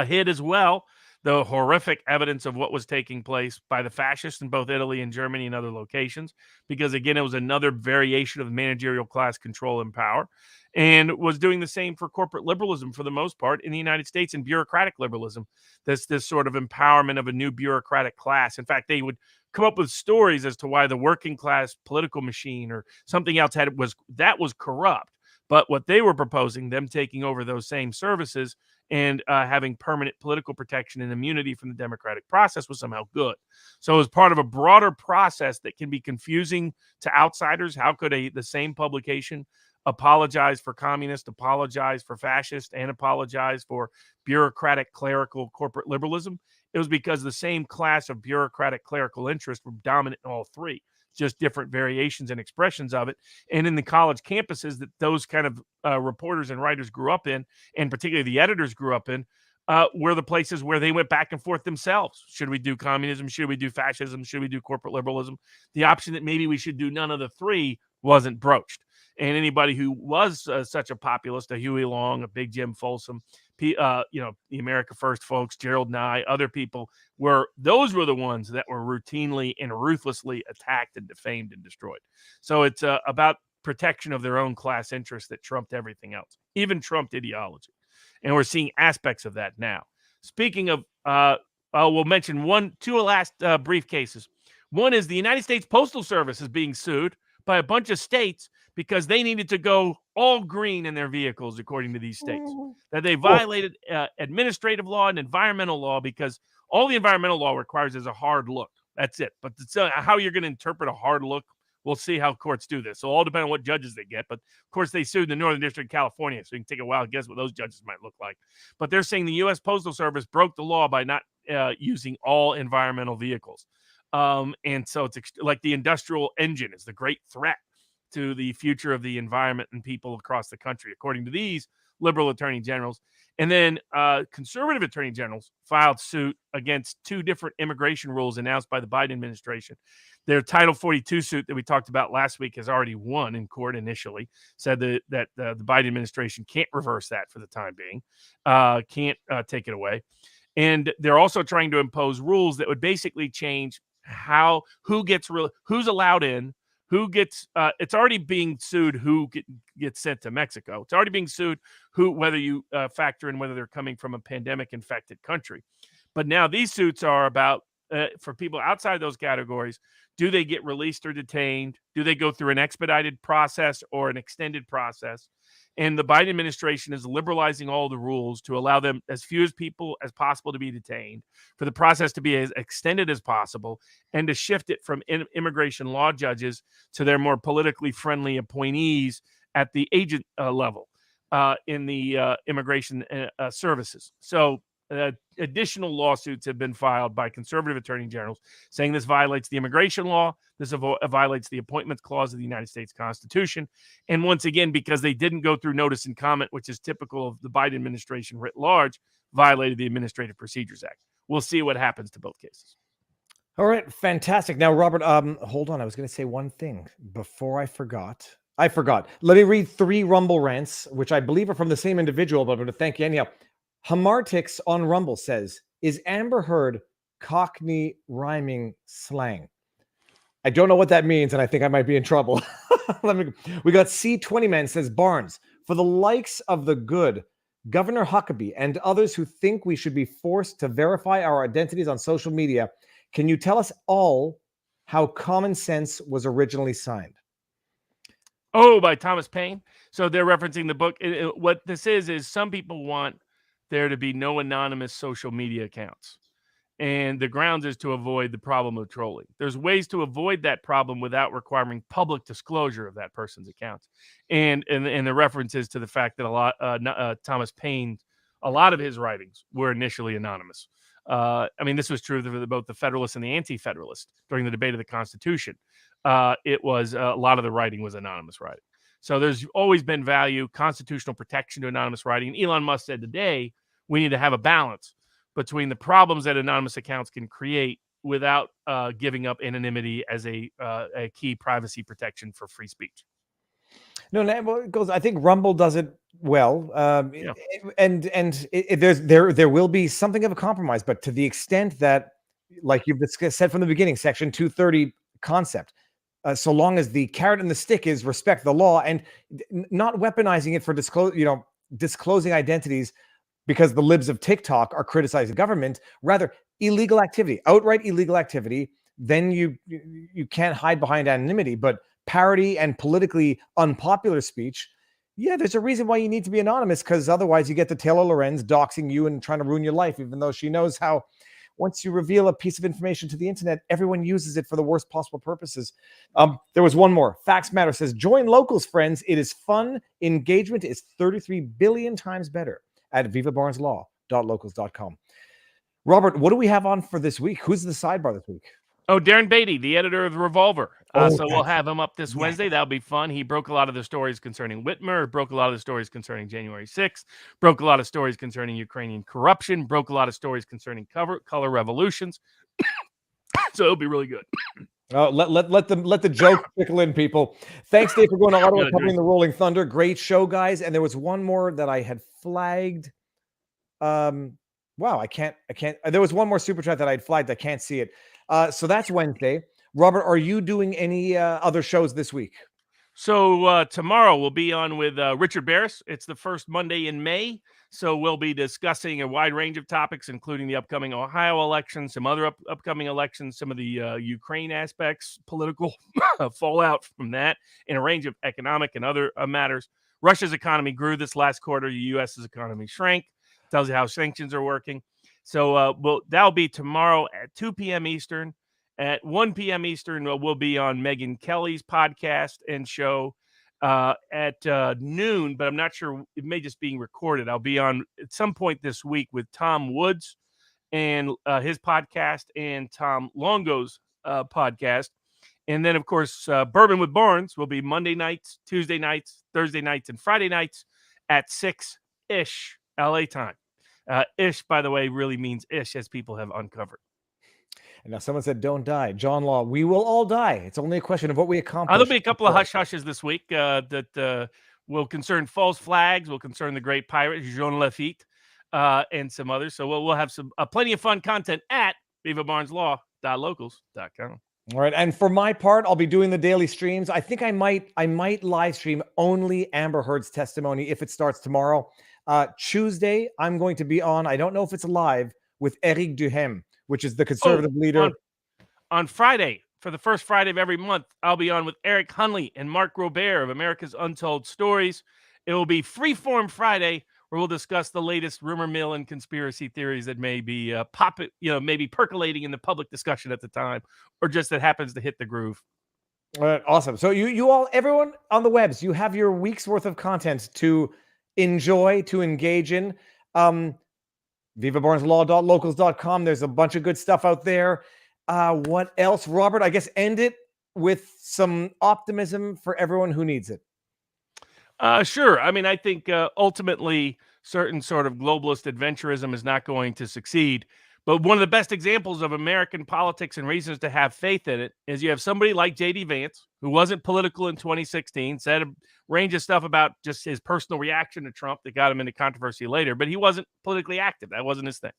Hid as well the horrific evidence of what was taking place by the fascists in both Italy and Germany and other locations, because again, it was another variation of managerial class control and power, and was doing the same for corporate liberalism for the most part in the United States, and bureaucratic liberalism. This sort of empowerment of a new bureaucratic class. In fact, they would come up with stories as to why the working class political machine or something else was corrupt. But what they were proposing, them taking over those same services and having permanent political protection and immunity from the democratic process, was somehow good. So as part of a broader process that can be confusing to outsiders, how could the same publication apologize for communist, apologize for fascist, and apologize for bureaucratic, clerical, corporate liberalism? It was because the same class of bureaucratic, clerical interests were dominant in all three, just different variations and expressions of it. And in the college campuses that those kind of reporters and writers grew up in, and particularly the editors grew up in, were the places where they went back and forth themselves. Should we do communism? Should we do fascism? Should we do corporate liberalism? The option that maybe we should do none of the three wasn't broached. And anybody who was such a populist, a Huey Long, a Big Jim Folsom, the America First folks, Gerald Nye, other people, those were the ones that were routinely and ruthlessly attacked and defamed and destroyed. So it's about protection of their own class interests that trumped everything else, even trumped ideology. And we're seeing aspects of that now. Speaking of, we'll mention two last brief cases. One is the United States Postal Service is being sued by a bunch of states because they needed to go all green in their vehicles, according to these states, that they violated administrative law and environmental law, because all the environmental law requires is a hard look. That's it. But how you're going to interpret a hard look, we'll see how courts do this. So all depend on what judges they get. But of course, they sued the Northern District of California, so you can take a wild guess what those judges might look like. But they're saying the U.S. Postal Service broke the law by not using all environmental vehicles. And so it's like the industrial engine is the great threat to the future of the environment and people across the country, according to these liberal attorney generals. And then conservative attorney generals filed suit against two different immigration rules announced by the Biden administration. Their Title 42 suit that we talked about last week has already won in court initially, said that the Biden administration can't reverse that for the time being, can't take it away. And they're also trying to impose rules that would basically change who's allowed in, who gets, it's already being sued who gets sent to Mexico. It's already being sued whether you factor in whether they're coming from a pandemic infected country. But now these suits are about, for people outside those categories, do they get released or detained? Do they go through an expedited process or an extended process? And the Biden administration is liberalizing all the rules to allow them, as few as people as possible, to be detained, for the process to be as extended as possible, and to shift it from immigration law judges to their more politically friendly appointees at the agent level in the immigration services. So additional lawsuits have been filed by conservative attorney generals saying this violates the immigration law. This violates the Appointments Clause of the United States Constitution. And once again, because they didn't go through notice and comment, which is typical of the Biden administration writ large, violated the Administrative Procedures Act. We'll see what happens to both cases. All right, fantastic. Now, Robert, hold on. I was going to say one thing before I forgot. Let me read 3 Rumble rants, which I believe are from the same individual, but I'm going to thank you anyhow. Hamartix on Rumble says, is Amber Heard Cockney rhyming slang? I don't know what that means, and I think I might be in trouble. We got C20 Man says, Barnes, for the likes of the good, Governor Huckabee and others who think we should be forced to verify our identities on social media, can you tell us all how Common Sense was originally signed? Oh, by Thomas Paine. So they're referencing the book. What this is some people want there to be no anonymous social media accounts. And the grounds is to avoid the problem of trolling. There's ways to avoid that problem without requiring public disclosure of that person's accounts. And the reference is to the fact that Thomas Paine, a lot of his writings were initially anonymous. I mean, this was true of both the Federalist and the Anti-Federalist during the debate of the Constitution. It was a lot of the writing was anonymous writing. So there's always been value, constitutional protection to anonymous writing. And Elon Musk said today, we need to have a balance between the problems that anonymous accounts can create without giving up anonymity as a key privacy protection for free speech. No, it goes. I think Rumble does it well, Yeah. there will be something of a compromise, but to the extent that, like you've said from the beginning, Section 230 concept, so long as the carrot and the stick is respect the law and not weaponizing it for disclosing identities because the libs of TikTok are criticizing government, rather illegal activity, outright illegal activity, then you can't hide behind anonymity. But parody and politically unpopular speech, yeah, there's a reason why you need to be anonymous, because otherwise you get the Taylor Lorenz doxing you and trying to ruin your life, even though she knows how once you reveal a piece of information to the internet, everyone uses it for the worst possible purposes. There was one more. Facts Matter says, join Locals, friends. It is fun. Engagement is 33 billion times better at vivabarneslaw.locals.com. Robert, what do we have on for this week? Who's the sidebar this week? Oh, Darren Beatty, the editor of The Revolver. So we'll have him up this yes. Wednesday. That'll be fun. He broke a lot of the stories concerning Whitmer, broke a lot of the stories concerning January 6th, broke a lot of stories concerning Ukrainian corruption, broke a lot of stories concerning color revolutions. So it'll be really good. Let the joke trickle in, people. Thanks, Dave, for going to Ottawa covering the Rolling Thunder. Great show, guys. And there was one more that I had flagged. Wow, I can't. There was one more super chat that I'd flagged. I can't see it. So that's Wednesday. Robert, are you doing any other shows this week? So tomorrow we'll be on with Richard Barris. It's the first Monday in May. So we'll be discussing a wide range of topics, including the upcoming Ohio election, some other upcoming elections, some of the Ukraine aspects, political fallout from that, and a range of economic and other matters. Russia's economy grew this last quarter. The U.S.'s economy shrank. Tells you how sanctions are working. So that'll be tomorrow at 2 p.m. Eastern. At 1 p.m. Eastern, we'll be on Megyn Kelly's podcast and show at noon, but I'm not sure. It may just be recorded. I'll be on at some point this week with Tom Woods and his podcast and Tom Longo's podcast. And then, of course, Bourbon with Barnes will be Monday nights, Tuesday nights, Thursday nights, and Friday nights at 6-ish LA time. Ish, by the way, really means ish, as people have uncovered. And now someone said, don't die. John Law, we will all die. It's only a question of what we accomplish. There'll be a couple of hush-hushes this week that will concern false flags, will concern the great pirate, Jean Lafitte, and some others. So we'll have some plenty of fun content at vivabarneslaw.locals.com. All right. And for my part, I'll be doing the daily streams. I think I might live stream only Amber Heard's testimony if it starts tomorrow. Tuesday, I'm going to be on, I don't know if it's live, with Eric Duhem, which is the conservative leader. On Friday, for the first Friday of every month, I'll be on with Eric Hunley and Mark Robert of America's Untold Stories. It will be Freeform Friday, where we'll discuss the latest rumor mill and conspiracy theories that may be maybe percolating in the public discussion at the time, or just that happens to hit the groove. Awesome. So you all, everyone on the webs, you have your week's worth of content to enjoy, to engage in. vivabarneslaw.locals.com. There's a bunch of good stuff out there. What else, Robert? I guess end it with some optimism for everyone who needs it. Sure. I mean, I think ultimately certain sort of globalist adventurism is not going to succeed. But one of the best examples of American politics and reasons to have faith in it is you have somebody like J.D. Vance, who wasn't political in 2016, said a range of stuff about just his personal reaction to Trump that got him into controversy later, but he wasn't politically active. That wasn't his thing.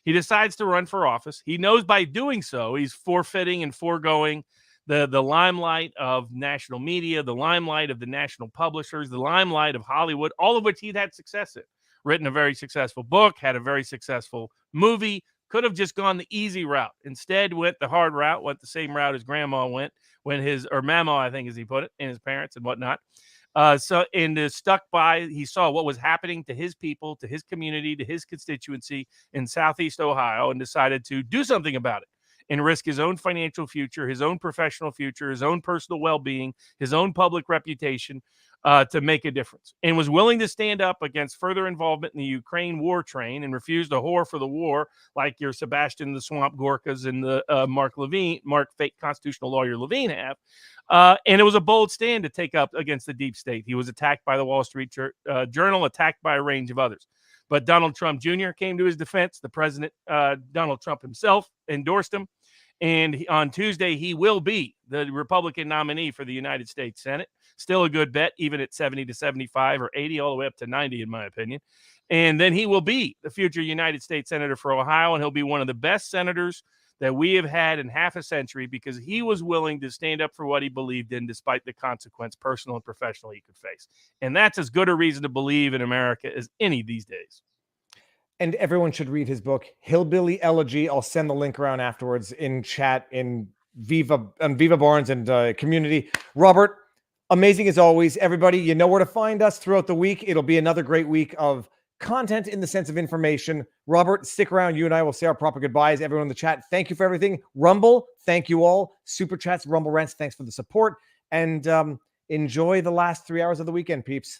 He decides to run for office. He knows by doing so, he's forfeiting and foregoing the limelight of national media, the limelight of the national publishers, the limelight of Hollywood, all of which he'd had success in. Written a very successful book, had a very successful movie, could have just gone the easy route. Instead, went the hard route, went the same route as grandma went when or mama, I think, as he put it, and his parents and whatnot. Stuck by, he saw what was happening to his people, to his community, to his constituency in Southeast Ohio, and decided to do something about it and risk his own financial future, his own professional future, his own personal well-being, his own public reputation, to make a difference, and was willing to stand up against further involvement in the Ukraine war train and refused a whore for the war like your Sebastian the Swamp Gorkas and the Mark fake constitutional lawyer Levine have. And it was a bold stand to take up against the deep state. He was attacked by the Wall Street Journal, attacked by a range of others. But Donald Trump Jr. came to his defense. The president, Donald Trump himself, endorsed him. And on Tuesday, he will be the Republican nominee for the United States Senate. Still a good bet, even at 70 to 75 or 80, all the way up to 90, in my opinion. And then he will be the future United States Senator for Ohio, and he'll be one of the best senators that we have had in half a century because he was willing to stand up for what he believed in despite the consequence, personal and professional, he could face. And that's as good a reason to believe in America as any these days. And everyone should read his book, Hillbilly Elegy. I'll send the link around afterwards in chat, in Viva, on Viva Barnes and community. Robert, amazing as always. Everybody, you know where to find us throughout the week. It'll be another great week of content in the sense of information. Robert, stick around. You and I will say our proper goodbyes. Everyone in the chat, thank you for everything. Rumble, thank you all. Super chats, Rumble Rants, thanks for the support. And enjoy the last 3 hours of the weekend, peeps.